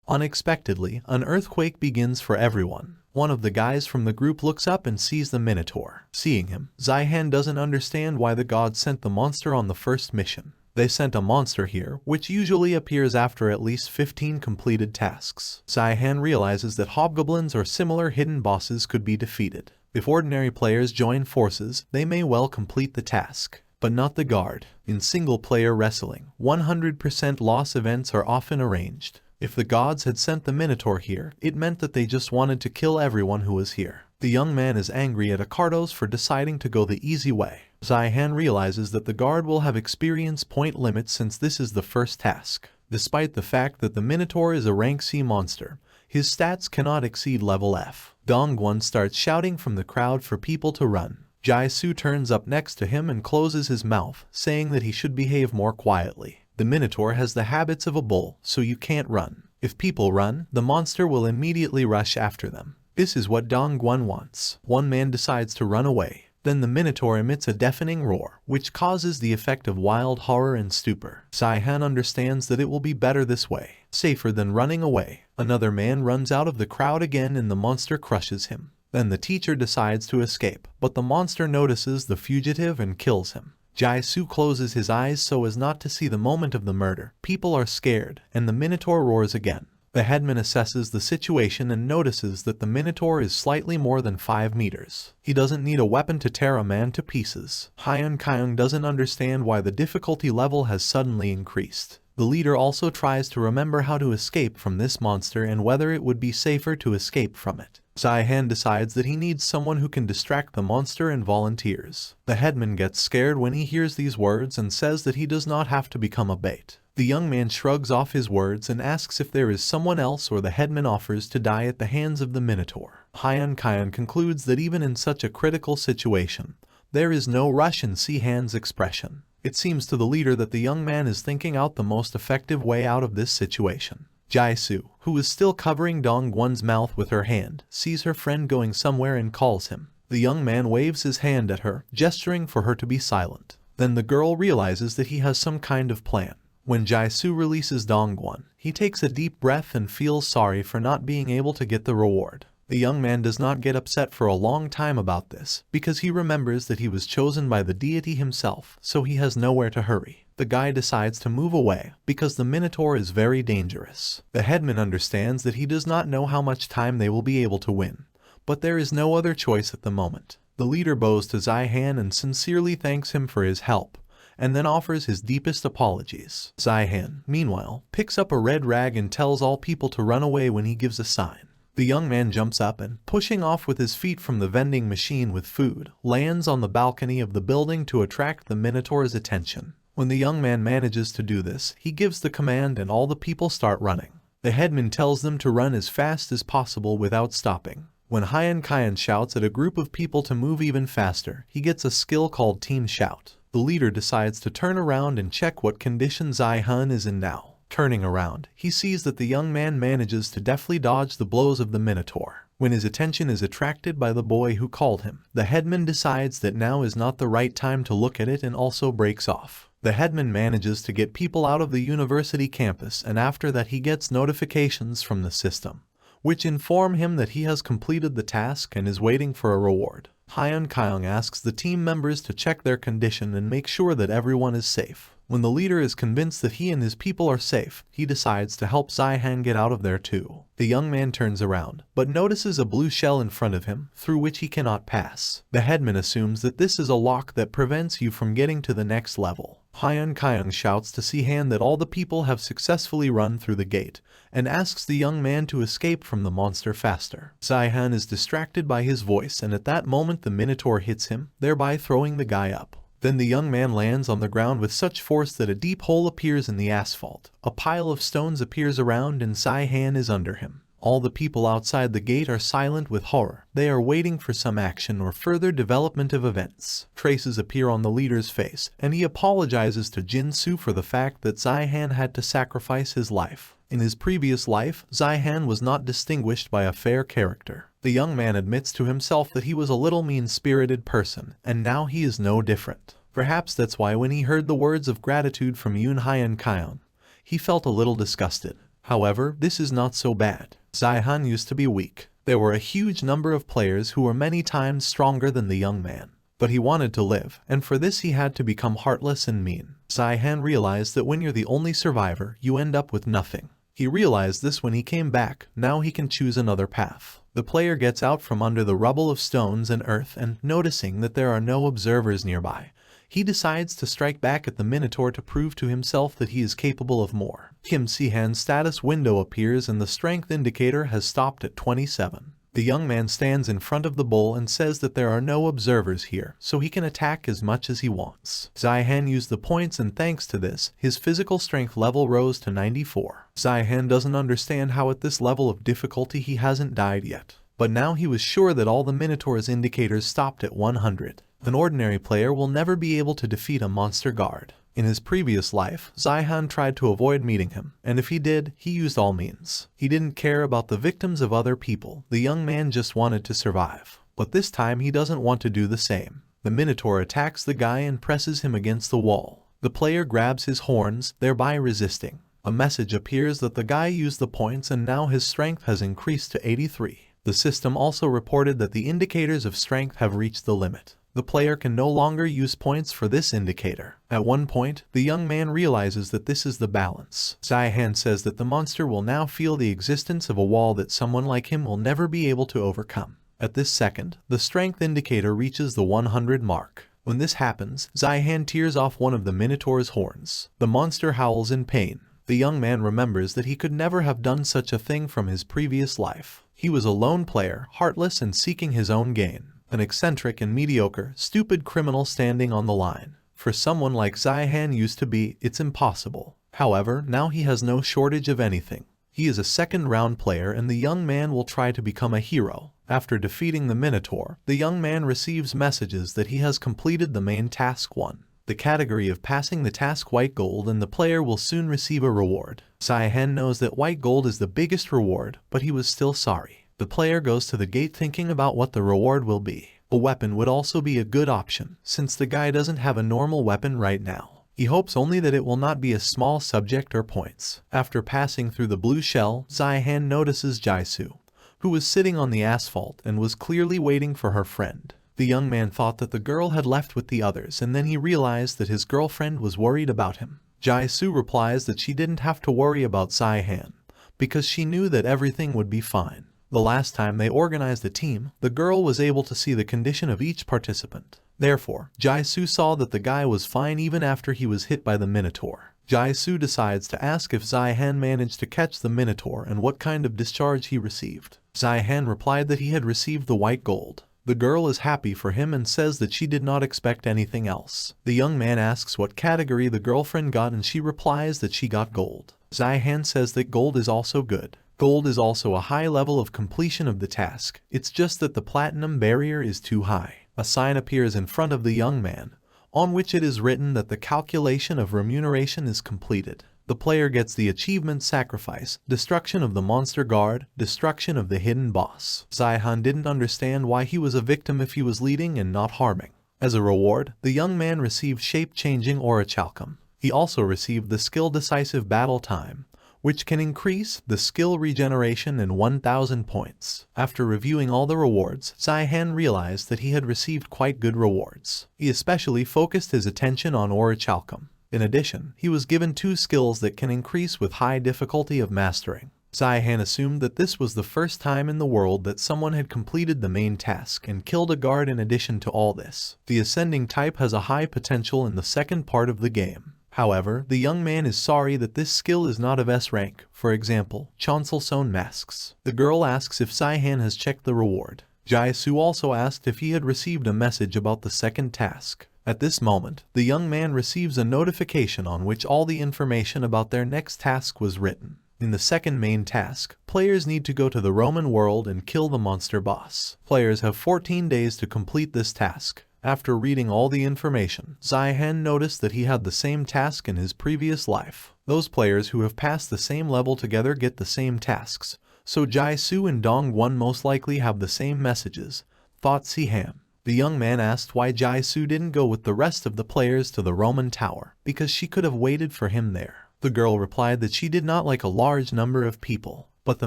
Unexpectedly, an earthquake begins for everyone. One of the guys from the group looks up and sees the Minotaur. Seeing him, Si-han doesn't understand why the gods sent the monster on the first mission. They sent a monster here, which usually appears after at least 15 completed tasks. Si-han realizes that hobgoblins or similar hidden bosses could be defeated. If ordinary players join forces, they may well complete the task. But not the guard. In single-player wrestling, 100% loss events are often arranged. If the gods had sent the Minotaur here, it meant that they just wanted to kill everyone who was here. The young man is angry at Akartos for deciding to go the easy way. Si-han realizes that the guard will have experience point limits since this is the first task. Despite the fact that the Minotaur is a rank C monster, his stats cannot exceed level F. Dongwon starts shouting from the crowd for people to run. Jae-soo turns up next to him and closes his mouth, saying that he should behave more quietly. The Minotaur has the habits of a bull, so you can't run. If people run, the monster will immediately rush after them. This is what Dongwon wants. One man decides to run away. Then the Minotaur emits a deafening roar, which causes the effect of wild horror and stupor. Si-han understands that it will be better this way, safer than running away. Another man runs out of the crowd again and the monster crushes him. Then the teacher decides to escape, but the monster notices the fugitive and kills him. Jae-soo closes his eyes so as not to see the moment of the murder. People are scared, and the Minotaur roars again. The headman assesses the situation and notices that the Minotaur is slightly more than 5 meters. He doesn't need a weapon to tear a man to pieces. Hyun Kyung doesn't understand why the difficulty level has suddenly increased. The leader also tries to remember how to escape from this monster and whether it would be safer to escape from it. Si-han decides that he needs someone who can distract the monster and volunteers. The headman gets scared when he hears these words and says that he does not have to become a bait. The young man shrugs off his words and asks if there is someone else, or the headman offers to die at the hands of the Minotaur. Hyun Kyung concludes that even in such a critical situation, there is no rush in Si-han's expression. It seems to the leader that the young man is thinking out the most effective way out of this situation. Jae-soo, who is still covering Dongwon's mouth with her hand, sees her friend going somewhere and calls him. The young man waves his hand at her, gesturing for her to be silent. Then the girl realizes that he has some kind of plan. When Jae-soo releases Dongwon, he takes a deep breath and feels sorry for not being able to get the reward. The young man does not get upset for a long time about this, because he remembers that he was chosen by the deity himself, so he has nowhere to hurry. The guy decides to move away, because the Minotaur is very dangerous. The headman understands that he does not know how much time they will be able to win, but there is no other choice at the moment. The leader bows to Si-han and sincerely thanks him for his help, and then offers his deepest apologies. Si-han, meanwhile, picks up a red rag and tells all people to run away when he gives a sign. The young man jumps up and, pushing off with his feet from the vending machine with food, lands on the balcony of the building to attract the Minotaur's attention. When the young man manages to do this, he gives the command and all the people start running. The headman tells them to run as fast as possible without stopping. When Hyun Kyung shouts at a group of people to move even faster, he gets a skill called Team Shout. The leader decides to turn around and check what condition Si-han is in now. Turning around, he sees that the young man manages to deftly dodge the blows of the Minotaur. When his attention is attracted by the boy who called him, the headman decides that now is not the right time to look at it and also breaks off. The headman manages to get people out of the university campus, and after that he gets notifications from the system, which inform him that he has completed the task and is waiting for a reward. Hyun Kyung asks the team members to check their condition and make sure that everyone is safe. When the leader is convinced that he and his people are safe, he decides to help Zihan get out of there too. The young man turns around, but notices a blue shell in front of him, through which he cannot pass. The headman assumes that this is a lock that prevents you from getting to the next level. Hyun Kyung shouts to Zihan that all the people have successfully run through the gate, and asks the young man to escape from the monster faster. Zihan is distracted by his voice, and at that moment the Minotaur hits him, thereby throwing the guy up. Then the young man lands on the ground with such force that a deep hole appears in the asphalt. A pile of stones appears around and Zihan is under him. All the people outside the gate are silent with horror. They are waiting for some action or further development of events. Traces appear on the leader's face, and he apologizes to Jin-soo for the fact that Zihan had to sacrifice his life. In his previous life, Zihan was not distinguished by a fair character. The young man admits to himself that he was a little mean-spirited person, and now he is no different. Perhaps that's why when he heard the words of gratitude from Hyun Kyung, he felt a little disgusted. However, this is not so bad. Zihan used to be weak. There were a huge number of players who were many times stronger than the young man. But he wanted to live, and for this he had to become heartless and mean. Zihan realized that when you're the only survivor, you end up with nothing. He realized this when he came back. Now he can choose another path. The player gets out from under the rubble of stones and earth, and noticing that there are no observers nearby, he decides to strike back at the Minotaur to prove to himself that he is capable of more. Kim Si-han's status window appears and the strength indicator has stopped at 27. The young man stands in front of the bull and says that there are no observers here, so he can attack as much as he wants. Zihan used the points, and thanks to this, his physical strength level rose to 94. Zihan doesn't understand how at this level of difficulty he hasn't died yet. But now he was sure that all the Minotaur's indicators stopped at 100. An ordinary player will never be able to defeat a monster guard. In his previous life, Zihan tried to avoid meeting him, and if he did, he used all means. He didn't care about the victims of other people. The young man just wanted to survive. But this time he doesn't want to do the same. The Minotaur attacks the guy and presses him against the wall. The player grabs his horns, thereby resisting. A message appears that the guy used the points and now his strength has increased to 83. The system also reported that the indicators of strength have reached the limit. The player can no longer use points for this indicator. At one point, the young man realizes that this is the balance. Zihan says that the monster will now feel the existence of a wall that someone like him will never be able to overcome. At this second, the strength indicator reaches the 100 mark. When this happens, Zihan tears off one of the Minotaur's horns. The monster howls in pain. The young man remembers that he could never have done such a thing from his previous life. He was a lone player, heartless and seeking his own gain. An eccentric and mediocre, stupid criminal standing on the line. For someone like Zihan used to be, it's impossible. However, now he has no shortage of anything. He is a second-round player and the young man will try to become a hero. After defeating the Minotaur, the young man receives messages that he has completed the main task 1. The category of passing the task white gold, and the player will soon receive a reward. Zihan knows that white gold is the biggest reward, but he was still sorry. The player goes to the gate thinking about what the reward will be. A weapon would also be a good option, since the guy doesn't have a normal weapon right now. He hopes only that it will not be a small subject or points. After passing through the blue shell, Zihan notices Jisoo, who was sitting on the asphalt and was clearly waiting for her friend. The young man thought that the girl had left with the others, and then he realized that his girlfriend was worried about him. Jisoo replies that she didn't have to worry about Zihan, because she knew that everything would be fine. The last time they organized a team, the girl was able to see the condition of each participant. Therefore, Jisoo saw that the guy was fine even after he was hit by the Minotaur. Jisoo decides to ask if Zihan managed to catch the Minotaur and what kind of discharge he received. Zihan replied that he had received the white gold. The girl is happy for him and says that she did not expect anything else. The young man asks what category the girlfriend got and she replies that she got gold. Zihan says that gold is also good. Gold is also a high level of completion of the task. It's just that the platinum barrier is too high. A sign appears in front of the young man, on which it is written that the calculation of remuneration is completed. The player gets the achievement Sacrifice, Destruction of the Monster Guard, Destruction of the Hidden Boss. Zihan didn't understand why he was a victim if he was leading and not harming. As a reward, the young man received Shape-Changing Orichalcum. He also received the skill Decisive Battle Time, which can increase the skill regeneration in 1000 points. After reviewing all the rewards, Zihan realized that he had received quite good rewards. He especially focused his attention on orichalcum. In addition, he was given 2 skills that can increase with high difficulty of mastering. Zihan assumed that this was the first time in the world that someone had completed the main task and killed a guard. In addition to all this, the ascending type has a high potential in the second part of the game. However, the young man is sorry that this skill is not of S rank, for example, chancel sewn masks. The girl asks if Zihan has checked the reward. Jaisu also asked if he had received a message about the second task. At this moment, the young man receives a notification on which all the information about their next task was written. In the second main task, players need to go to the Roman world and kill the monster boss. Players have 14 days to complete this task. After reading all the information, Zihan noticed that he had the same task in his previous life. Those players who have passed the same level together get the same tasks, so Jaisu and Dongwon most likely have the same messages, thought Zihan. The young man asked why Jaisu didn't go with the rest of the players to the Roman tower, because she could have waited for him there. The girl replied that she did not like a large number of people, but the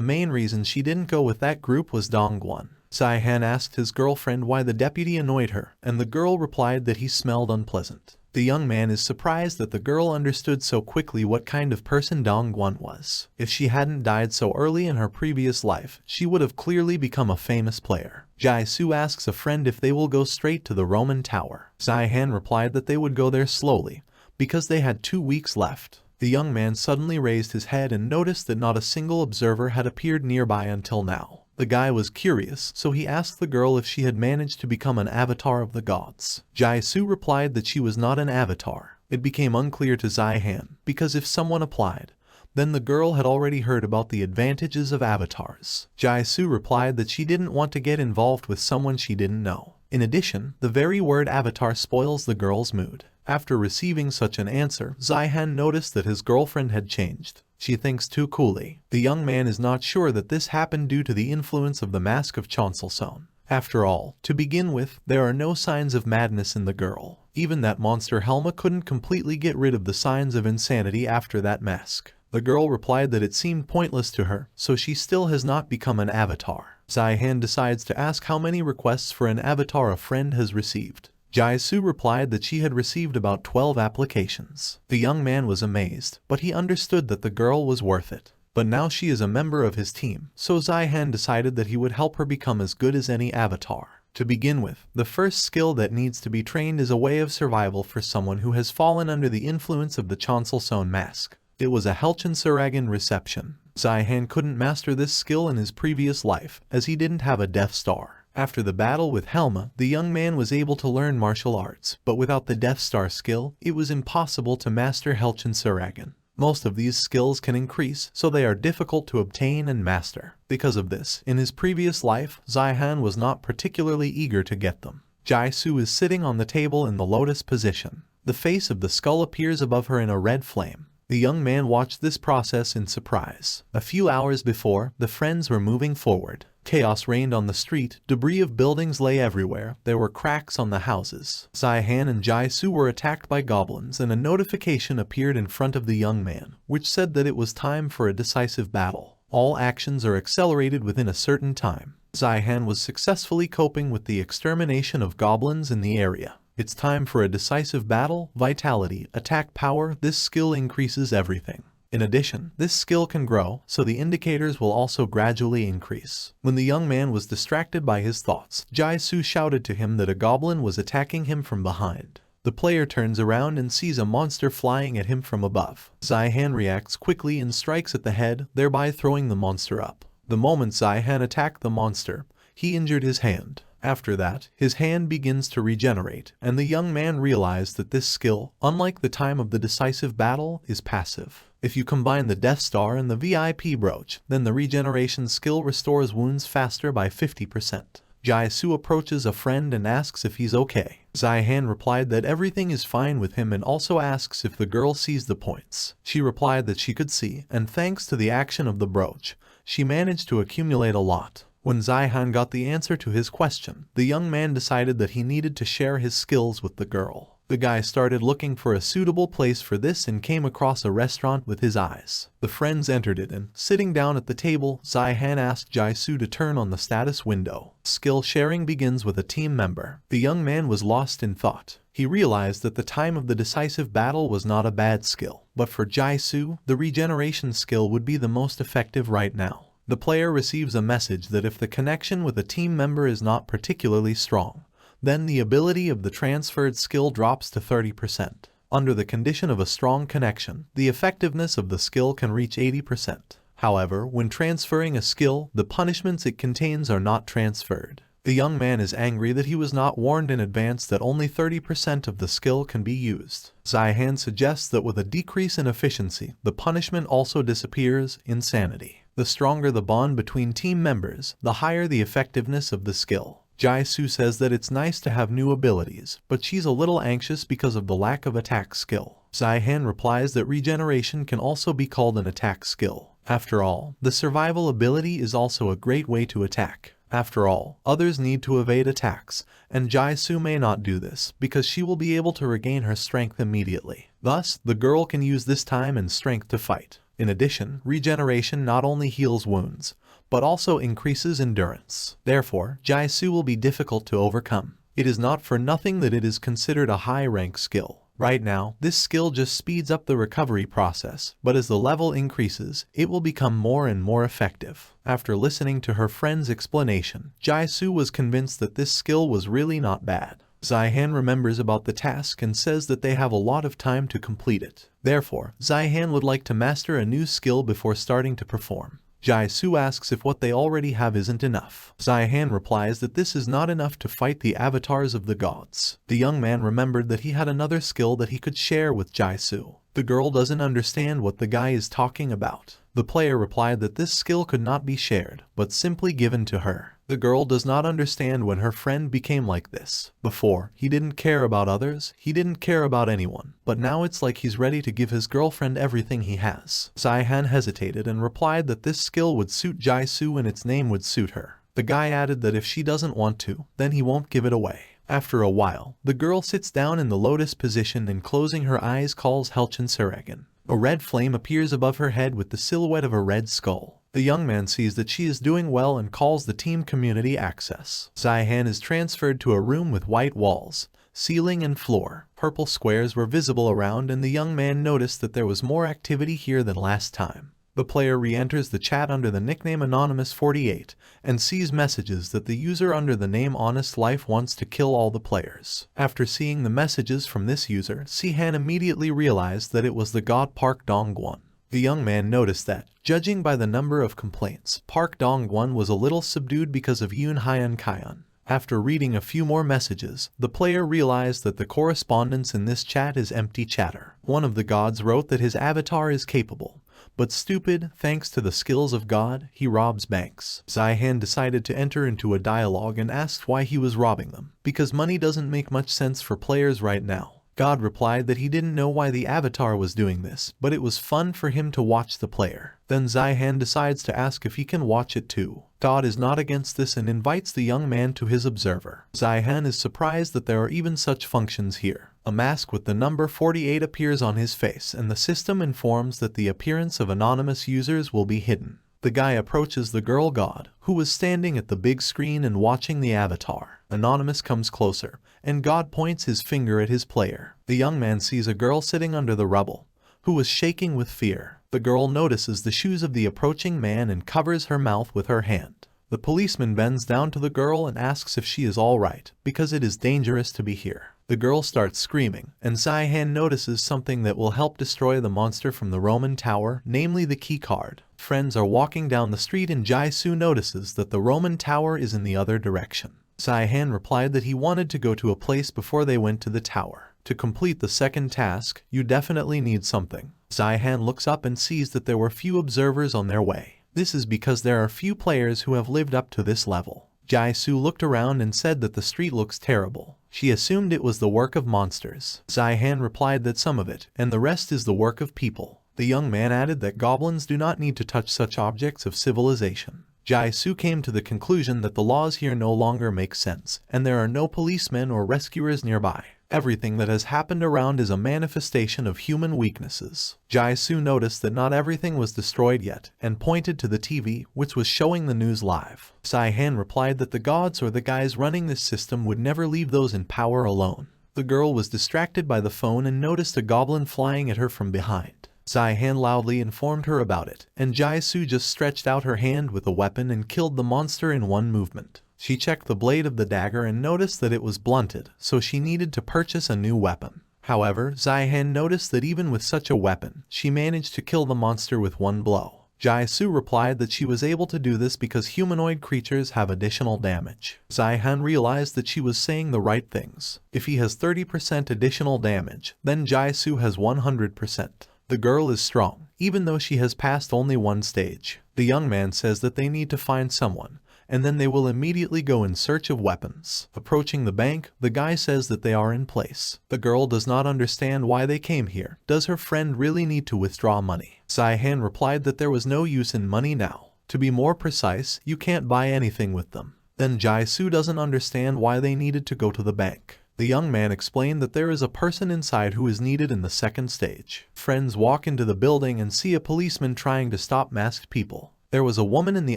main reason she didn't go with that group was Dongwon. Zihan asked his girlfriend why the deputy annoyed her, and the girl replied that he smelled unpleasant. The young man is surprised that the girl understood so quickly what kind of person Dongwon was. If she hadn't died so early in her previous life, she would have clearly become a famous player. Jaisu asks a friend if they will go straight to the Roman tower. Zihan replied that they would go there slowly, because they had 2 weeks left. The young man suddenly raised his head and noticed that not a single observer had appeared nearby until now. The guy was curious, so he asked the girl if she had managed to become an avatar of the gods. Jaisu replied that she was not an avatar. It became unclear to Zihan, because if someone applied, then the girl had already heard about the advantages of avatars. Jaisu replied that she didn't want to get involved with someone she didn't know. In addition, the very word avatar spoils the girl's mood. After receiving such an answer, Zihan noticed that his girlfriend had changed. She thinks too coolly. The young man is not sure that this happened due to the influence of the mask of Chancel-sewn. After all, to begin with, there are no signs of madness in the girl. Even that monster Helma couldn't completely get rid of the signs of insanity after that mask. The girl replied that it seemed pointless to her, so she still has not become an avatar. Zihan decides to ask how many requests for an avatar a friend has received. Jaisu replied that she had received about 12 applications. The young man was amazed, but he understood that the girl was worth it. But now she is a member of his team, so Zihan decided that he would help her become as good as any avatar. To begin with, the first skill that needs to be trained is a way of survival for someone who has fallen under the influence of the Chancel-sewn mask. It was a Helchen reception. Zihan couldn't master this skill in his previous life, as he didn't have a Death Star. After the battle with Helma, the young man was able to learn martial arts, but without the Death Star skill, it was impossible to master Helchen. Most of these skills can increase, so they are difficult to obtain and master. Because of this, in his previous life, Zihan was not particularly eager to get them. Jaisu is sitting on the table in the lotus position. The face of the skull appears above her in a red flame. The young man watched this process in surprise. A few hours before, the friends were moving forward. Chaos reigned on the street, debris of buildings lay everywhere, there were cracks on the houses. Zihan and Jaisu were attacked by goblins and a notification appeared in front of the young man, which said that it was time for a decisive battle. All actions are accelerated within a certain time. Zihan was successfully coping with the extermination of goblins in the area. It's time for a decisive battle, vitality, attack power, this skill increases everything. In addition, this skill can grow, so the indicators will also gradually increase. When the young man was distracted by his thoughts, Jaisu shouted to him that a goblin was attacking him from behind. The player turns around and sees a monster flying at him from above. Zihan reacts quickly and strikes at the head, thereby throwing the monster up. The moment Zihan attacked the monster, he injured his hand. After that, his hand begins to regenerate, and the young man realized that this skill, unlike the time of the decisive battle, is passive. If you combine the Death Star and the VIP brooch, then the regeneration skill restores wounds faster by 50%. Jaisu approaches a friend and asks if he's okay. Zihan replied that everything is fine with him and also asks if the girl sees the points. She replied that she could see, and thanks to the action of the brooch, she managed to accumulate a lot. When Zihan got the answer to his question, the young man decided that he needed to share his skills with the girl. The guy started looking for a suitable place for this and came across a restaurant with his eyes. The friends entered it and, sitting down at the table, Zihan asked Jaisu to turn on the status window. Skill sharing begins with a team member. The young man was lost in thought. He realized that the time of the decisive battle was not a bad skill, but for Jaisu, the regeneration skill would be the most effective right now. The player receives a message that if the connection with a team member is not particularly strong, then the ability of the transferred skill drops to 30%. Under the condition of a strong connection, the effectiveness of the skill can reach 80%. However, when transferring a skill, the punishments it contains are not transferred. The young man is angry that he was not warned in advance that only 30% of the skill can be used. Zihan suggests that with a decrease in efficiency, the punishment also disappears. Insanity. The stronger the bond between team members, the higher the effectiveness of the skill. Jaisu says that it's nice to have new abilities, but she's a little anxious because of the lack of attack skill. Zihan replies that regeneration can also be called an attack skill. After all, the survival ability is also a great way to attack. After all, others need to evade attacks, and Jaisu may not do this because she will be able to regain her strength immediately. Thus, the girl can use this time and strength to fight. In addition, regeneration not only heals wounds, but also increases endurance. Therefore, Jaisu will be difficult to overcome. It is not for nothing that it is considered a high-rank skill. Right now, this skill just speeds up the recovery process, but as the level increases, it will become more and more effective. After listening to her friend's explanation, Jaisu was convinced that this skill was really not bad. Zihan remembers about the task and says that they have a lot of time to complete it. Therefore, Zihan would like to master a new skill before starting to perform. Jaisu asks if what they already have isn't enough. Zihan replies that this is not enough to fight the avatars of the gods. The young man remembered that he had another skill that he could share with Jaisu. The girl doesn't understand what the guy is talking about. The player replied that this skill could not be shared, but simply given to her. The girl does not understand when her friend became like this. Before, he didn't care about others, he didn't care about anyone, but now it's like he's ready to give his girlfriend everything he has. Zihan hesitated and replied that this skill would suit Jaisu and its name would suit her. The guy added that if she doesn't want to, then he won't give it away. After a while, the girl sits down in the lotus position and closing her eyes calls Helchin Saragan. A red flame appears above her head with the silhouette of a red skull. The young man sees that she is doing well and calls the team community access. Zihan is transferred to a room with white walls, ceiling and floor. Purple squares were visible around and the young man noticed that there was more activity here than last time. The player re-enters the chat under the nickname Anonymous48 and sees messages that the user under the name Honest Life wants to kill all the players. After seeing the messages from this user, Zihan immediately realized that it was the god Park Dong-gwon. The young man noticed that, judging by the number of complaints, Park Dong-gwon was a little subdued because of Yoon Hyun Kyon. After reading a few more messages, the player realized that the correspondence in this chat is empty chatter. One of the gods wrote that his avatar is capable, but stupid. Thanks to the skills of God, he robs banks. Zihan decided to enter into a dialogue and asked why he was robbing them, because money doesn't make much sense for players right now. God replied that he didn't know why the avatar was doing this, but it was fun for him to watch the player. Then Zihan decides to ask if he can watch it too. God is not against this and invites the young man to his observer. Zihan is surprised that there are even such functions here. A mask with the number 48 appears on his face and the system informs that the appearance of anonymous users will be hidden. The guy approaches the girl god, who was standing at the big screen and watching the avatar. Anonymous comes closer, and God points his finger at his player. The young man sees a girl sitting under the rubble, who was shaking with fear. The girl notices the shoes of the approaching man and covers her mouth with her hand. The policeman bends down to the girl and asks if she is all right, because it is dangerous to be here. The girl starts screaming, and Zihan notices something that will help destroy the monster from the Roman tower, namely the key card. Friends are walking down the street and Jaisu notices that the Roman tower is in the other direction. Zihan replied that he wanted to go to a place before they went to the tower. To complete the second task, you definitely need something. Zihan looks up and sees that there were few observers on their way. This is because there are few players who have lived up to this level. Jaisu looked around and said that the street looks terrible. She assumed it was the work of monsters. Zihan replied that some of it, and the rest is the work of people. The young man added that goblins do not need to touch such objects of civilization. Jaisu came to the conclusion that the laws here no longer make sense, and there are no policemen or rescuers nearby. Everything that has happened around is a manifestation of human weaknesses. Jaisu noticed that not everything was destroyed yet, and pointed to the TV, which was showing the news live. Sai-han replied that the gods or the guys running this system would never leave those in power alone. The girl was distracted by the phone and noticed a goblin flying at her from behind. Sai-han loudly informed her about it, and Jaisu just stretched out her hand with a weapon and killed the monster in one movement. She checked the blade of the dagger and noticed that it was blunted, so she needed to purchase a new weapon. However, Sai-han noticed that even with such a weapon, she managed to kill the monster with one blow. Jaisu replied that she was able to do this because humanoid creatures have additional damage. Sai-han realized that she was saying the right things. If he has 30% additional damage, then Jaisu has 100%. The girl is strong, even though she has passed only one stage. The young man says that they need to find someone, and then they will immediately go in search of weapons. Approaching the bank, the guy says that they are in place. The girl does not understand why they came here. Does her friend really need to withdraw money? Sai-han replied that there was no use in money now. To be more precise, you can't buy anything with them. Then Jaisu doesn't understand why they needed to go to the bank. The young man explained that there is a person inside who is needed in the second stage. Friends walk into the building and see a policeman trying to stop masked people. There was a woman in the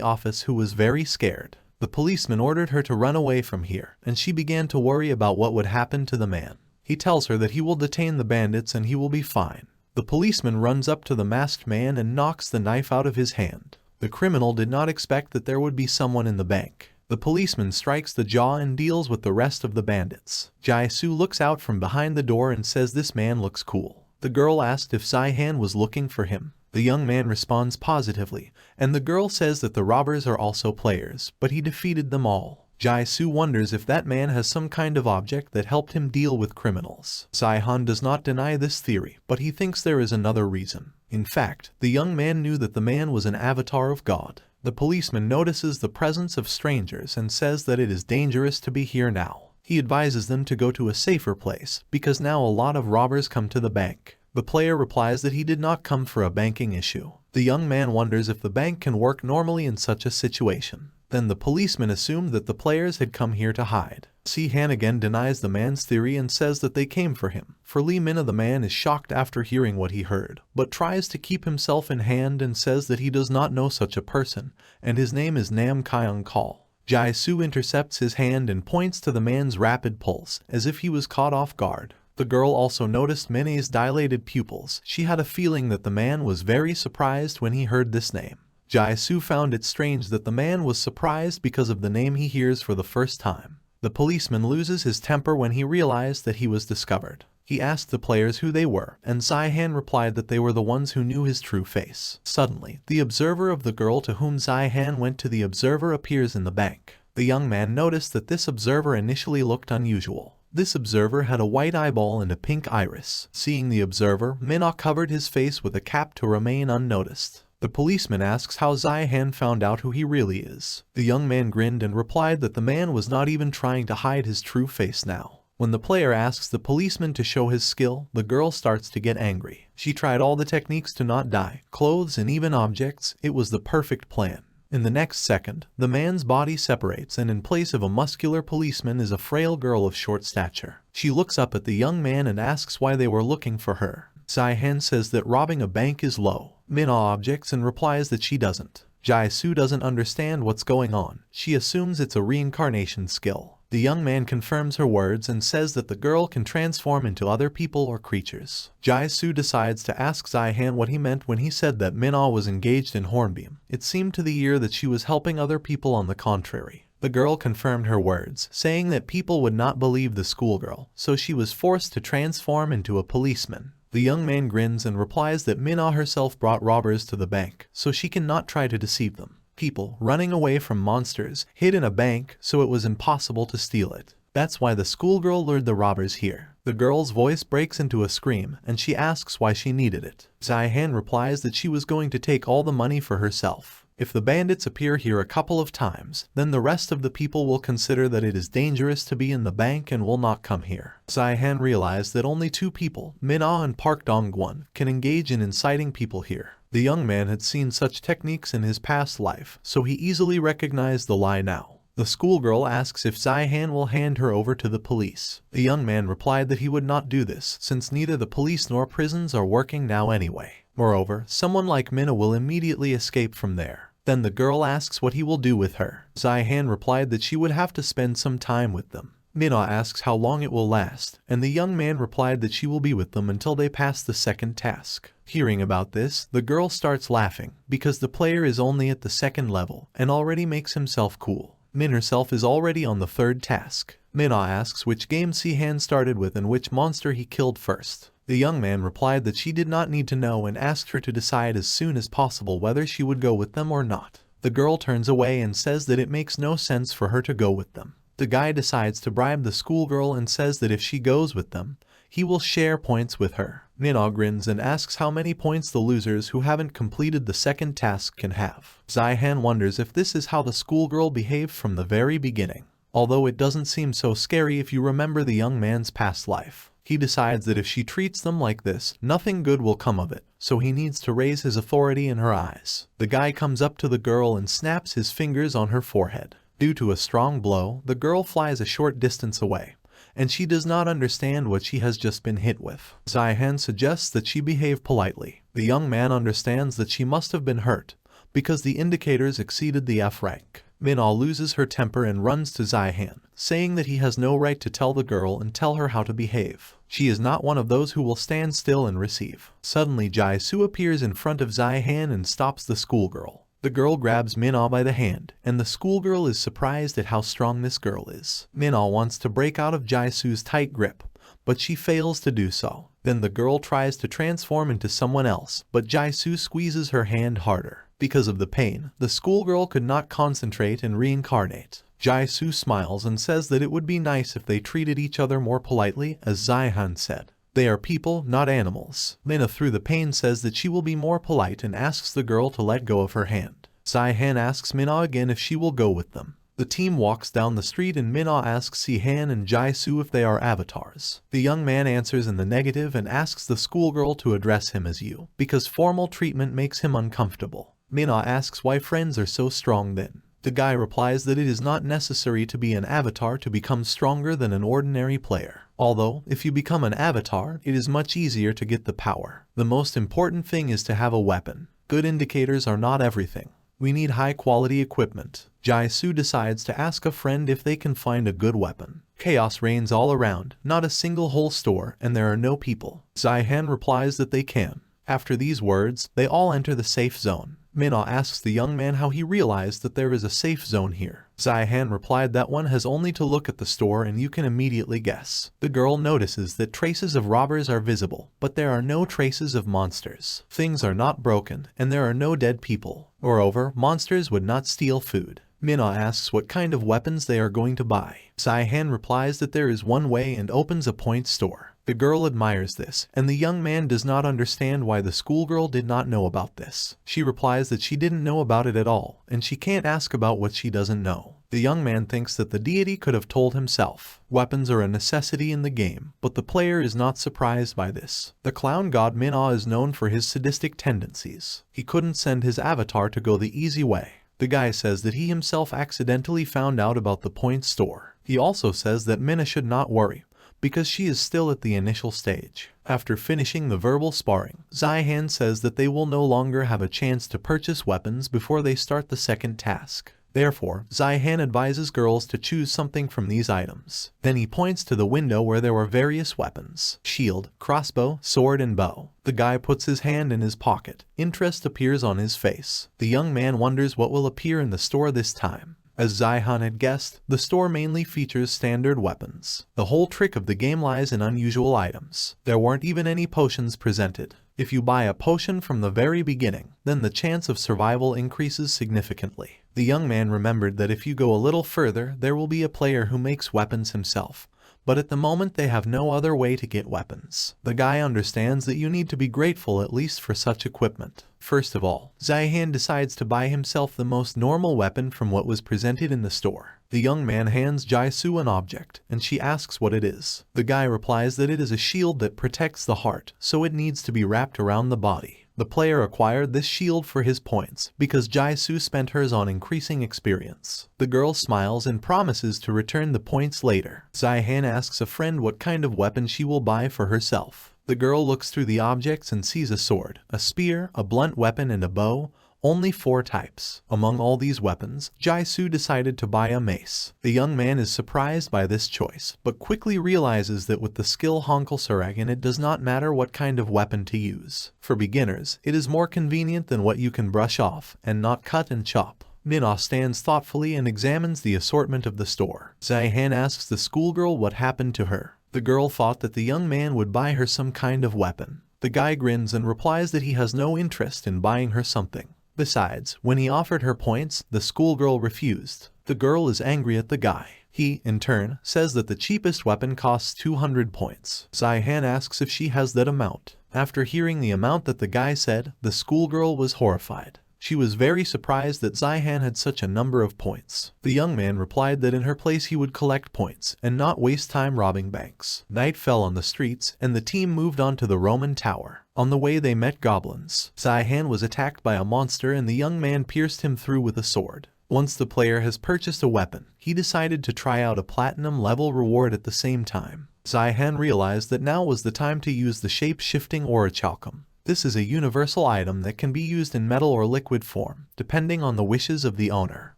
office who was very scared. The policeman ordered her to run away from here, and she began to worry about what would happen to the man. He tells her that he will detain the bandits and he will be fine. The policeman runs up to the masked man and knocks the knife out of his hand. The criminal did not expect that there would be someone in the bank. The policeman strikes the jaw and deals with the rest of the bandits. Jaisu looks out from behind the door and says this man looks cool. The girl asked if Sai-han was looking for him. The young man responds positively, and the girl says that the robbers are also players, but he defeated them all. Jaisu wonders if that man has some kind of object that helped him deal with criminals. Sai-han does not deny this theory, but he thinks there is another reason. In fact, the young man knew that the man was an avatar of God. The policeman notices the presence of strangers and says that it is dangerous to be here now. He advises them to go to a safer place, because now a lot of robbers come to the bank. The player replies that he did not come for a banking issue. The young man wonders if the bank can work normally in such a situation. Then the policeman assumed that the players had come here to hide. Si-han again denies the man's theory and says that they came for him. For Lee Mina, the man is shocked after hearing what he heard, but tries to keep himself in hand and says that he does not know such a person, and his name is Nam Kyung Kal. Jaisu intercepts his hand and points to the man's rapid pulse, as if he was caught off guard. The girl also noticed Mine's dilated pupils. She had a feeling that the man was very surprised when he heard this name. Jaisu found it strange that the man was surprised because of the name he hears for the first time. The policeman loses his temper when he realized that he was discovered. He asked the players who they were, and Sai-han replied that they were the ones who knew his true face. Suddenly, the observer of the girl to whom Sai-han went to the observer appears in the bank. The young man noticed that this observer initially looked unusual. This observer had a white eyeball and a pink iris. Seeing the observer, Minna covered his face with a cap to remain unnoticed. The policeman asks how Sai-han found out who he really is. The young man grinned and replied that the man was not even trying to hide his true face now. When the player asks the policeman to show his skill, the girl starts to get angry. She tried all the techniques to not die, clothes and even objects. It was the perfect plan. In the next second, the man's body separates and in place of a muscular policeman is a frail girl of short stature. She looks up at the young man and asks why they were looking for her. Sai-han says that robbing a bank is low. Minna objects and replies that she doesn't. Jaisu doesn't understand what's going on. She assumes it's a reincarnation skill. The young man confirms her words and says that the girl can transform into other people or creatures. Jaisu decides to ask Sai-han what he meant when he said that Minna was engaged in Hornbeam. It seemed to the ear that she was helping other people on the contrary. The girl confirmed her words, saying that people would not believe the schoolgirl, so she was forced to transform into a policeman. The young man grins and replies that Minna herself brought robbers to the bank, so she cannot try to deceive them. People running away from monsters hid in a bank, so it was impossible to steal it. That's why the schoolgirl lured the robbers here. The girl's voice breaks into a scream, and she asks why she needed it. Sai-han replies that she was going to take all the money for herself. If the bandits appear here a couple of times, then the rest of the people will consider that it is dangerous to be in the bank and will not come here. Sai-han realized that only two people, Minna and Park Dong-gwon, can engage in inciting people here. The young man had seen such techniques in his past life, so he easily recognized the lie now. The schoolgirl asks if Zihan will hand her over to the police. The young man replied that he would not do this since neither the police nor prisons are working now anyway. Moreover, someone like Minna will immediately escape from there. Then the girl asks what he will do with her. Zihan replied that she would have to spend some time with them. Minna asks how long it will last, and the young man replied that she will be with them until they pass the second task. Hearing about this, the girl starts laughing, because the player is only at the second level and already makes himself cool. Min herself is already on the third task. Minna asks which game Zihan started with and which monster he killed first. The young man replied that she did not need to know and asked her to decide as soon as possible whether she would go with them or not. The girl turns away and says that it makes no sense for her to go with them. The guy decides to bribe the schoolgirl and says that if she goes with them, he will share points with her. Minna grins and asks how many points the losers who haven't completed the second task can have. Zihan wonders if this is how the schoolgirl behaved from the very beginning. Although it doesn't seem so scary if you remember the young man's past life. He decides that if she treats them like this, nothing good will come of it, so he needs to raise his authority in her eyes. The guy comes up to the girl and snaps his fingers on her forehead. Due to a strong blow, the girl flies a short distance away, and she does not understand what she has just been hit with. Zihan suggests that she behave politely. The young man understands that she must have been hurt, because the indicators exceeded the F rank. Minna loses her temper and runs to Zihan, saying that he has no right to tell the girl and tell her how to behave. She is not one of those who will stand still and receive. Suddenly Jaisu appears in front of Zihan and stops the schoolgirl. The girl grabs Minna by the hand, and the schoolgirl is surprised at how strong this girl is. Minna wants to break out of Jaisu's tight grip, but she fails to do so. Then the girl tries to transform into someone else, but Jaisu squeezes her hand harder. Because of the pain, the schoolgirl could not concentrate and reincarnate. Jaisu smiles and says that it would be nice if they treated each other more politely, as Zihan said. They are people, not animals. Minna through the pain says that she will be more polite and asks the girl to let go of her hand. Zihan asks Minna again if she will go with them. The team walks down the street and Minna asks Zihan and Jaisu if they are avatars. The young man answers in the negative and asks the schoolgirl to address him as you, because formal treatment makes him uncomfortable. Minna asks why friends are so strong then. The guy replies that it is not necessary to be an avatar to become stronger than an ordinary player. Although, if you become an avatar, it is much easier to get the power. The most important thing is to have a weapon. Good indicators are not everything. We need high-quality equipment. Jaisu decides to ask a friend if they can find a good weapon. Chaos reigns all around, not a single whole store, and there are no people. Zihan replies that they can. After these words, they all enter the safe zone. Minna asks the young man how he realized that there is a safe zone here. Zihan replied that one has only to look at the store and you can immediately guess. The girl notices that traces of robbers are visible, but there are no traces of monsters. Things are not broken, and there are no dead people. Moreover, monsters would not steal food. Minna asks what kind of weapons they are going to buy. Zihan replies that there is one way and opens a point store. The girl admires this, and the young man does not understand why the schoolgirl did not know about this. She replies that she didn't know about it at all, and she can't ask about what she doesn't know. The young man thinks that the deity could have told himself. Weapons are a necessity in the game, but the player is not surprised by this. The clown god Minna is known for his sadistic tendencies. He couldn't send his avatar to go the easy way. The guy says that he himself accidentally found out about the point store. He also says that Minna should not worry, because she is still at the initial stage. After finishing the verbal sparring, Zihan says that they will no longer have a chance to purchase weapons before they start the second task. Therefore, Zihan advises girls to choose something from these items. Then he points to the window where there were various weapons: shield, crossbow, sword, and bow. The guy puts his hand in his pocket. Interest appears on his face. The young man wonders what will appear in the store this time. As Zihan had guessed, the store mainly features standard weapons. The whole trick of the game lies in unusual items. There weren't even any potions presented. If you buy a potion from the very beginning, then the chance of survival increases significantly. The young man remembered that if you go a little further, there will be a player who makes weapons himself. But at the moment they have no other way to get weapons. The guy understands that you need to be grateful at least for such equipment. First of all, Zihan decides to buy himself the most normal weapon from what was presented in the store. The young man hands Jaisu an object, and she asks what it is. The guy replies that it is a shield that protects the heart, so it needs to be wrapped around the body. The player acquired this shield for his points because Jaisu spent hers on increasing experience. The girl smiles and promises to return the points later. Zihan asks a friend what kind of weapon she will buy for herself. The girl looks through the objects and sees a sword, a spear, a blunt weapon and a bow. Only 4 types. Among all these weapons, Jaisu decided to buy a mace. The young man is surprised by this choice, but quickly realizes that with the skill Honkelsuragin it does not matter what kind of weapon to use. For beginners, it is more convenient than what you can brush off, and not cut and chop. Minna stands thoughtfully and examines the assortment of the store. Zihan asks the schoolgirl what happened to her. The girl thought that the young man would buy her some kind of weapon. The guy grins and replies that he has no interest in buying her something. Besides, when he offered her points, the schoolgirl refused. The girl is angry at the guy. He, in turn, says that the cheapest weapon costs 200 points. Zihan asks if she has that amount. After hearing the amount that the guy said, the schoolgirl was horrified. She was very surprised that Zihan had such a number of points. The young man replied that in her place he would collect points and not waste time robbing banks. Night fell on the streets and the team moved on to the Roman Tower. On the way they met goblins. Zihan was attacked by a monster and the young man pierced him through with a sword. Once the player has purchased a weapon, he decided to try out a platinum level reward at the same time. Zihan realized that now was the time to use the shape-shifting orichalcum. This is a universal item that can be used in metal or liquid form, depending on the wishes of the owner.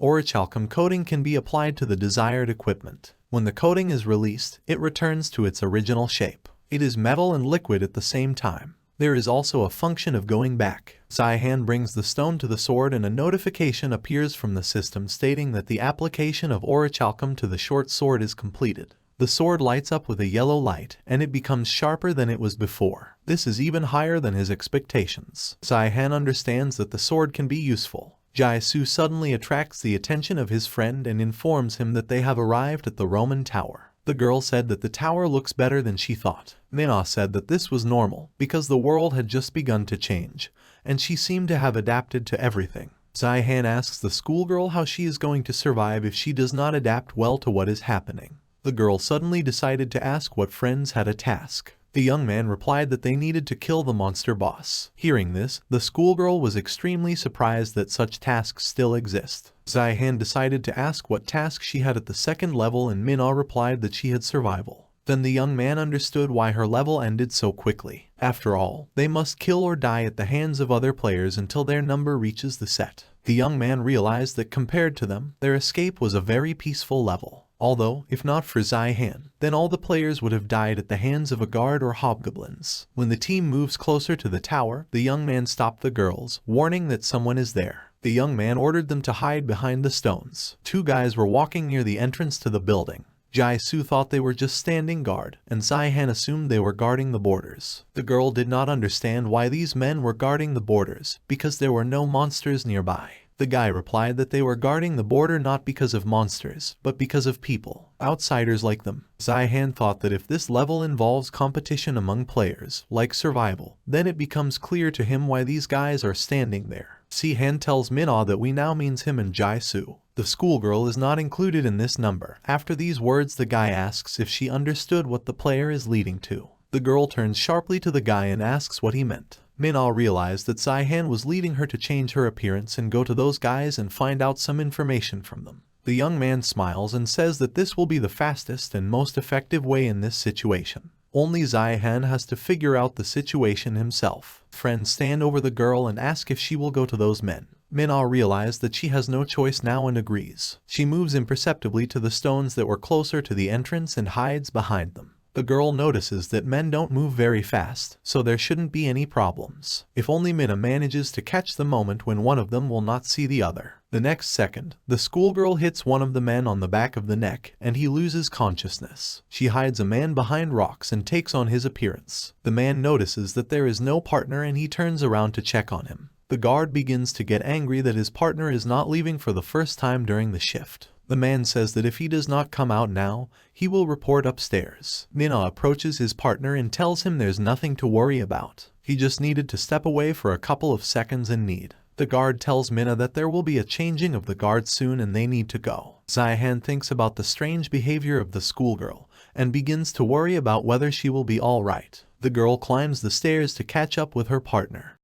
Orichalcum coating can be applied to the desired equipment. When the coating is released, it returns to its original shape. It is metal and liquid at the same time. There is also a function of going back. Zihan brings the stone to the sword and a notification appears from the system stating that the application of orichalcum to the short sword is completed. The sword lights up with a yellow light, and it becomes sharper than it was before. This is even higher than his expectations. Zihan understands that the sword can be useful. Jaisu suddenly attracts the attention of his friend and informs him that they have arrived at the Roman Tower. The girl said that the tower looks better than she thought. Minna said that this was normal, because the world had just begun to change, and she seemed to have adapted to everything. Zihan asks the schoolgirl how she is going to survive if she does not adapt well to what is happening. The girl suddenly decided to ask what friends had a task. The young man replied that they needed to kill the monster boss. Hearing this, the schoolgirl was extremely surprised that such tasks still exist. Zihan decided to ask what task she had at the second level and Minna replied that she had survival. Then the young man understood why her level ended so quickly. After all, they must kill or die at the hands of other players until their number reaches the set. The young man realized that compared to them, their escape was a very peaceful level. Although, if not for Zihan, then all the players would have died at the hands of a guard or hobgoblins. When the team moves closer to the tower, the young man stopped the girls, warning that someone is there. The young man ordered them to hide behind the stones. 2 guys were walking near the entrance to the building. Jaisu thought they were just standing guard, and Zihan assumed they were guarding the borders. The girl did not understand why these men were guarding the borders, because there were no monsters nearby. The guy replied that they were guarding the border not because of monsters, but because of people, outsiders like them. Zihan thought that if this level involves competition among players, like survival, then it becomes clear to him why these guys are standing there. Zihan tells Minna that we now means him and Jaisu. The schoolgirl is not included in this number. After these words, the guy asks if she understood what the player is leading to. The girl turns sharply to the guy and asks what he meant. Minna realized that Zihan was leading her to change her appearance and go to those guys and find out some information from them. The young man smiles and says that this will be the fastest and most effective way in this situation. Only Zihan has to figure out the situation himself. Friends stand over the girl and ask if she will go to those men. Minna realized that she has no choice now and agrees. She moves imperceptibly to the stones that were closer to the entrance and hides behind them. The girl notices that men don't move very fast, so there shouldn't be any problems. If only Minna manages to catch the moment when one of them will not see the other. The next second, the schoolgirl hits one of the men on the back of the neck, and he loses consciousness. She hides a man behind rocks and takes on his appearance. The man notices that there is no partner and he turns around to check on him. The guard begins to get angry that his partner is not leaving for the first time during the shift. The man says that if he does not come out now, he will report upstairs. Minna approaches his partner and tells him there's nothing to worry about. He just needed to step away for a couple of seconds and need. The guard tells Minna that there will be a changing of the guard soon and they need to go. Zihan thinks about the strange behavior of the schoolgirl and begins to worry about whether she will be alright. The girl climbs the stairs to catch up with her partner.